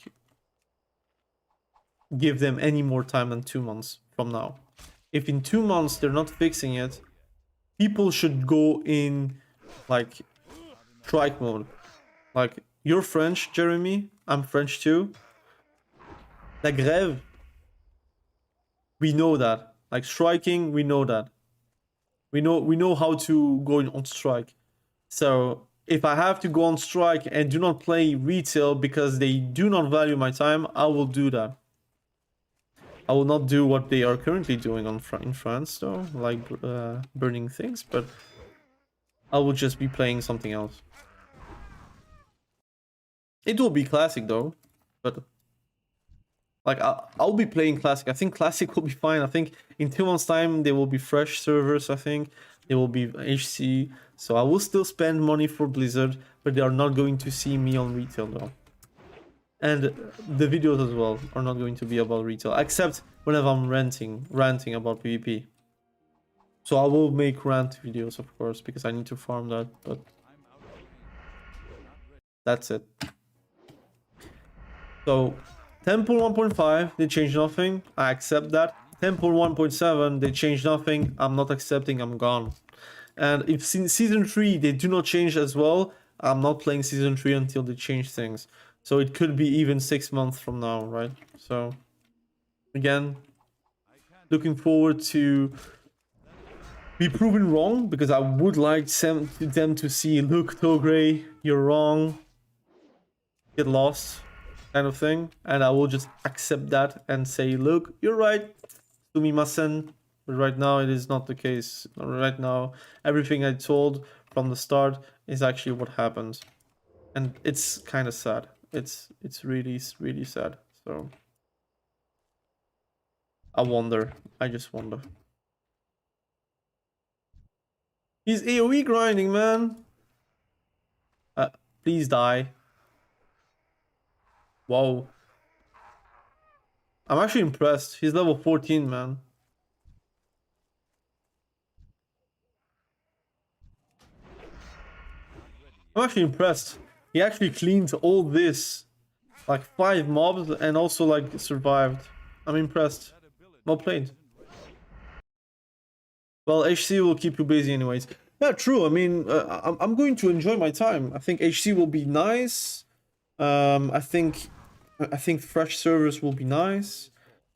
give them any more time than 2 months from now. If in 2 months they're not fixing it, people should go in like strike mode. Like, you're French, Jeremy. I'm French too. La grève, we know that. Like striking, we know that. We know how to go on strike. So if I have to go on strike and do not play retail because they do not value my time, I will do that. I will not do what they are currently doing in France, though, like burning things, but I will just be playing something else. It will be classic, though, but like I'll be playing classic. I think classic will be fine. I think in 2 months' time there will be fresh servers. I think there will be HC, so I will still spend money for Blizzard, but they are not going to see me on retail though. And the videos as well are not going to be about retail, except whenever I'm ranting about PvP. So I will make rant videos, of course, because I need to farm that, but that's it. So 10.1.5, they changed nothing. I accept that. 10.1.7, they changed nothing. I'm not accepting, I'm gone. And if season 3 they do not change as well, I'm not playing season 3 until they change things. So it could be even 6 months from now, right? So again, looking forward to be proven wrong, because I would like them to see, look, Togray, you're wrong, get lost, kind of thing. And I will just accept that and say, look, you're right, sumimasen. But right now it is not the case. Right now, everything I told from the start is actually what happened. And it's kind of sad. It's really, really sad. So I wonder. I just wonder. He's AoE grinding, man. Please die. Wow. I'm actually impressed. He's level 14, man. I'm actually impressed. He actually cleaned all this, like 5 mobs, and also like survived. I'm impressed. Well played. Well, HC will keep you busy anyways. Yeah, true. I mean, I'm going to enjoy my time. I think HC will be nice. I think fresh servers will be nice.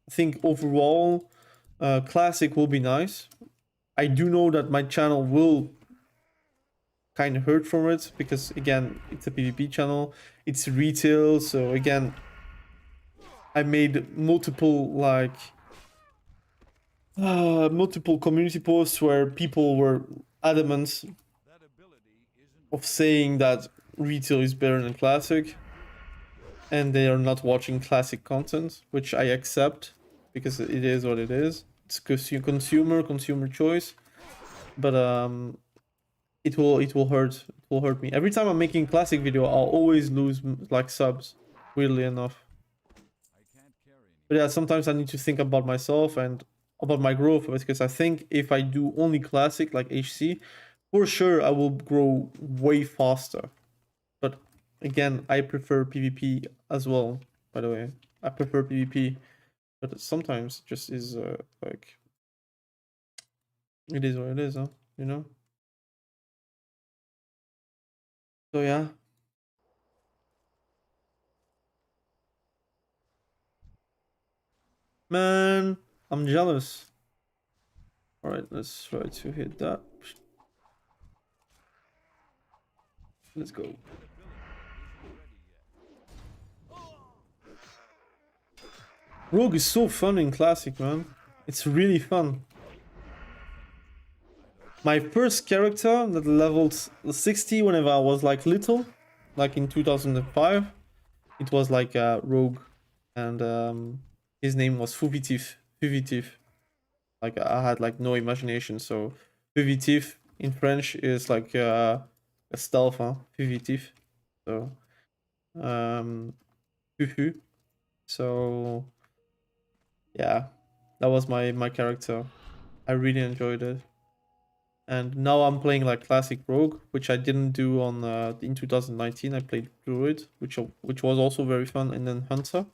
I think overall, classic will be nice. I do know that my channel will kind of hurt from it, because again, it's a PvP channel, it's retail, so again, I made multiple multiple community posts where people were adamant of saying that retail is better than classic, and they are not watching classic content, which I accept because it is what it is. It's consumer choice, but it will hurt me. Every time I'm making classic video, I'll always lose like subs, weirdly enough. But yeah, sometimes I need to think about myself and about my growth, because I think if I do only classic like HC, for sure I will grow way faster. But again, I prefer PvP as well, by the way. I prefer PvP, but sometimes it just is like, it is what it is, huh? You know? So yeah. Man, I'm jealous. Alright, let's try to hit that. Let's go. Rogue is so fun in classic, man. It's really fun. My first character that leveled 60 whenever I was like little, like in 2005, it was like a rogue, and his name was Fugitif. Like I had like no imagination, so Fugitif in French is like a stealth, huh? Fugitif. So Fufu. So yeah, that was my character. I really enjoyed it. And now I'm playing like classic rogue, which I didn't do on in 2019. I played druid, which was also very fun, and then hunter.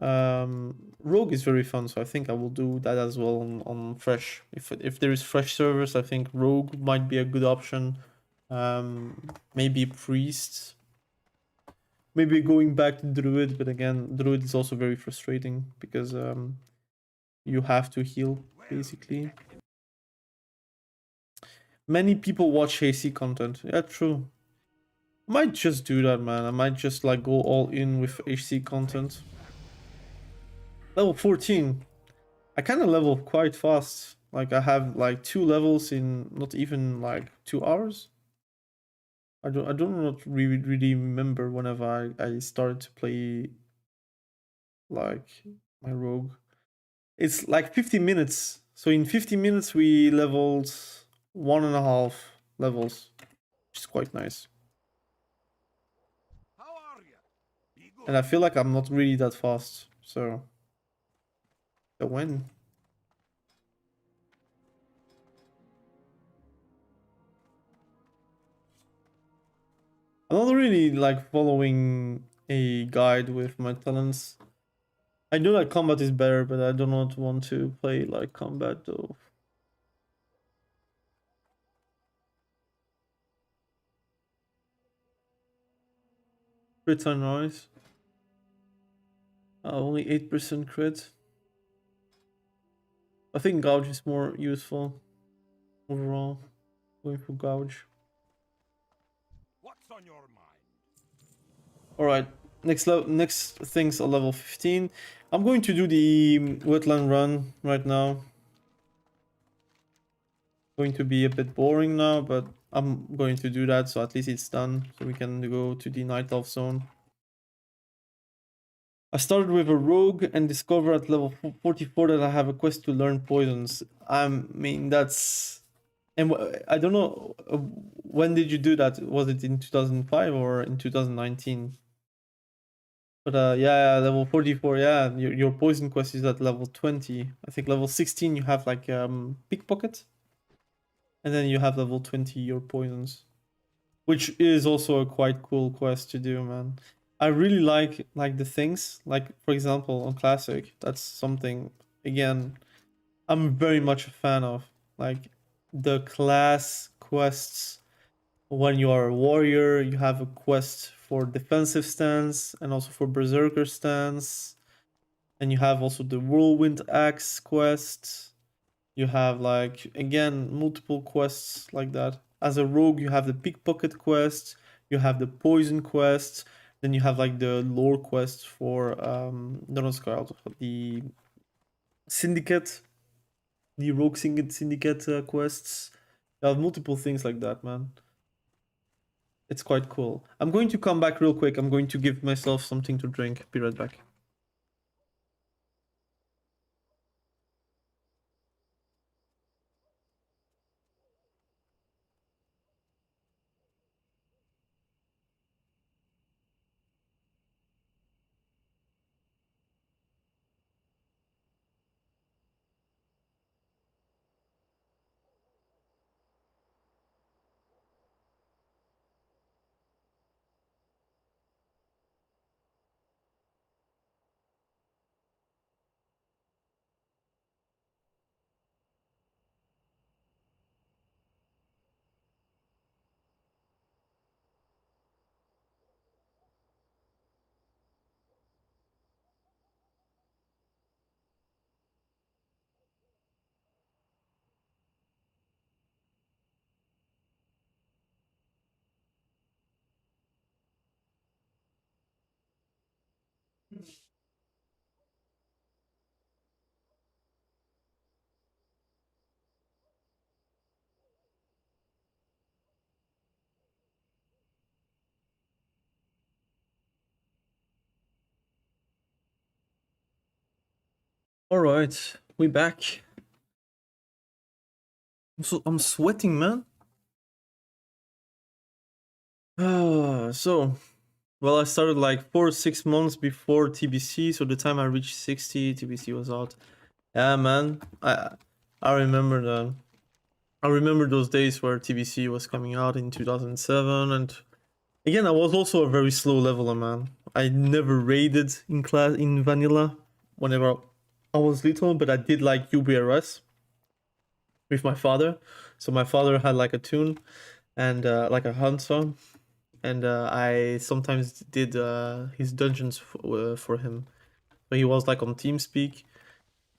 Rogue is very fun, so I think I will do that as well on fresh. If there is fresh servers, I think Rogue might be a good option. Maybe priest. Maybe going back to druid, but again, druid is also very frustrating because you have to heal basically. Many people watch AC content. Yeah, true. I might just do that, man. I might just like go all in with HC content. Level 14. I kind of level quite fast. Like I have like 2 levels in not even like 2 hours. I don't not really remember whenever I started to play like my rogue. It's like 50 minutes. So in 50 minutes we leveled 1.5 levels, which is quite nice. How are you? Be good. And I feel like I'm not really that fast, so a win. I'm not really like following a guide with my talents. I know that combat is better, but I do not want to play like combat though. Crit and noise. Only 8% crit. I think gouge is more useful overall. Going for gouge. What's on your mind? Alright, next things are level 15. I'm going to do the wetland run right now. Going to be a bit boring now, but I'm going to do that so at least it's done. So we can go to the night elf zone. I started with a rogue and discovered at level 44 that I have a quest to learn poisons. I mean, that's... And I don't know, when did you do that? Was it in 2005 or in 2019? But yeah, level 44, yeah, your poison quest is at level 20. I think level 16 you have like pickpocket. And then you have level 20 your poisons. Which is also a quite cool quest to do, man. I really like the things, like for example on classic, that's something again I'm very much a fan of. Like the class quests. When you are a warrior, you have a quest for defensive stance and also for berserker stance. And you have also the whirlwind axe quest. You have like again multiple quests like that. As a rogue, you have the pickpocket quest, you have the poison quest, then you have like the lore quest for not what's called the syndicate, the rogue syndicate quests. You have multiple things like that, man. It's quite cool. I'm going to come back real quick. I'm going to give myself something to drink. Be right back. All right, we back. I'm sweating, man. So, well, I started like 4 or 6 months before TBC, so the time I reached 60, TBC was out. Yeah, man, I remember that. I remember those days where TBC was coming out in 2007, and again, I was also a very slow leveler, man. I never raided in class in vanilla whenever I was little, but I did like UBRS with my father. So my father had like a tune and like a hunter, and I sometimes did his dungeons for him. So he was like on TeamSpeak,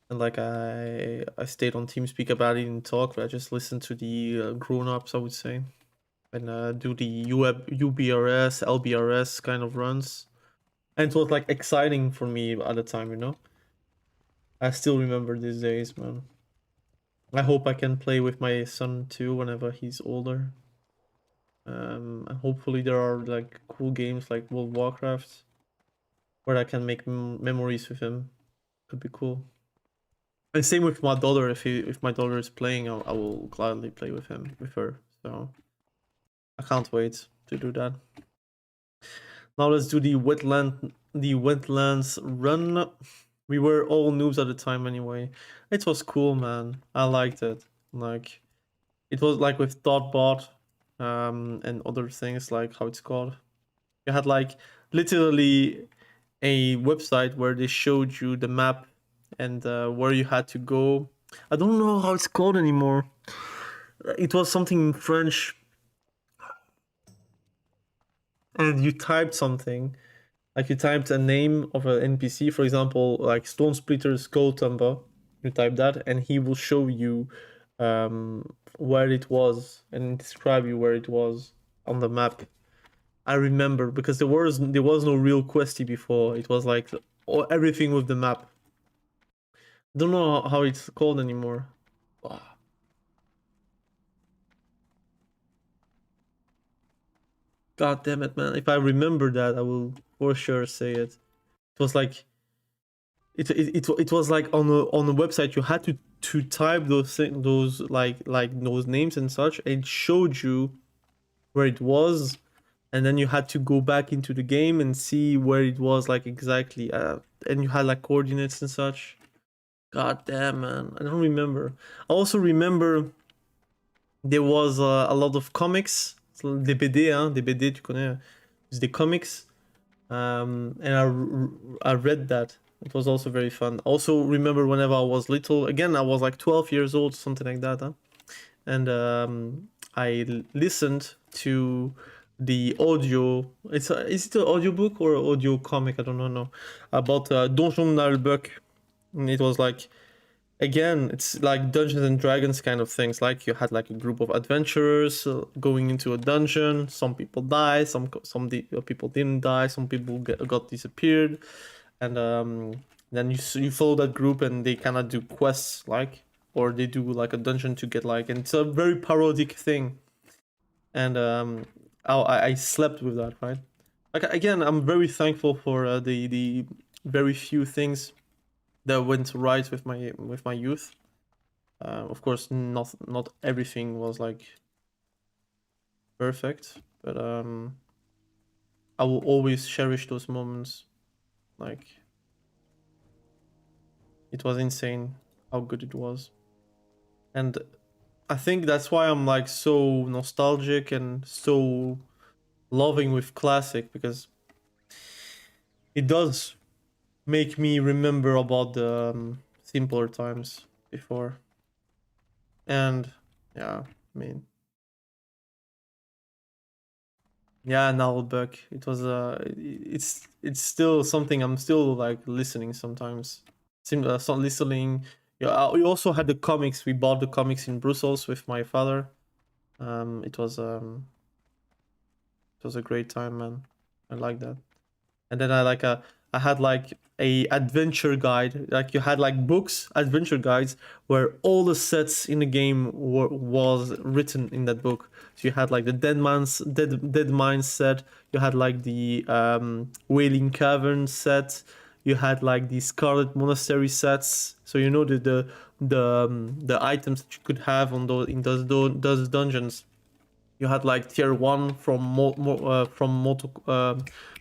and like I stayed on TeamSpeak about it in talk, but I just listened to the grown-ups, I would say, and do the UBRS, LBRS kind of runs. And it was like exciting for me at the time, you know? I still remember these days, man. I hope I can play with my son too whenever he's older. And hopefully there are like cool games like World of Warcraft where I can make memories with him. Could be cool. And same with my daughter. If my daughter is playing, I will gladly play with her. So I can't wait to do that. Now let's do the wetlands run. We were all noobs at the time anyway. It was cool, man. I liked it. Like, it was like with Thoughtbot, and other things, like how it's called. You had like literally a website where they showed you the map and where you had to go. I don't know how it's called anymore. It was something in French. And you typed something. Like you typed a name of an NPC, for example, like Stone Splitter's Skull Tumber. You type that, and he will show you where it was and describe you where it was on the map. I remember because there was no real questy before. It was like everything with the map. Don't know how it's called anymore. Wow. God damn it, man! If I remember that, I will for sure say it. It was like it was like on a website you had to type those like those names and such. And it showed you where it was, and then you had to go back into the game and see where it was like exactly. And you had like coordinates and such. God damn, man! I don't remember. I also remember there was a lot of comics. Des BD, hein, des BD, tu connais, it's the comics. And I read that. It was also very fun. Also remember whenever I was little, again I was like 12 years old, something like that, huh? And I listened to the audio. Is it an audiobook or audio comic? I don't know. No, about Donjon Nalbuck. And it was like, again, it's like Dungeons and Dragons kind of things. Like you had like a group of adventurers going into a dungeon. Some people die, some people didn't die, some people got disappeared, and then you follow that group and they kind of do quests, like, or they do like a dungeon to get like, and it's a very parodic thing. And I slept with that, right? Like, again, I'm very thankful for the very few things that went right with my youth. Of course, not everything was like perfect, but I will always cherish those moments. Like, it was insane how good it was, and I think that's why I'm like so nostalgic and so loving with classic, because it does make me remember about the simpler times before. And yeah, I mean, yeah, Nullbuck. It was it's still something I'm still like listening sometimes. Some listening. Yeah, we also had the comics. We bought the comics in Brussels with my father. It was a great time, man. I like that. And then I had like a adventure guide. Like you had like books, adventure guides, where all the sets in the game was written in that book. So you had like the Dead Mines set. You had like the Wailing Cavern set. You had like the Scarlet Monastery sets. So you know the items that you could have on those dungeons. You had like tier 1 from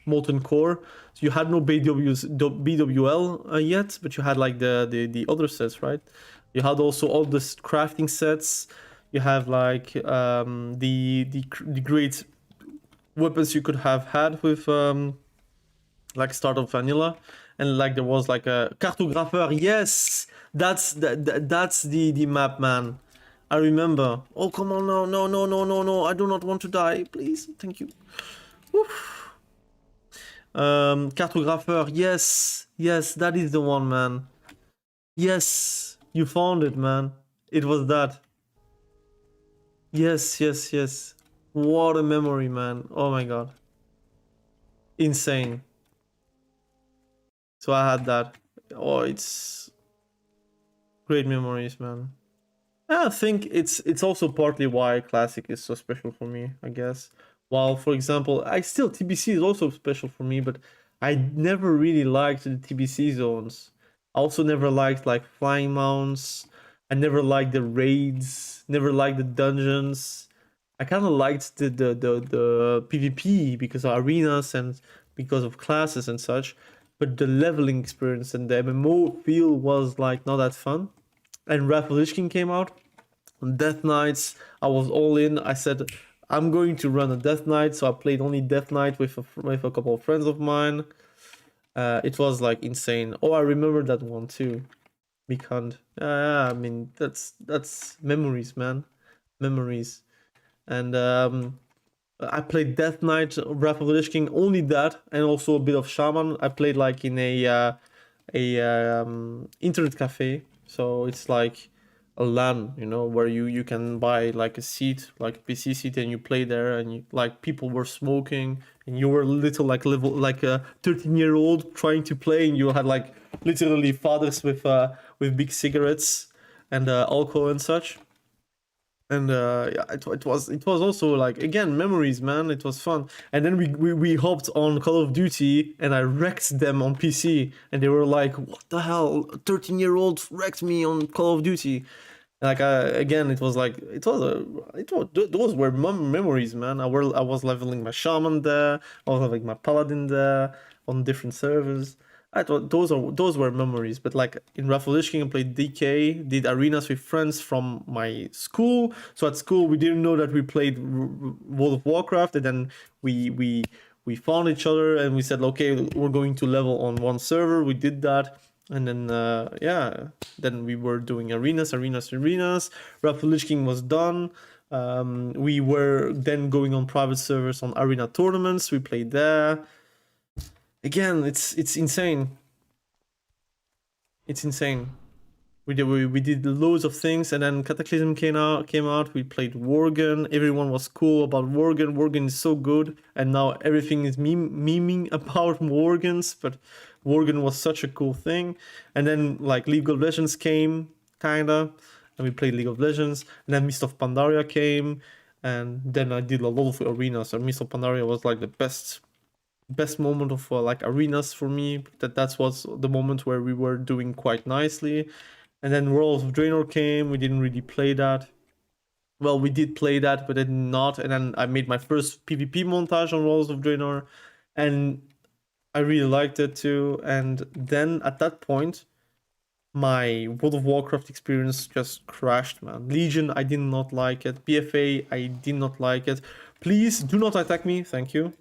Molten Core. So you had no BWL yet, but you had like the other sets, right? You had also all the crafting sets. You have like the great weapons you could have had with like start of vanilla, and like there was like a cartographeur. Yes, that's the map, man. I remember. Oh, come on, no, no, no, no, no, no. I do not want to die, please. Thank you. Oof. Cartographeur. Yes, yes, that is the one, man. Yes, you found it, man. It was that. Yes, yes, yes. What a memory, man. Oh my god. Insane. So I had that. Oh, it's great memories, man. I think it's also partly why Classic is so special for me, I guess. While, for example, TBC is also special for me, but I never really liked the TBC zones. I also never liked like flying mounts. I never liked the raids. Never liked the dungeons. I kind of liked the PvP because of arenas and because of classes and such. But the leveling experience and the MMO feel was like not that fun. And Retribution came out on Death Knights. I was all in. I said I'm going to run a Death Knight, so I played only Death Knight with a couple of friends of mine. It was like insane. Oh, I remember that one too. Big Hunt. I mean that's memories, man. Memories. And I played Death Knight, Wrath of the Lich King, only that, and also a bit of Shaman. I played like in a internet cafe, so it's like a LAN, you know, where you can buy like a seat, like a PC seat, and you play there, and like people were smoking, and you were little like a 13-year-old trying to play, and you had like literally fathers with big cigarettes and alcohol and such. And yeah, it was also like, again, memories, man. It was fun. And then we hopped on Call of Duty, and I wrecked them on PC, and they were like, "What the hell? 13-year-old wrecked me on Call of Duty." Like again, it was like those were memories, man. I was leveling my Shaman there. I was leveling my Paladin there on different servers. I thought those were memories. But like in Revolution, I played DK, did arenas with friends from my school. So at school, we didn't know that we played World of Warcraft, and then we found each other and we said, okay, we're going to level on one server. We did that, and then yeah, then we were doing arenas. Revolution was done. We were then going on private servers on arena tournaments. We played there. Again, it's insane. It's insane. We did loads of things, and then Cataclysm came out. We played Worgen. Everyone was cool about Worgen. Worgen is so good, and now everything is memeing about Worgens. But Worgen was such a cool thing. And then like League of Legends came, kinda, and we played League of Legends. And then Mist of Pandaria came, and then I did a lot of arenas. And Mist of Pandaria was like the best moment of like arenas for me. That was the moment where we were doing quite nicely. And then Worlds of Draenor came. We didn't really play that. Well, we did play that, but then not. And then I made my first PvP montage on Worlds of Draenor, and I really liked it too. And then at that point, my World of Warcraft experience just crashed, man. Legion, I did not like it. BFA, I did not like it. Please do not attack me, thank you.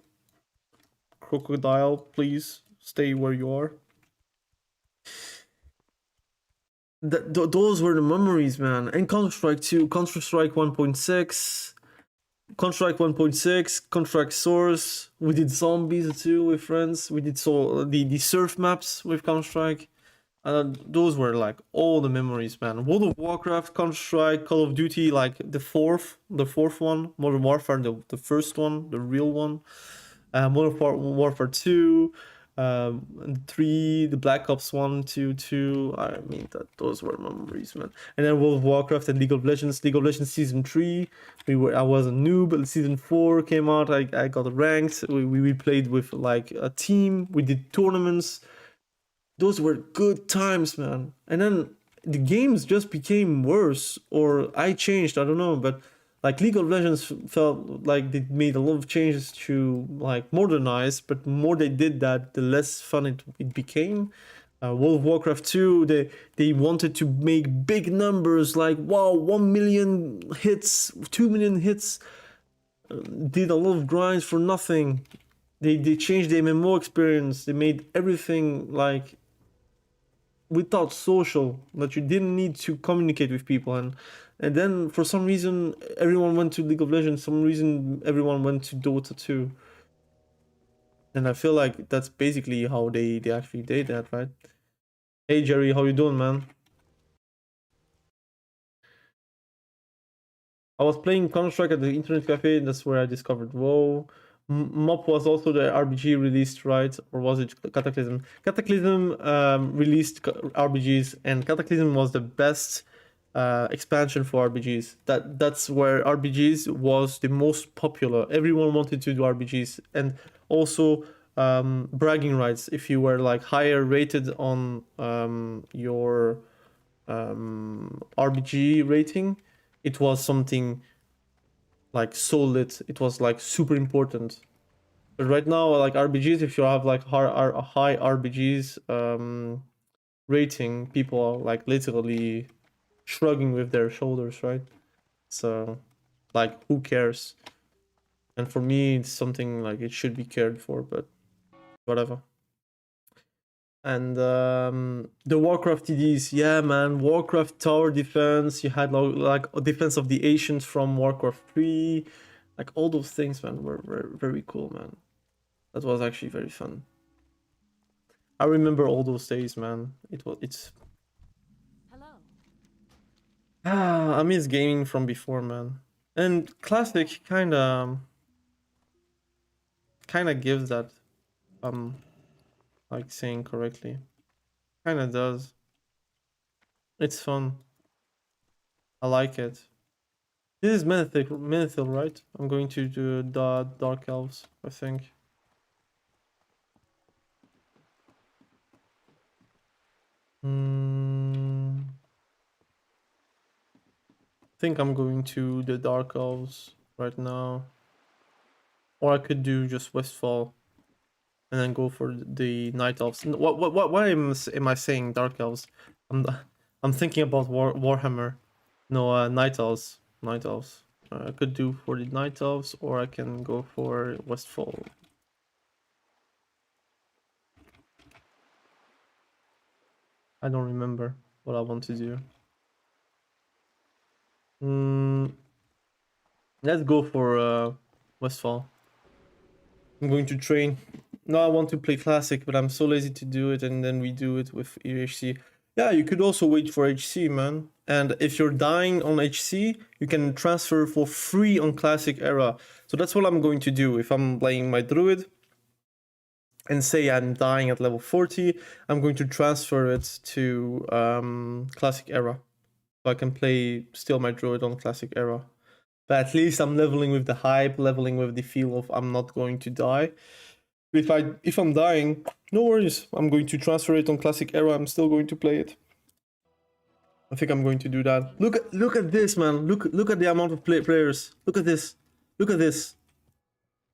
Crocodile, please stay where you are. Those were the memories, man. And Counter-Strike 2, Counter-Strike 1.6, Counter-Strike 1.6, Counter-Strike Source. We did zombies too with friends. We did the surf maps with Counter-Strike. Those were like all the memories, man. World of Warcraft, Counter-Strike, Call of Duty, like the fourth one, Modern Warfare, the first one, the real one. Modern Warfare 2, and 3, the Black Ops 1, 2. I mean, those were memories, man. And then World of Warcraft and League of Legends Season 3. I was a noob. Season 4 came out. I got ranked. We played with like a team. We did tournaments. Those were good times, man. And then the games just became worse, or I changed. I don't know, but like League of Legends felt like they made a lot of changes to like modernize, but the more they did that, the less fun it became. World of Warcraft 2, they wanted to make big numbers, like wow, 1 million hits, 2 million hits. Did a lot of grinds for nothing. They changed the MMO experience. They made everything like without social, that you didn't need to communicate with people, and then for some reason everyone went to League of Legends, some reason everyone went to Dota 2. And I feel like that's basically how they actually did that, right? Hey Jerry, how you doing, man? I was playing Counter-Strike at the internet cafe, and that's where I discovered WoW. MOP was also the RBG released, right? Or was it Cataclysm? Cataclysm released RBGs, and Cataclysm was the best expansion for RBGs. That's where RBGs was the most popular. Everyone wanted to do RBGs, and also bragging rights. If you were like higher rated on your RBG rating, it was something like so lit. It was like super important. But right now, like RBGs, if you have like a high RBGs rating, people are like literally shrugging with their shoulders, right? So, like, who cares? And for me, it's something like it should be cared for, but whatever. And the Warcraft TDs, yeah, man, Warcraft tower defense. You had like a defense of the ancients from Warcraft 3, like all those things, man, were very cool, man. That was actually very fun. I remember all those days, man. It's Hello. I miss gaming from before, man. And classic kinda gives that, like saying correctly. Kinda does. It's fun. I like it. This is Menethil, right? I'm going to do the Dark Elves, I think. I think I'm going to the Dark Elves right now. Or I could do just Westfall and then go for the Night Elves. Why am I saying Dark Elves? I'm thinking about Warhammer. No, Night Elves. Night Elves. I could do for the Night Elves, or I can go for Westfall. I don't remember what I want to do. Let's go for Westfall. I'm going to train. No, I want to play Classic, but I'm so lazy to do it, and then we do it with HC. Yeah, you could also wait for HC, man. And if you're dying on HC, you can transfer for free on Classic Era. So that's what I'm going to do. If I'm playing my Druid, and say I'm dying at level 40, I'm going to transfer it to Classic Era. So I can play still my Druid on Classic Era. But at least I'm leveling with the hype, leveling with the feel of I'm not going to die. If I'm dying, no worries. I'm going to transfer it on Classic Era. I'm still going to play it. I think I'm going to do that. Look at this, man. Look at the amount of players. Look at this. Look at this.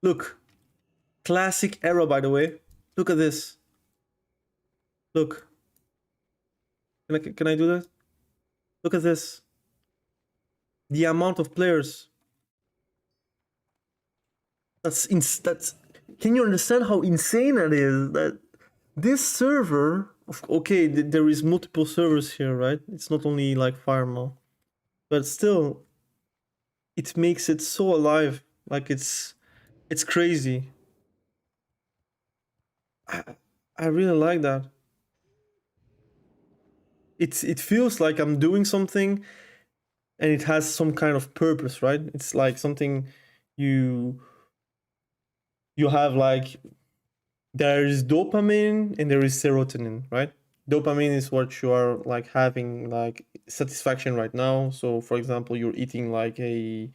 Look. Classic Era, by the way. Look at this. Look. Can I do that? Look at this. The amount of players. That's can you understand how insane that is? That this server, okay, there is multiple servers here, right? It's not only like Firemaw, but still, it makes it so alive. Like it's crazy. I really like that. It feels like I'm doing something, and it has some kind of purpose, right? It's like something you have, like, there is dopamine and there is serotonin, right? Dopamine is what you are like having like satisfaction right now. So for example, you're eating like I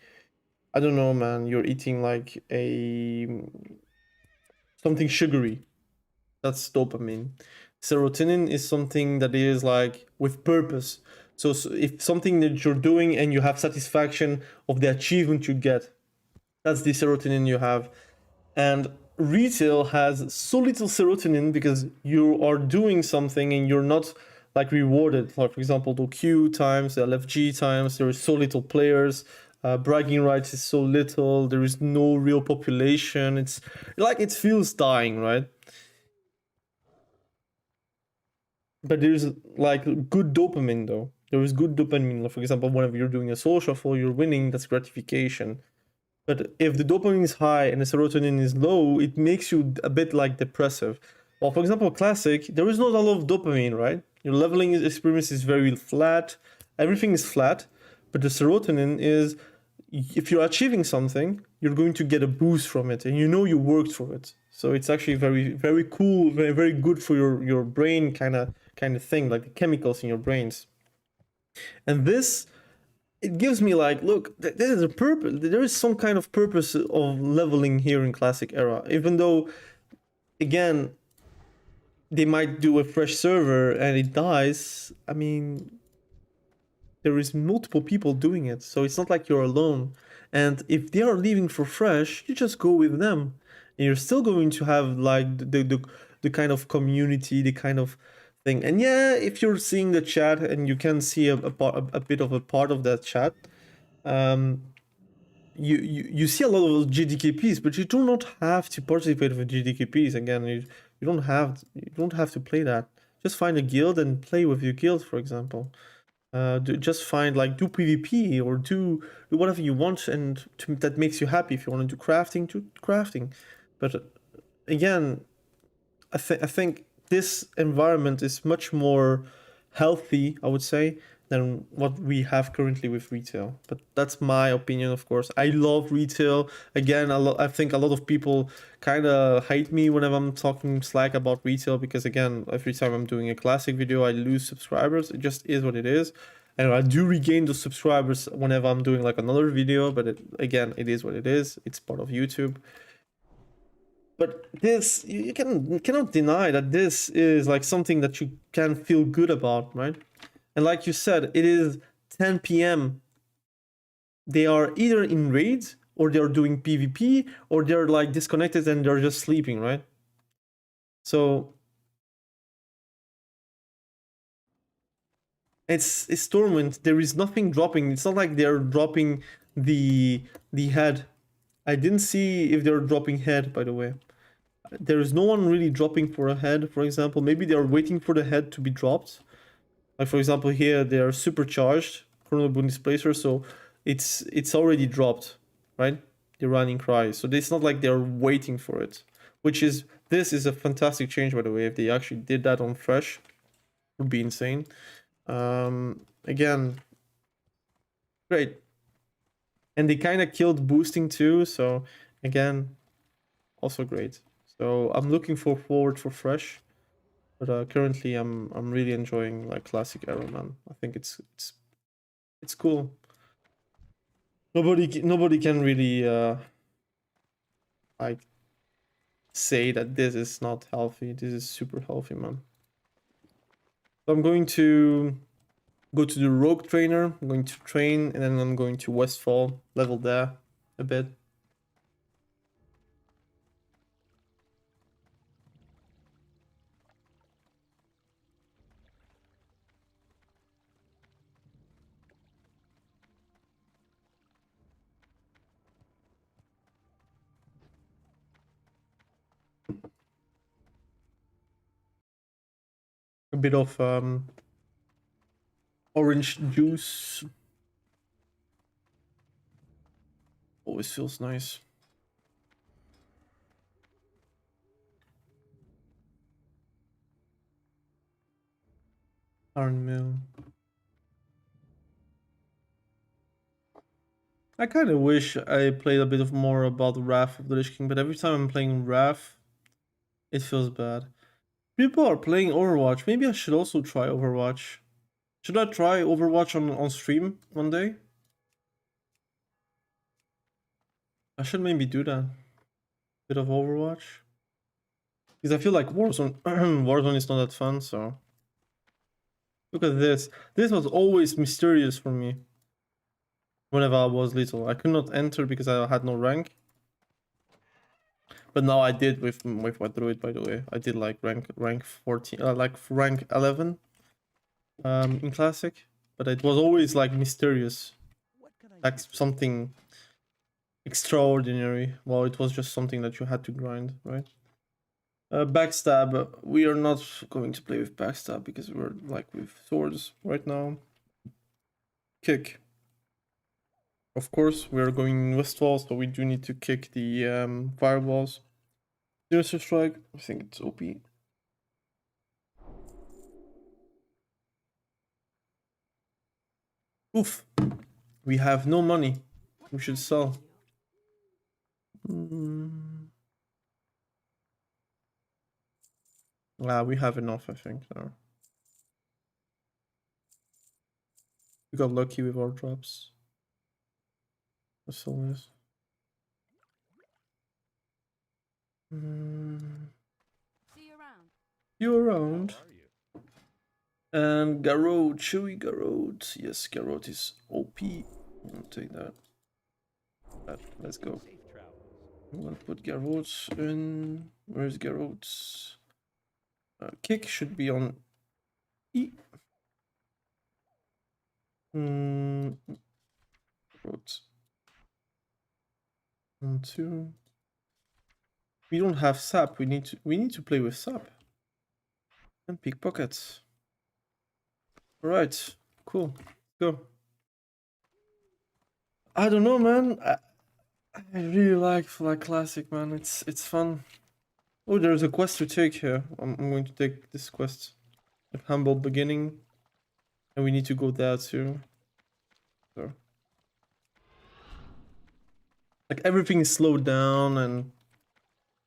don't know, man, you're eating like something sugary. That's dopamine. Serotonin is something that is like with purpose. So if something that you're doing and you have satisfaction of the achievement you get, that's the serotonin you have. And retail has so little serotonin because you are doing something and you're not like rewarded. Like for example, the Q times, the LFG times, there is so little players. bragging rights is so little. There is no real population. It's like it feels dying, right? But there's like good dopamine though. There is good dopamine. For example, whenever you're doing a soul shuffle, you're winning. That's gratification. But if the dopamine is high and the serotonin is low, it makes you a bit like depressive. Well, for example, classic, there is not a lot of dopamine, right? Your leveling experience is very flat. Everything is flat. But the serotonin is, if you're achieving something, you're going to get a boost from it, and you know you worked for it. So it's actually very, very cool, very, very good for your brain kind of thing, like the chemicals in your brains. And this, it gives me like, look, there is a purpose. There is some kind of purpose of leveling here in Classic Era, even though, again, they might do a fresh server and it dies. I mean, there is multiple people doing it, so it's not like you're alone. And if they are leaving for fresh, you just go with them, and you're still going to have like the kind of community, the kind of thing. And yeah, if you're seeing the chat and you can see a bit of a part of that chat, you see a lot of GDKPs, but you do not have to participate with GDKPs. Again, you don't have to play that. Just find a guild and play with your guild, for example. Just find like do PvP or do whatever you want, and that makes you happy. If you want to do crafting, do crafting. But again, I think this environment is much more healthy, I would say, than what we have currently with retail. But that's my opinion, of course. I love retail. Again, I think a lot of people kind of hate me whenever I'm talking slack about retail, because again, every time I'm doing a classic video, I lose subscribers. It just is what it is. And I do regain those subscribers whenever I'm doing like another video, but again, it is what it is. It's part of YouTube. But this, you cannot deny that this is like something that you can feel good about, right? And like you said, it is 10 p.m. They are either in raids, or they're doing PvP, or they're like disconnected and they're just sleeping, right? So it's Stormwind. There is nothing dropping. It's not like they're dropping the head. I didn't see if they're dropping head, by the way. There is no one really dropping for a head, for example. Maybe they're waiting for the head to be dropped. Like for example here, they are supercharged, Chrono Boon Displacer, so it's already dropped, right? The running cry. So it's not like they're waiting for it. This is a fantastic change, by the way. If they actually did that on fresh, it would be insane. Again, great. And they kind of killed boosting too, so again, also great. So I'm looking forward for fresh. But currently, I'm really enjoying like Classic Era, man. I think it's cool. Nobody can really like say that this is not healthy. This is super healthy, man. So I'm going to go to the Rogue Trainer. I'm going to train, and then I'm going to Westfall, level there a bit. A bit of orange juice. Always feels nice. Iron Mill. I kind of wish I played a bit more about Wrath of the Lich King, but every time I'm playing Wrath, it feels bad. People are playing Overwatch. Maybe I should also try Overwatch. Should I try Overwatch on stream one day? I should maybe do that. Bit of Overwatch. Because I feel like Warzone, Warzone is not that fun, so... Look at this. This was always mysterious for me. Whenever I was little. I could not enter because I had no rank. But now I did with my druid, by the way. I did like rank 14, like rank 11 in classic. But it was always like mysterious. What can like something extraordinary. Well, it was just something that you had to grind, right? Backstab. We are not going to play with backstab because we're like with swords right now. Kick. Of course, we are going westfall, so we do need to kick the fireballs. Sinister strike. I think it's OP. Oof. We have no money. We should sell. We have enough, I think. Now. We got lucky with our drops. That's all it is. See you around. You around? And Garrote, Chewy Garrote. Yes, Garrote is OP. I'll take that. Let's go. I'm gonna put Garrote in. Where's Garrote? Kick should be on E. Garrote. 1, 2. We don't have sap. We need to play with sap. And pickpockets. Alright, cool. Go. I don't know, man. I really like classic, man. It's fun. Oh, there's a quest to take here. I'm going to take this quest. Like humble beginning. And we need to go there too. So like everything is slowed down and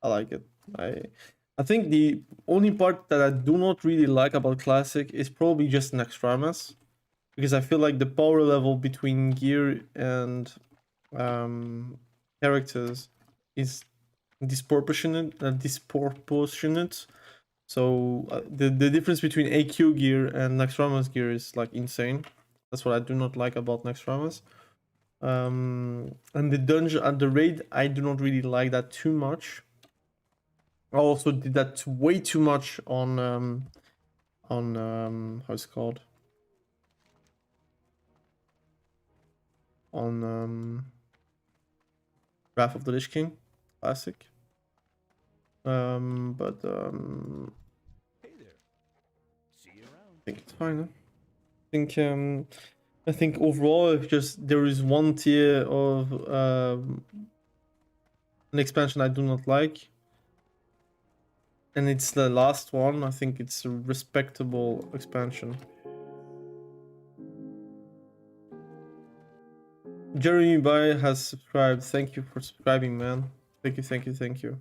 I like it. I think the only part that I do not really like about classic is probably just Nextramas. Because I feel like the power level between gear and characters is disproportionate. So the difference between AQ gear and Nextramas gear is like insane. That's what I do not like about Nextramas. And the dungeon and the raid, I do not really like that too much. I also did that way too much on how's it called? On Wrath of the Lich King Classic. Hey there. See you around. I think it's fine. I think overall, if just there is one tier of an expansion I do not like, and it's the last one. I think it's a respectable expansion. Jeremy Bay has subscribed. Thank you for subscribing, man. Thank you, thank you, thank you.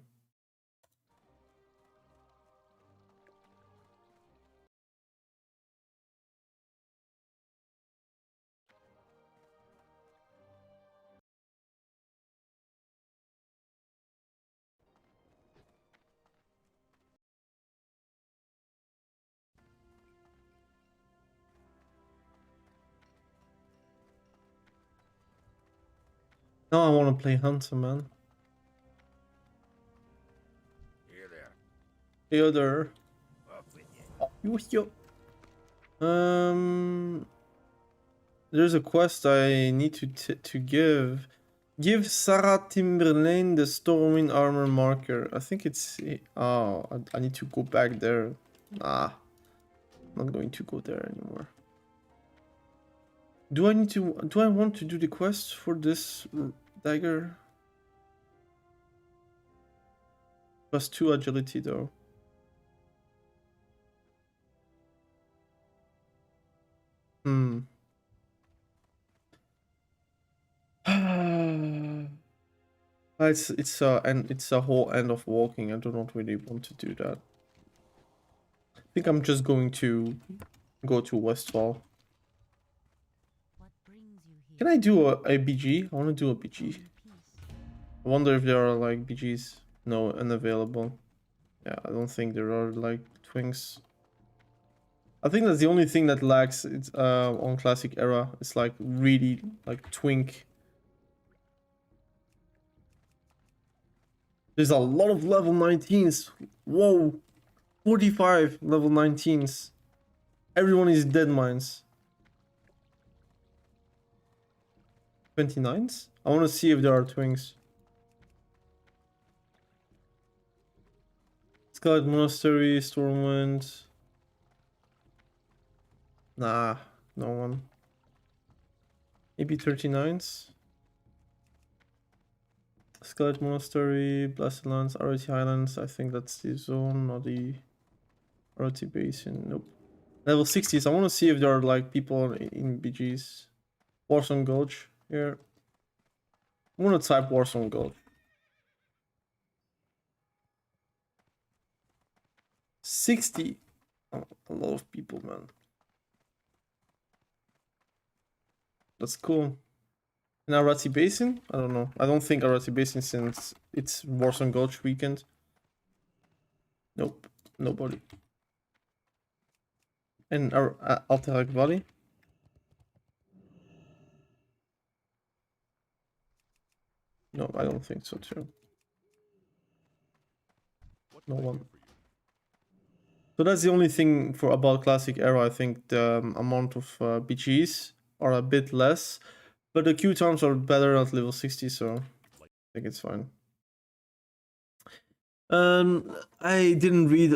Now I want to play Hunter, man. Here there. The other. Off with you. There's a quest I need to give. Give Sarah Timberlane the Stormwind armor marker. I think it's... Oh, I need to go back there. Nah. I'm not going to go there anymore. Do I want to do the quest for this dagger? +2 agility though. It's a whole end of walking. I do not really want to do that. I think I'm just going to go to Westfall. What brings you here? Can I do a BG? I want to do a BG. Peace. I wonder if there are like BGs. No, unavailable. Yeah, I don't think there are like twinks. I think that's the only thing that lacks. It's on classic era. It's like really like twink. There's a lot of level 19s. Whoa, 45 level 19s. Everyone is dead mines. 29s? I want to see if there are twins. Scarlet Monastery, Stormwind. Nah, no one. Maybe 39s? Scarlet Monastery, Blessed Lands, ROT Islands. I think that's the zone, not the ROT Basin. Nope. Level 60s. I want to see if there are like people in BGs. Warzone Gulch here. I'm gonna type Warzone Gulch. 60. Oh, a lot of people, man. That's cool. In Arati Basin? I don't know. I don't think Arati Basin since it's Warzone Gulch weekend. Nope. Nobody. And Alterac Valley? No, I don't think so too. No one. So that's the only thing for about Classic Era. I think the amount of BGs are a bit less, but the Q times are better at level 60, so I think it's fine. I didn't read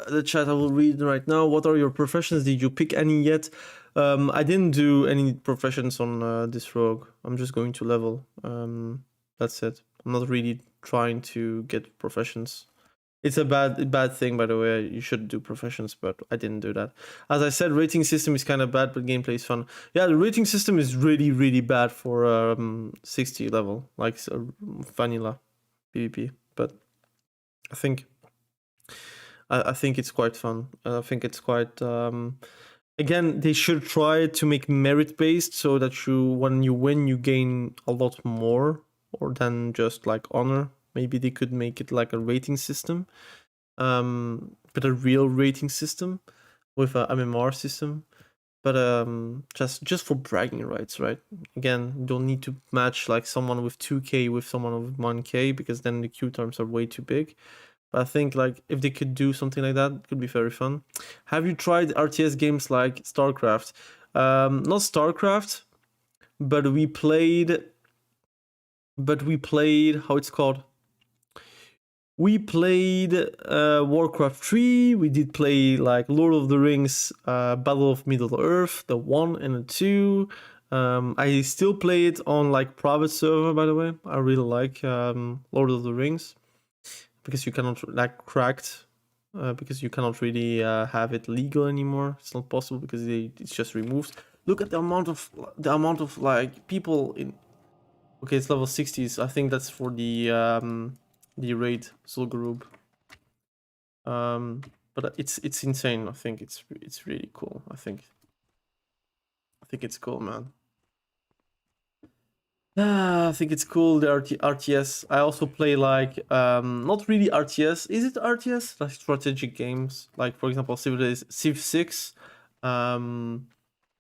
the chat. I will read right now. What are your professions? Did you pick any yet? I didn't do any professions on this rogue. I'm just going to level. That's it. I'm not really trying to get professions. It's a bad thing, by the way. You should do professions, but I didn't do that. As I said, rating system is kind of bad, but gameplay is fun. Yeah, the rating system is really bad for 60 level, like vanilla PvP. But I think it's quite fun. I think it's quite. Again, they should try to make merit based so that when you win, you gain a lot more, or than just like honor. Maybe they could make it like a rating system, but a real rating system with a MMR system. But just for bragging rights, right? Again, you don't need to match like someone with 2k with someone with 1k, because then the Q terms are way too big. But I think like if they could do something like that, it could be very fun. Have you tried RTS games like StarCraft? Not StarCraft, but we played how it's called. We played Warcraft 3, we did play like Lord of the Rings, Battle of Middle-earth, the 1 and the 2. I still play it on like private server, by the way. I really like Lord of the Rings, because you cannot like cracked, because you cannot really have it legal anymore. It's not possible because it's just removed. Look at the amount of like people in. Okay, it's level 60s. I think that's for the raid Zul'Gurub. But it's insane. I think it's really cool. I think it's cool, man. I think it's cool, the RTS. I also play like not really RTS. Is it RTS? Like strategic games, like for example Civ 6,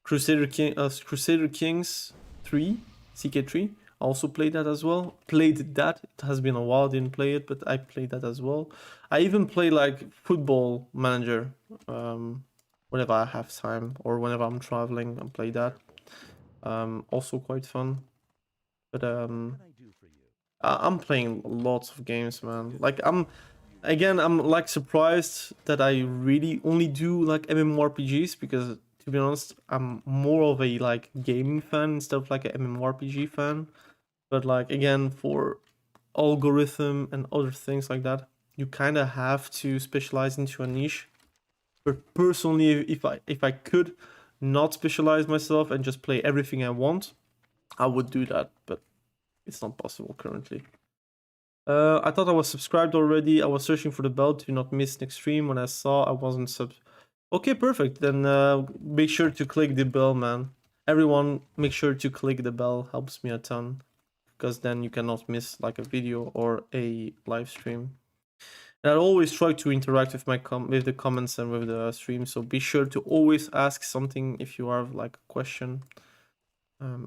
Crusader Kings 3, CK3. I also played that as well. Played that. It has been a while, didn't play it, but I played that as well. I even play like Football Manager whenever I have time, or whenever I'm traveling, I play that. Also quite fun. But I'm playing lots of games, man. Like I'm like surprised that I really only do like MMORPGs, because to be honest, I'm more of a like gaming fan instead of like an MMORPG fan. But like again, for algorithm and other things like that, you kind of have to specialize into a niche. But personally, if I could not specialize myself and just play everything I want, I would do that, but it's not possible currently. I thought I was subscribed already. I was searching for the bell to not miss next stream. When I saw I wasn't sub. Okay, perfect. Then make sure to click the bell, man. Everyone, make sure to click the bell. Helps me a ton, because then you cannot miss like a video or a live stream. And I always try to interact with with the comments and with the stream. So be sure to always ask something if you have like a question.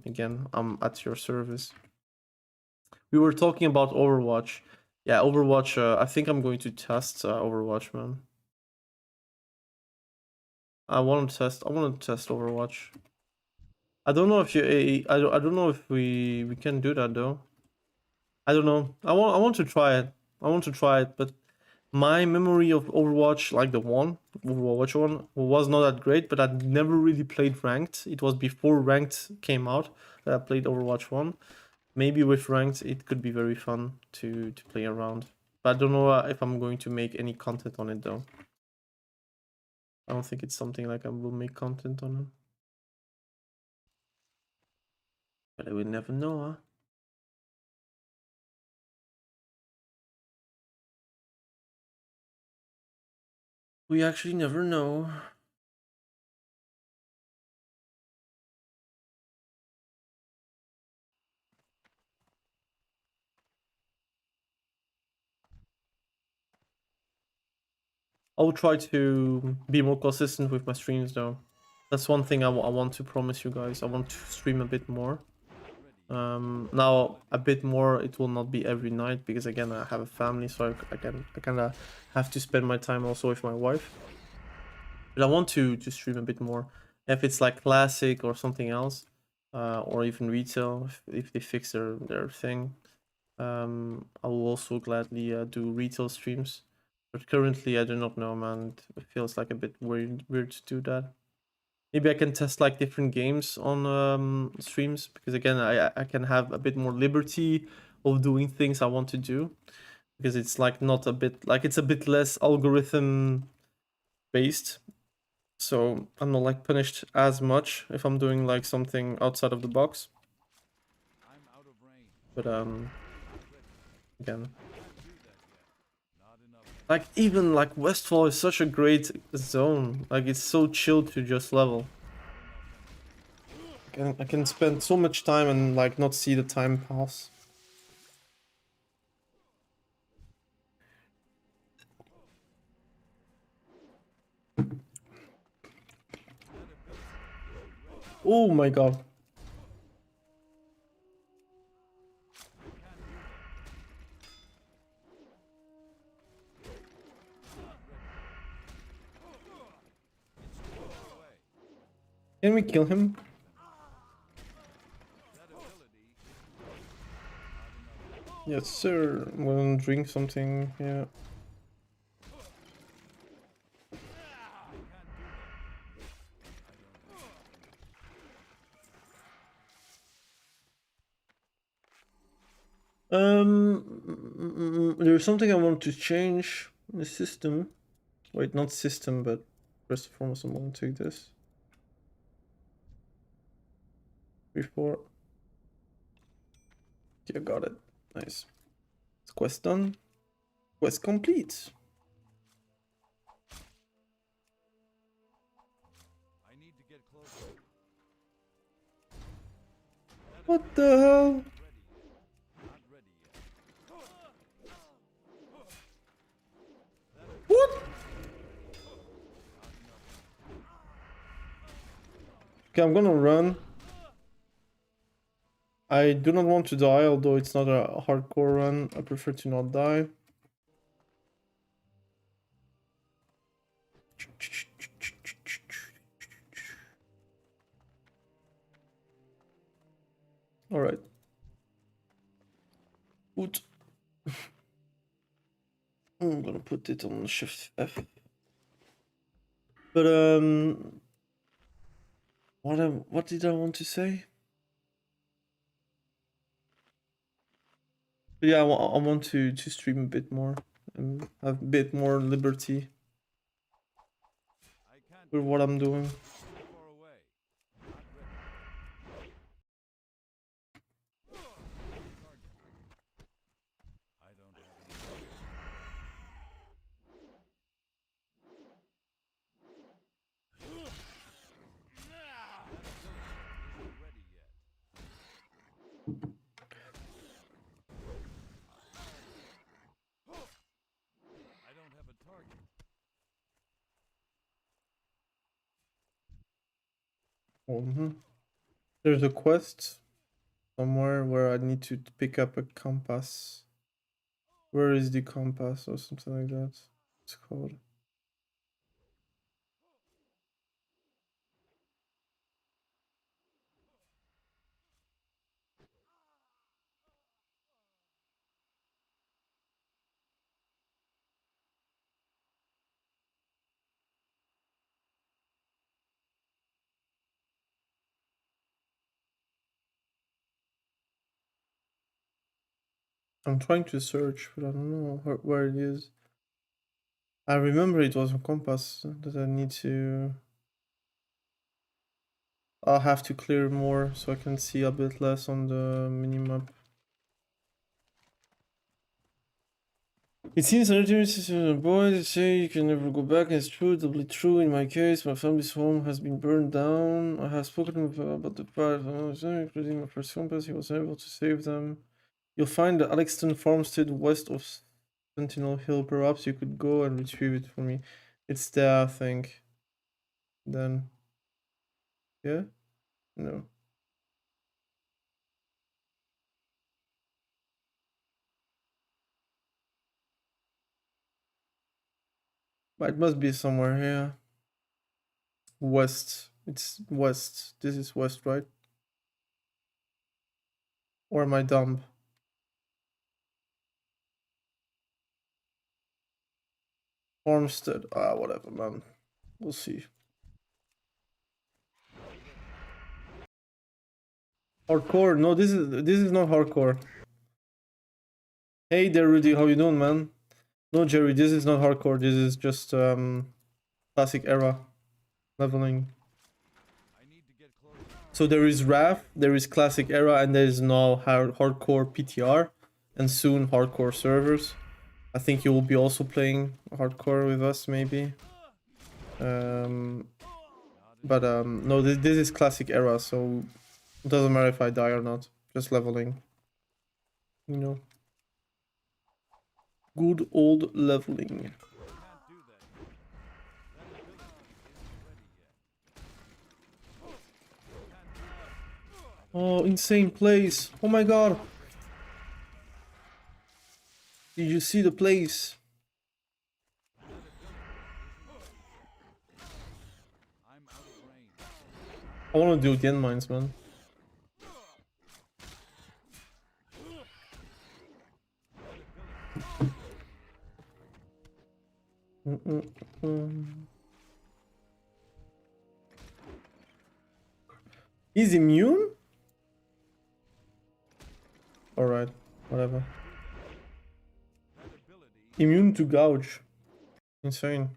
Again, I'm at your service. We were talking about Overwatch. Yeah, Overwatch. I think I'm going to test Overwatch, man. I want to test Overwatch. I don't know if you. I don't know if we can do that though. I don't know. I want to try it. I want to try it, but my memory of Overwatch, like the Overwatch one, was not that great. But I never really played ranked. It was before ranked came out that I played Overwatch 1. Maybe with ranked, it could be very fun to play around. But I don't know if I'm going to make any content on it though. I don't think it's something like I will make content on it. But I will never know, huh? We actually never know. I'll try to be more consistent with my streams though. That's one thing I want to promise you guys. I want to stream a bit more. Now a bit more, it will not be every night because again I have a family, so I kind of have to spend my time also with my wife. But I want to stream a bit more. If it's like classic or something else, or even retail, if they fix their thing, I will also gladly do retail streams. But currently, I do not know, man. It feels like a bit weird to do that. Maybe I can test like different games on streams because again, I can have a bit more liberty of doing things I want to do because it's like not a bit like it's a bit less algorithm based. So I'm not like punished as much if I'm doing like something outside of the box. I'm out of range. But again. Not enough. Like even like Westfall is such a great zone. Like it's so chill to just level. I can spend so much time and like not see the time pass. Oh my god. Can we kill him? Yes, sir. I'm gonna drink something. Yeah. There's something I want to change in the system. Wait, not system, but first and foremost, I'm gonna take this. Before. Yeah, got it. Nice. Quest done. Quest complete. I need to get closer. What the hell? Not ready yet. What? Okay, I'm gonna run. I do not want to die, although it's not a hardcore run. I prefer to not die. All right. Good. I'm gonna put it on Shift F. But what did I want to say? But yeah, I want to stream a bit more and have a bit more liberty I can't with what I'm doing. too far away. Not ready. Target. I don't have any. Isn't ready yet. I don't have a target. There's a quest somewhere where I need to pick up a compass. Where is the compass or something like that? It's called. I'm trying to search, but I don't know where it is. I remember it was on compass that I need to... I'll have to clear more so I can see a bit less on the minimap. It seems that a boy to say you can never go back, and it's true, doubly true in my case. My family's home has been burned down. I have spoken with, about the part, including my first compass. He was able to save them. You'll find the Alexton farmstead west of Sentinel Hill. Perhaps you could go and retrieve it for me. It's there, I think. Then. Yeah? No. But it must be somewhere here. West. It's west. This is west, right? Or am I dumb? Farmstead. Ah, whatever, man. We'll see. Hardcore? No, this is not hardcore. Hey there, Rudy. How you doing, man? No, Jerry. This is not hardcore. This is just classic era leveling. So there is RAF, there is classic era, and there is now hardcore PTR, and soon hardcore servers. I think you will be also playing hardcore with us, maybe. No, this is classic era, so it doesn't matter if I die or not. Just leveling. You know. Good old leveling. Oh, insane place. Oh my god. Did you see the place? I want to do the end mines, man. He's immune? Alright, whatever. Immune to gouge. Insane.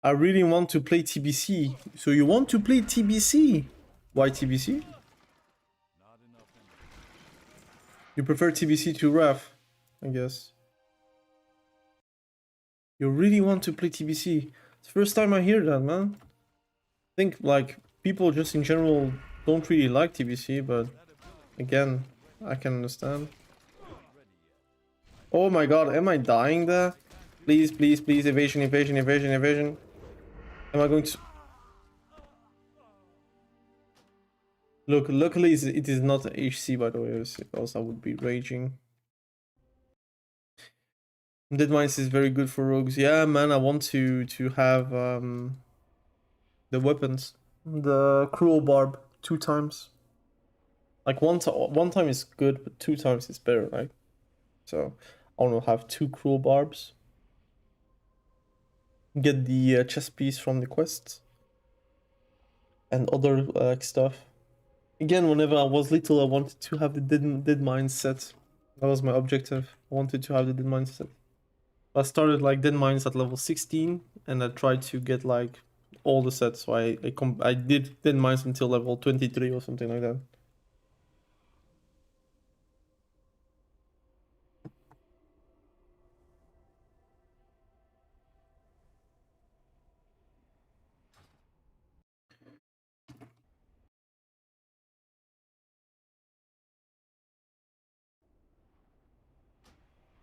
I really want to play TBC. So you want to play TBC? Why TBC? You prefer TBC to RAF, I guess. You really want to play TBC? It's the first time I hear that, man. I think, like, people just in general don't really like TBC, but again, I can understand. Oh my god, am I dying there? Please, please, please, evasion, evasion, evasion, evasion. Am I going to... Look, luckily it is not HC, by the way, else I would be raging. Dead Mines is very good for rogues. Yeah, man, I want to have the weapons. The Cruel Barb 2 times. Like one time is good, but 2 times is better, right? So I want to have 2 Cruel Barbs. Get the chest piece from the quests. And other stuff. Again, whenever I was little, I wanted to have the Dead Mines set. That was my objective. I wanted to have the Dead Mines set. I started like Dead Mines at level 16, and I tried to get like all the sets. So I did Dead Mines until level 23 or something like that.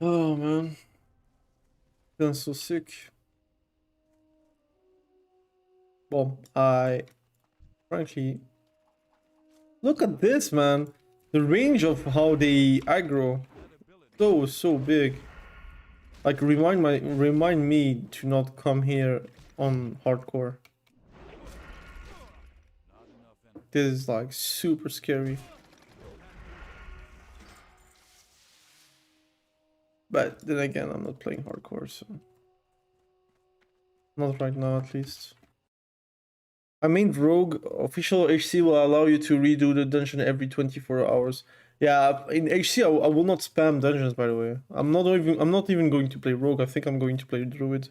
Oh man, feeling so sick. Well, frankly, look at this, man. The range of how they aggro, so big. Like remind me to not come here on hardcore. This is like super scary. But then again, I'm not playing hardcore, so not right now at least. I mean, Rogue official HC will allow you to redo the dungeon every 24 hours. Yeah, in HC I will not spam dungeons, by the way. I'm not even going to play rogue. I think I'm going to play druid.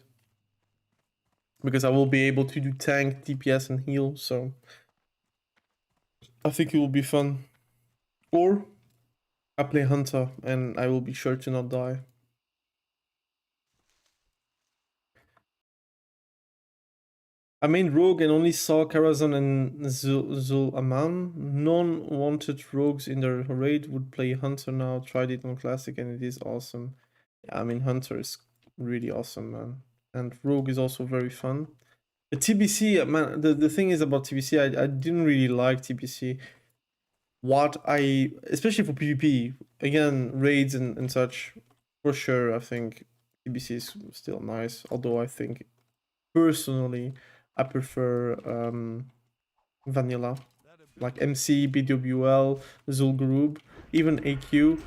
Because I will be able to do tank, DPS and heal, so I think it will be fun. Or I play hunter and I will be sure to not die. I made rogue and only saw Karazhan and Zul-Aman. Non-wanted rogues in their raid would play hunter now. Tried it on classic and it is awesome. Yeah, I mean hunter is really awesome, man. And rogue is also very fun. The TBC, man, the thing is about TBC, I didn't really like TBC. Especially for PvP, again, raids and such, for sure, I think TBC is still nice. Although I think, personally, I prefer vanilla. Like MC, BWL, Zul'Gurub, even AQ.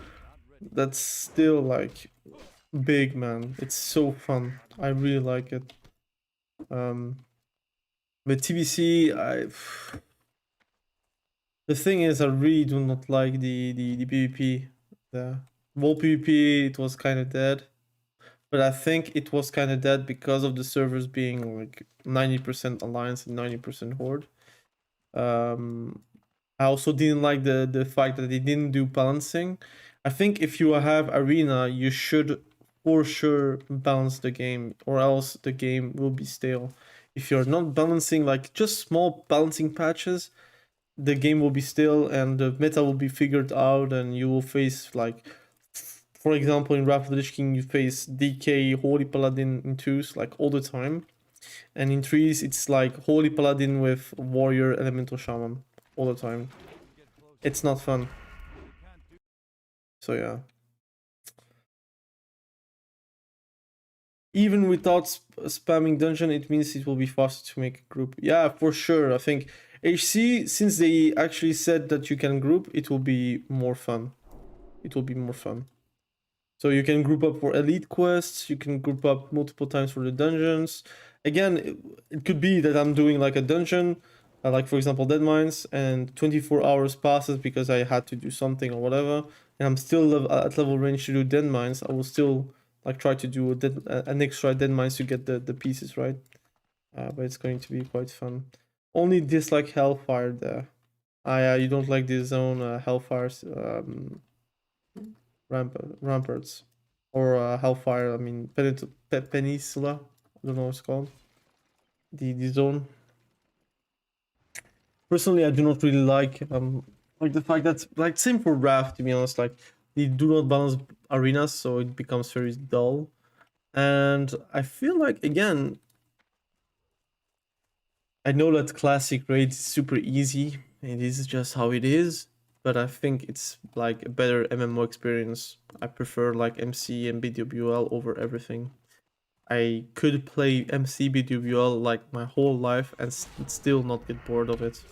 That's still like big, man. It's so fun. I really like it. But TBC, the thing is, I really do not like the PvP. The wall PvP, it was kind of dead. But I think it was kind of dead because of the servers being like 90% alliance and 90% horde. I also didn't like the fact that they didn't do balancing. I think if you have arena, you should for sure balance the game, or else the game will be stale. If you're not balancing, like just small balancing patches, the game will be stale and the meta will be figured out, and you will face, like, for example, in Wrath of the Lich King, you face DK Holy Paladin in 2s like all the time, and in 3s it's like Holy Paladin with Warrior Elemental Shaman all the time. It's not fun. So yeah. Even without spamming dungeon, it means it will be faster to make a group. Yeah, for sure. I think HC, since they actually said that you can group, it will be more fun. It will be more fun. So you can group up for elite quests, you can group up multiple times for the dungeons. Again, it could be that I'm doing like a dungeon, like for example Dead Mines, and 24 hours passes because I had to do something or whatever, and I'm still at level range to do Dead Mines. I will still like try to do an extra Dead Mines to get the pieces, right? But it's going to be quite fun. Only dislike Hellfire there. You don't like the zone Hellfire's ramparts, or Hellfire. I mean Peninsula. I don't know what it's called. The zone. Personally, I do not really like the fact that, like, same for Wrath, to be honest. Like, they do not balance arenas, so it becomes very dull. And I feel like, again, I know that classic raid is super easy. It is just how it is. But I think it's like a better MMO experience. I prefer like MC and BWL over everything. I could play MC BWL like my whole life and still not get bored of it.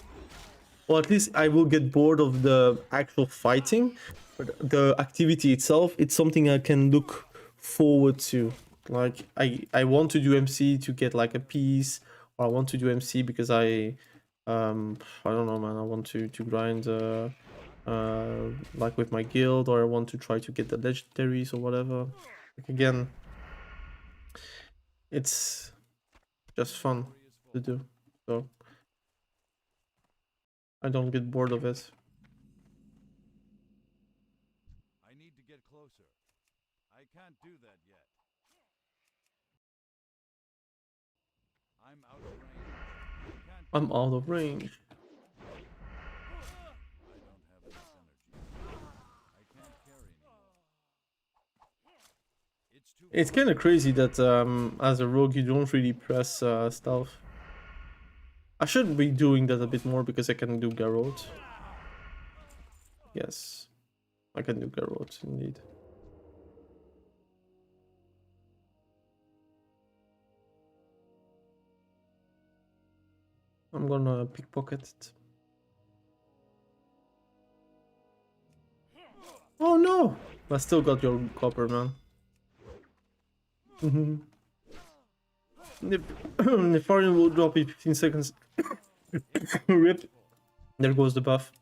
Well, at least I will get bored of the actual fighting, but the activity itself, it's something I can look forward to. Like, I want to do MC to get like a piece, or I want to do MC because I don't know, man, I want to grind like with my guild, or I want to try to get the legendaries or whatever. Like, again, it's just fun to do, so I don't get bored of it. I need to get closer. I can't do that yet. I'm out of range. I'm out of range. I don't have enough energy. I can't carry anymore. It's too It's kind of crazy that as a rogue you don't really press stealth. I should be doing that a bit more because I can do Garrote. Yes, I can do Garrote indeed. I'm gonna pickpocket it. Oh no! I still got your copper, man. Nefarian will drop in 15 seconds. Rip. There goes the buff.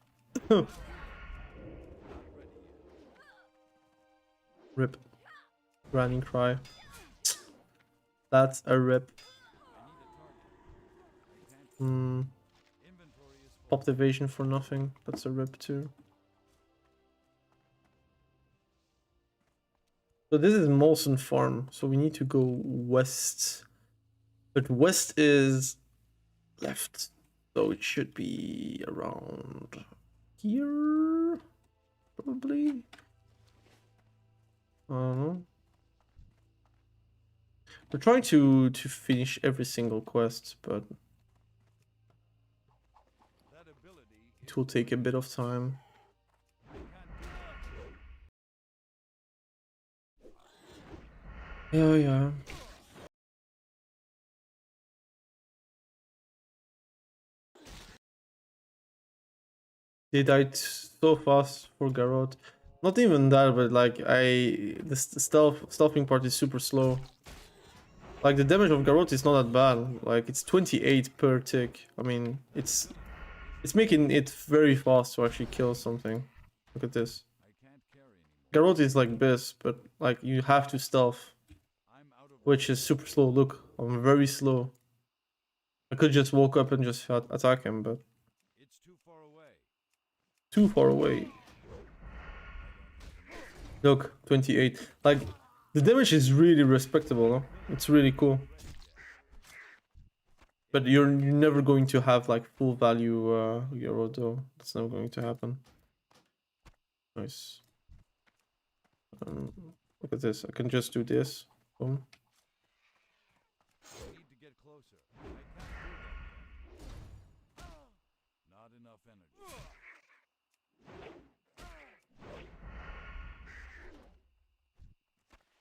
Rip. Granny cry. That's a rip. Hmm. Popped evasion for nothing. That's a rip too. So this is Molson Farm. So we need to go west. But west is left. So it should be around here. Probably. I don't know. We're trying to finish every single quest, but it will take a bit of time. Yeah. They died so fast for Garrote. Not even that, but like the stealthing part is super slow. Like the damage of Garrote is not that bad. Like it's 28 per tick. I mean, it's making it very fast to actually kill something. Look at this. Garrote is like this, but like you have to stealth, which is super slow. Look, I'm very slow. I could just walk up and just attack him, but It's too far away. too far away. Look, 28. Like the damage is really respectable. Huh? It's really cool. But you're never going to have like full value Garrote though. That's never going to happen. Nice. Look at this. I can just do this. Boom. I need to get closer. I can't do that yet. Not enough energy.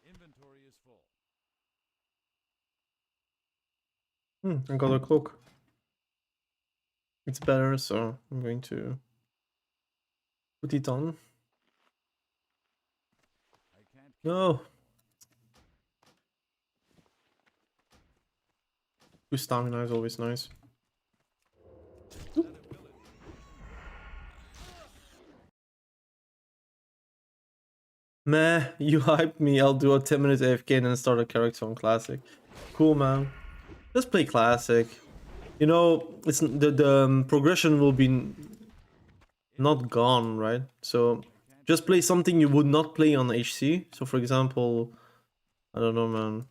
Inventory is full. I got a cloak. It's better, so I'm going to put it on. I can't. No. Two stamina is always nice. Meh, you hyped me. I'll do a 10-minute AFK and then start a character on Classic. Cool, man. Just play Classic. You know, it's the progression will be not gone, right? So just play something you would not play on HC. So for example, I don't know, man.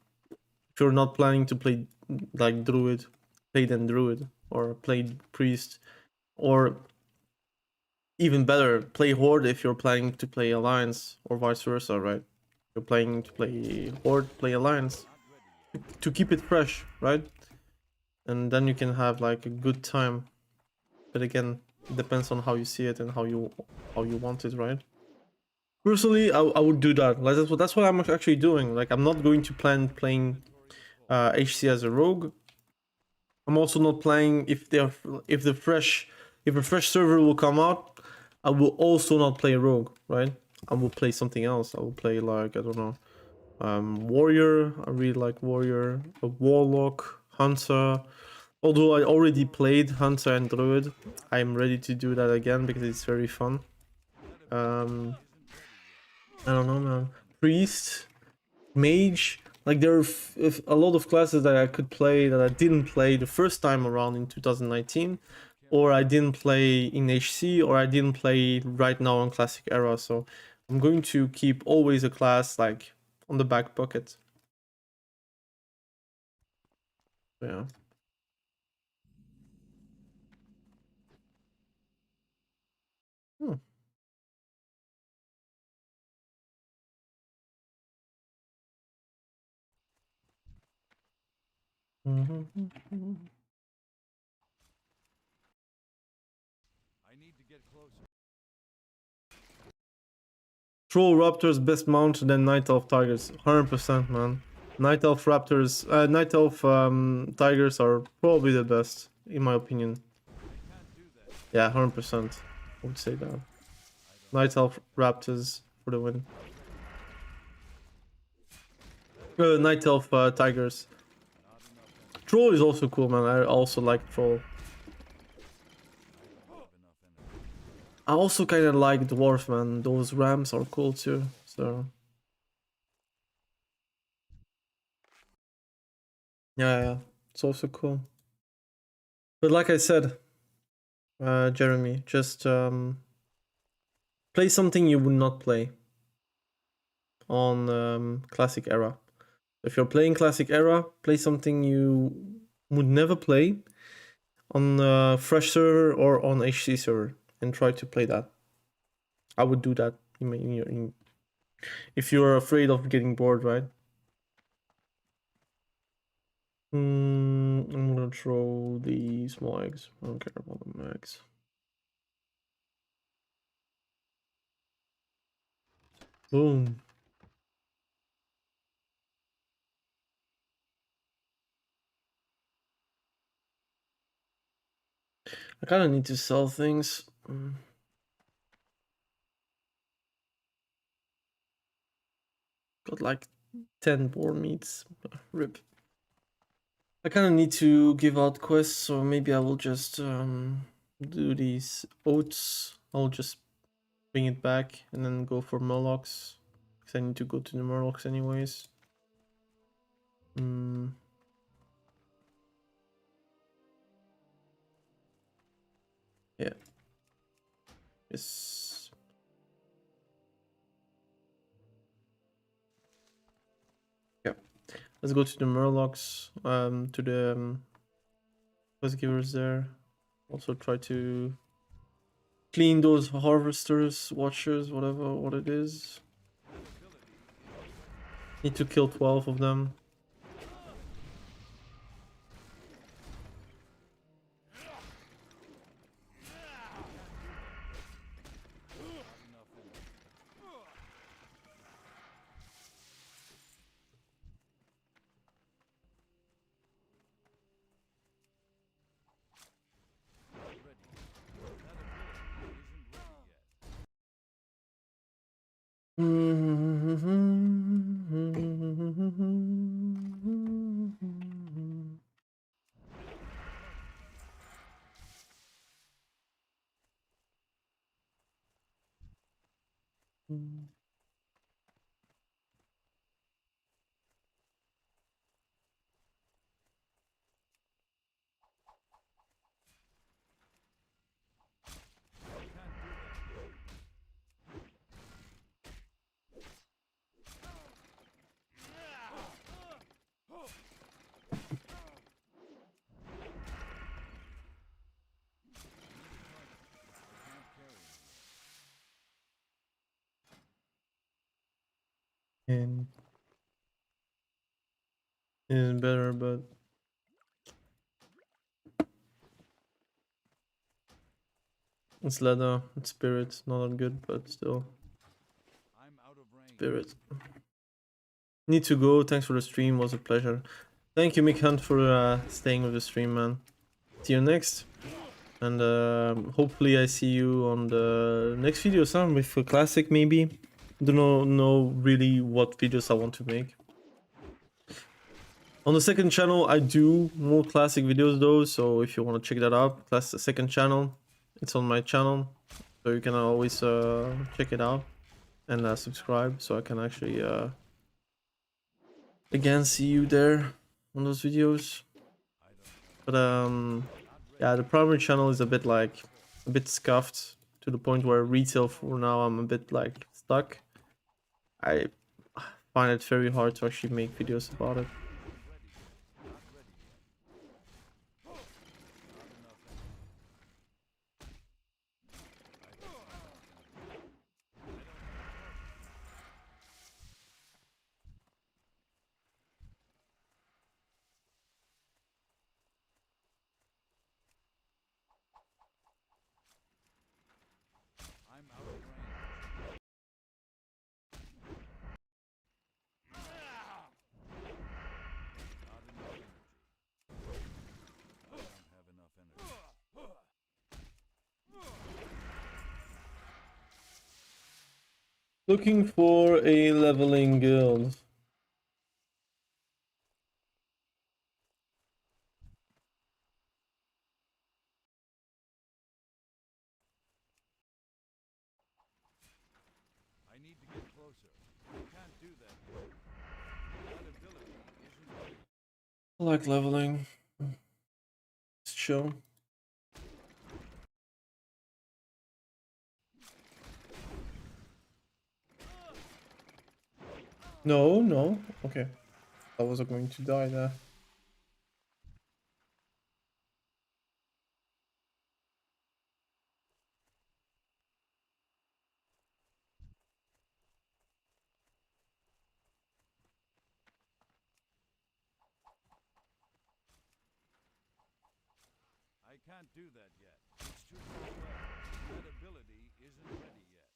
If you're not planning to play like druid, play then druid, or play priest, or even better, play horde if you're planning to play alliance, or vice versa, right? If you're planning to play horde, play alliance to keep it fresh, right? And then you can have like a good time. But again, it depends on how you see it and how you want it, right? Personally, I would do that. Like that's what I'm actually doing. Like I'm not going to plan playing HC as a rogue. I'm also not playing if a fresh server will come out. I will also not play rogue, right? I will play something else. I will play like, I don't know, warrior. I really like warrior, a warlock, hunter. Although I already played hunter and druid, I'm ready to do that again because it's very fun. I don't know, man. Priest, mage. Like there are a lot of classes that I could play that I didn't play the first time around in 2019, or I didn't play in HC, or I didn't play right now on Classic Era. So I'm going to keep always a class like on the back pocket. Yeah. I need to get closer. Troll Raptors best mount than Night Elf Tigers. 100%, man. Night Elf Raptors, Night Elf Tigers are probably the best, in my opinion. Yeah, 100%. I would say that. Night Elf Raptors for the win. Night Elf Tigers. Troll is also cool, man. I also like Troll. I also kind of like Dwarf, man. Those rams are cool too. So Yeah, it's also cool. But like I said, Jeremy, just play something you would not play on classic era. If you're playing classic era, play something you would never play on fresh server or on HC server, and try to play that. I would do that if you're afraid of getting bored, right? I'm gonna throw the small eggs. I don't care about the eggs. Boom. I kind of need to sell things. Got like 10 boar meats. Rip. I kind of need to give out quests, so maybe I will just do these oats. I'll just bring it back and then go for murlocs, because I need to go to the murlocs anyways. Yeah. Yes. Yeah. Let's go to the murlocs. To the quest givers there. Also try to clean those harvesters, watchers, whatever what it is. Need to kill 12 of them. And is better, but it's leather, it's spirit, not that good, but still. Spirit. Need to go. Thanks for the stream, was a pleasure. Thank you, Mick Hunt, for staying with the stream, man. See you next. And hopefully I see you on the next video, some with a classic maybe. Don't know really what videos I want to make. On the second channel, I do more classic videos though, so if you want to check that out, that's the second channel. It's on my channel, so you can always check it out and subscribe, so I can actually again see you there on those videos. But yeah, the primary channel is a bit scuffed to the point where retail for now I'm a bit like stuck. I find it very hard to actually make videos about it. Looking for a leveling guild. I need to get closer. I can't do that yet. That ability isn't ready. I like leveling. It's chill. No, no. Okay. I wasn't going to die there. I can't do that yet. It's too far away. That ability isn't ready yet.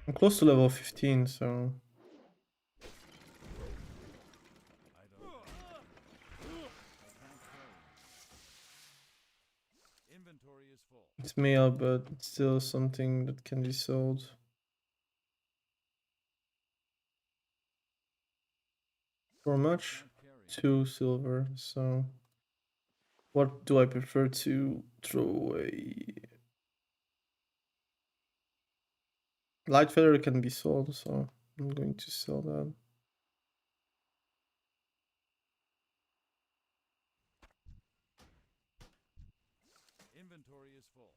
I'm close to level 15, so I don't. I can't carry. Inventory is full. it's male, but it's still something that can be sold. For much? Can't carry. 2 silver, so what do I prefer to throw away? Light feather can be sold, so I'm going to sell that. Inventory is full.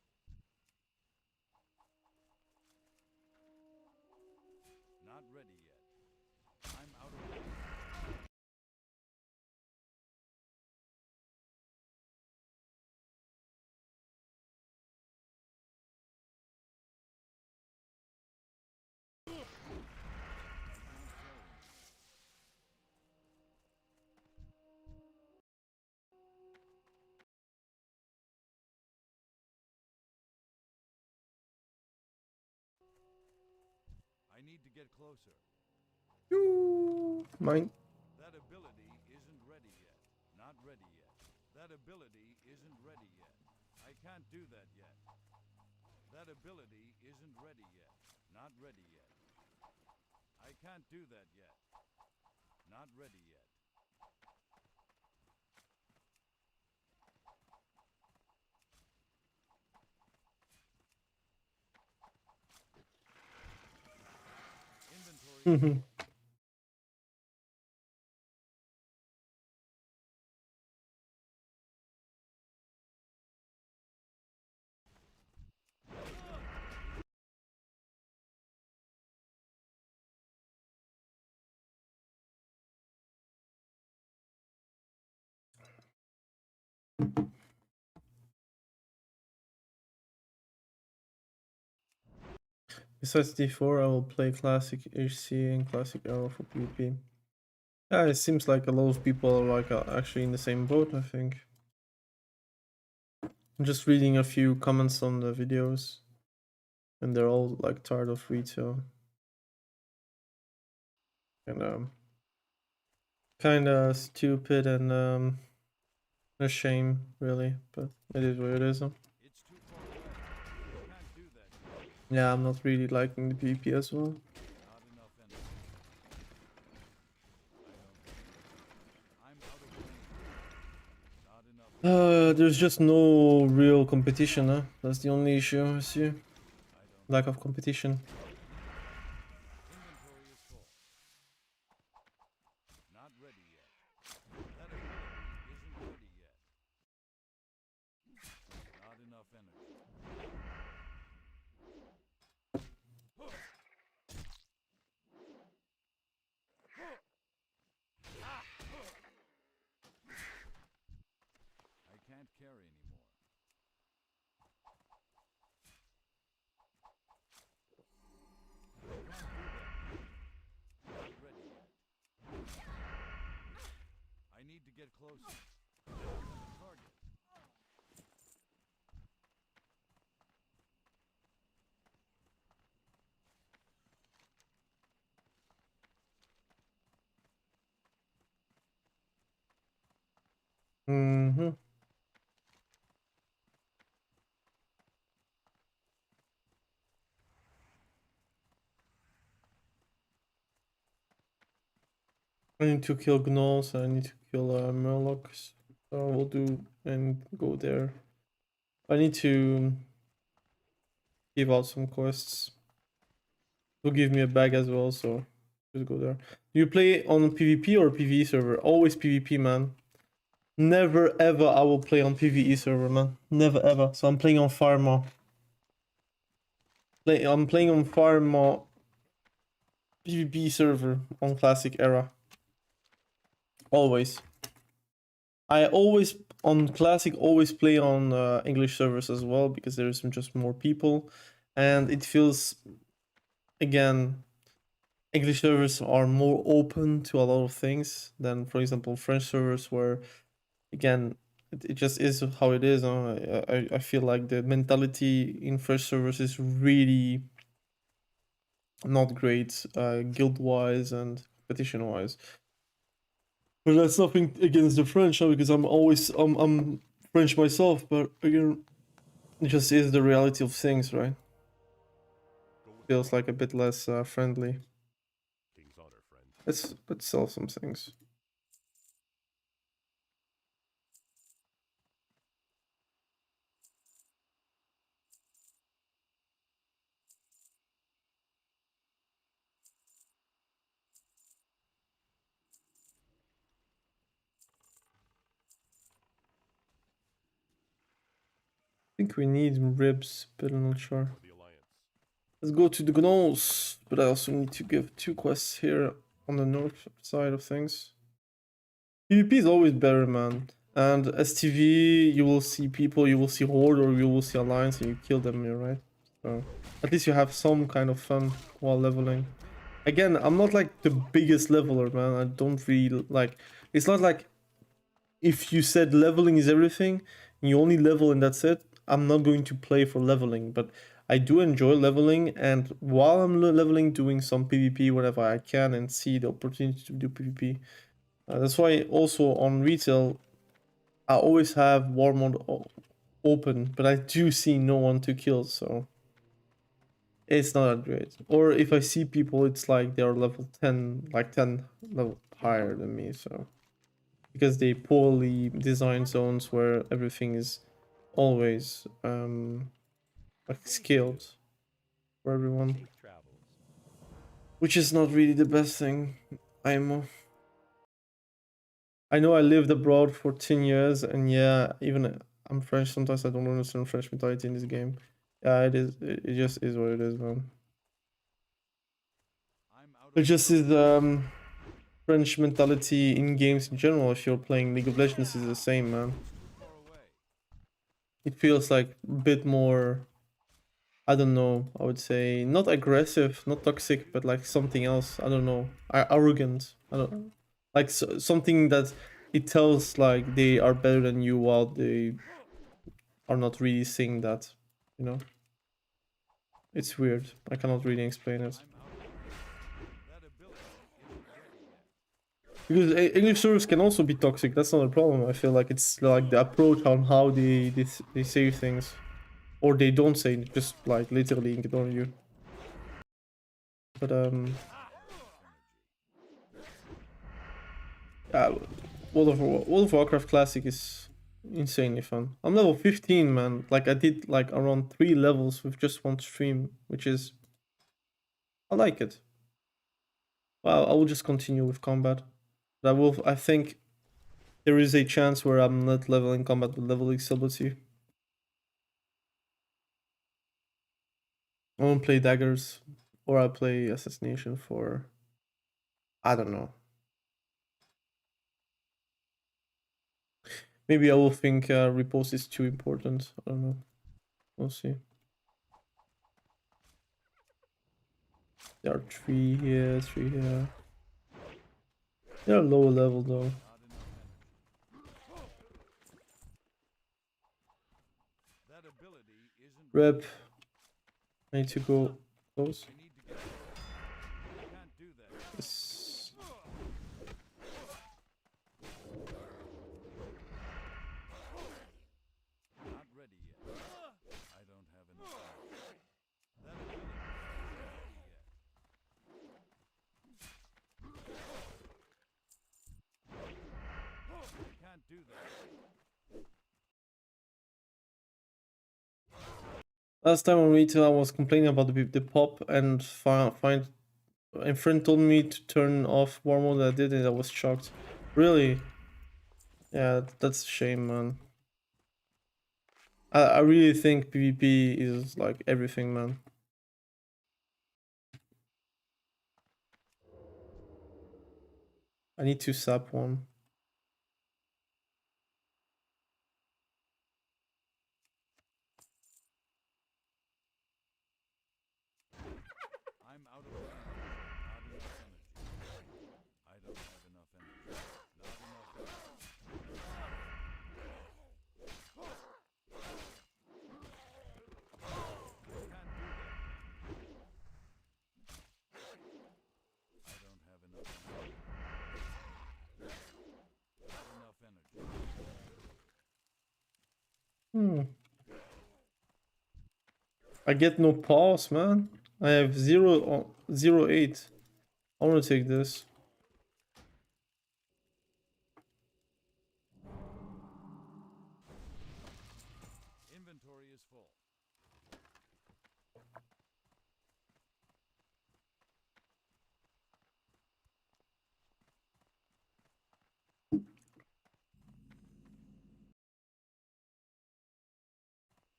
Not ready yet. I'm out of range. I need to get closer. Mine. That ability isn't ready yet. Not ready yet. That ability isn't ready yet. I can't do that yet. That ability isn't ready yet. Not ready yet. I can't do that yet. Not ready yet. Inventory. Besides D4, I will play classic HC and classic arrow for PvP. Yeah, it seems like a lot of people are like actually in the same boat, I think. I'm just reading a few comments on the videos, and they're all like tired of retail. And kinda stupid and a shame, really, but it is what it is. It's too far away. I can't do that yet. Yeah, I'm not really liking the PvP as well. Not enough energy. I'm out of range. Not enough. There's just no real competition, huh? That's the only issue I see. I don't. Lack of competition. Inventory is full. Not ready yet. That ability isn't ready yet. Not enough energy. I can't carry anymore. Not ready yet. I need to get closer. Target. Mm-hmm. I need to kill gnolls, I need to kill murlocs. So we'll do and go there. I need to give out some quests. They'll give me a bag as well, so just go there. Do you play on PvP or PvE server? Always PvP, man. Never ever I will play on PvE server, man. Never ever. So I'm playing on Farma. I'm playing on Farma PvP server on classic era. Always. I always on classic always play on English servers as well because there is just more people, and it feels, again, English servers are more open to a lot of things than, for example, French servers, where, again, it just is how it is. I feel like the mentality in French servers is really not great, guild-wise and competition-wise. But that's nothing against the French, because I'm French myself. But again, it just is the reality of things, right? Feels like a bit less friendly. King's honor, friend. Let's sell some things. I think we need ribs, but I'm not sure. For the alliance. Let's go to the gnolls, but I also need to give 2 quests here on the north side of things. PvP is always better, man. And STV, you will see people, you will see horde, or you will see alliance, and you kill them here, right? So at least you have some kind of fun while leveling. Again, I'm not like the biggest leveler, man. I don't really like. It's not like if you said leveling is everything, and you only level and that's it. I'm not going to play for leveling, but I do enjoy leveling, and while I'm leveling, doing some PvP whenever I can and see the opportunity to do PvP. That's why also on retail, I always have war mode open, but I do see no one to kill, so it's not that great. Or if I see people, it's like they're level 10, like 10 level higher than me, so because they poorly designed zones where everything is always like scaled for everyone, Safe travels. which is not really the best thing. I know I lived abroad for 10 years, and yeah, even I'm French, sometimes I don't understand French mentality in this game. Yeah, it is. It just is what it is, man. I'm out It of just is French mentality in games in general. If you're playing League of Legends, is the same, man. far away. It feels like a bit more, I don't know, I would say not aggressive, not toxic, but like something else. I don't know, arrogant. I don't like something that it tells like they are better than you while they are not really seeing that, you know. It's weird. I cannot really explain it. That ability isn't ready yet. Because English servers can also be toxic. That's not a problem. I feel like it's like the approach on how they say things, or they don't say, just like literally ignore you. But World of Warcraft Classic is insanely fun. I'm level 15, man. Like I did like around 3 levels with just one stream, which is, I like it. Well, I will just continue with combat. But I think there is a chance where I'm not leveling combat but leveling subtlety. I won't play daggers, or I play assassination for, I don't know. Maybe I will think repose is too important. I don't know. We'll see. There are 3 here, 3 here. They are lower level though. Not enough energy. That ability isn't Rep. I need to go close. I need to get I can't do that. Yes. Not ready yet. I don't have enough energy. That ability isn't ready yet. I can't do that. Last time on retail, I was complaining about the pop and a friend told me to turn off war mode. I did it. I was shocked. Really? Yeah, that's a shame, man. I really think PvP is like everything, man. I need to sap one. I'm out of energy. Not enough energy. I don't have enough energy. Not enough energy. I don't have enough energy. Not enough energy. I get no pause, man. I have 0.08. I want to take this. Inventory is full.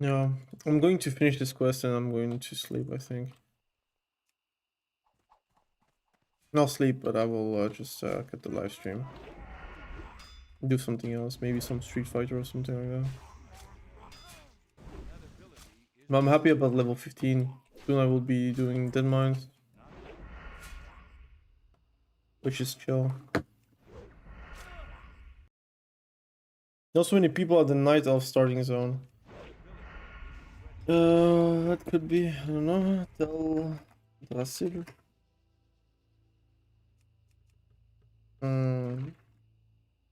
Yeah, I'm going to finish this quest and I'm going to sleep, I think. Not sleep, but I will just cut the live stream. Do something else, maybe some Street Fighter or something like that. But I'm happy about level 15. Soon I will be doing Dead Mines, which is chill. Not so many people at the Night Elf starting zone. That could be, I don't know, Drasil.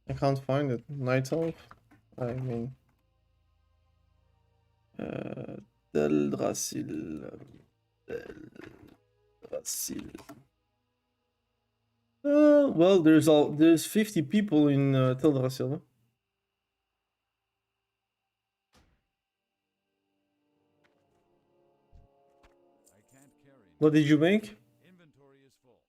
I can't find it. Night Elf? I mean... Del Drasil. Well, there's 50 people in Tel Drasil. Huh? I can't carry. What did you make? Inventory is full.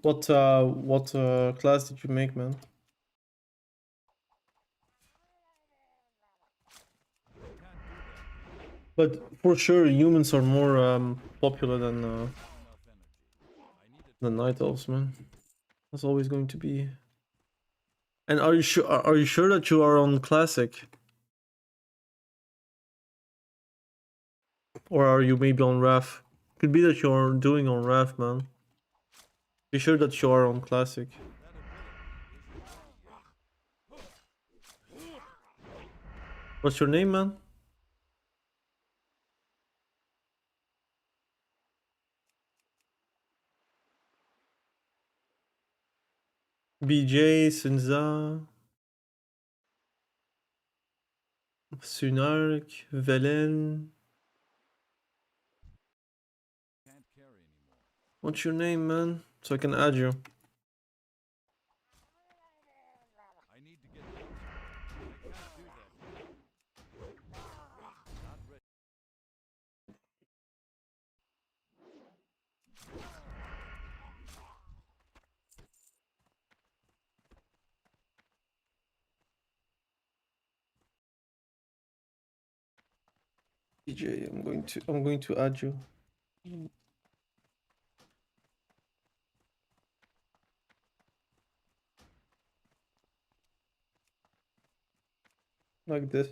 What class did you make, man? But for sure, humans are more popular than night elves, man. That's always going to be. And are you sure? Are you sure that you are on classic, or are you maybe on RAF? Could be that you're doing on RAF, man. Be sure that you are on classic. What's your name, man? BJ, Sunza, Sunark, Velen. Can't carry anymore. What's your name, man? So I can add you. I need to get closer. I can't do that. Not ready. BJ, I'm going to add you. Like this.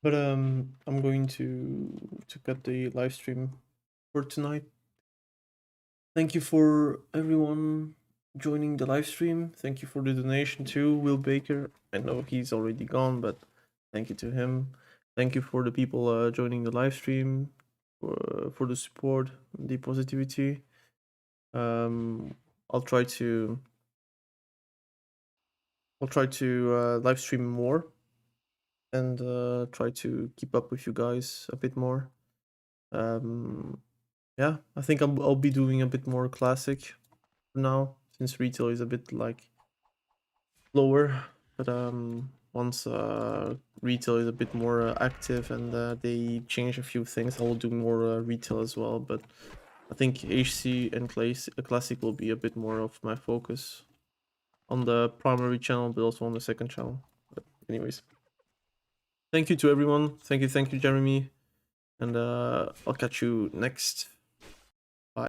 But I'm going to cut the live stream for tonight. Thank you for everyone joining the live stream. Thank you for the donation too, Will Baker. I know he's already gone, but thank you to him. Thank you for the people joining the live stream, for the support, the positivity. I'll try to live stream more and try to keep up with you guys a bit more. Yeah, I think I'll be doing a bit more classic for now, since retail is a bit like slower. But once retail is a bit more active and they change a few things, I will do more retail as well. But I think HC and classic will be a bit more of my focus on the primary channel, but also on the second channel. But anyways, thank you to everyone. Thank you, Jeremy. And I'll catch you next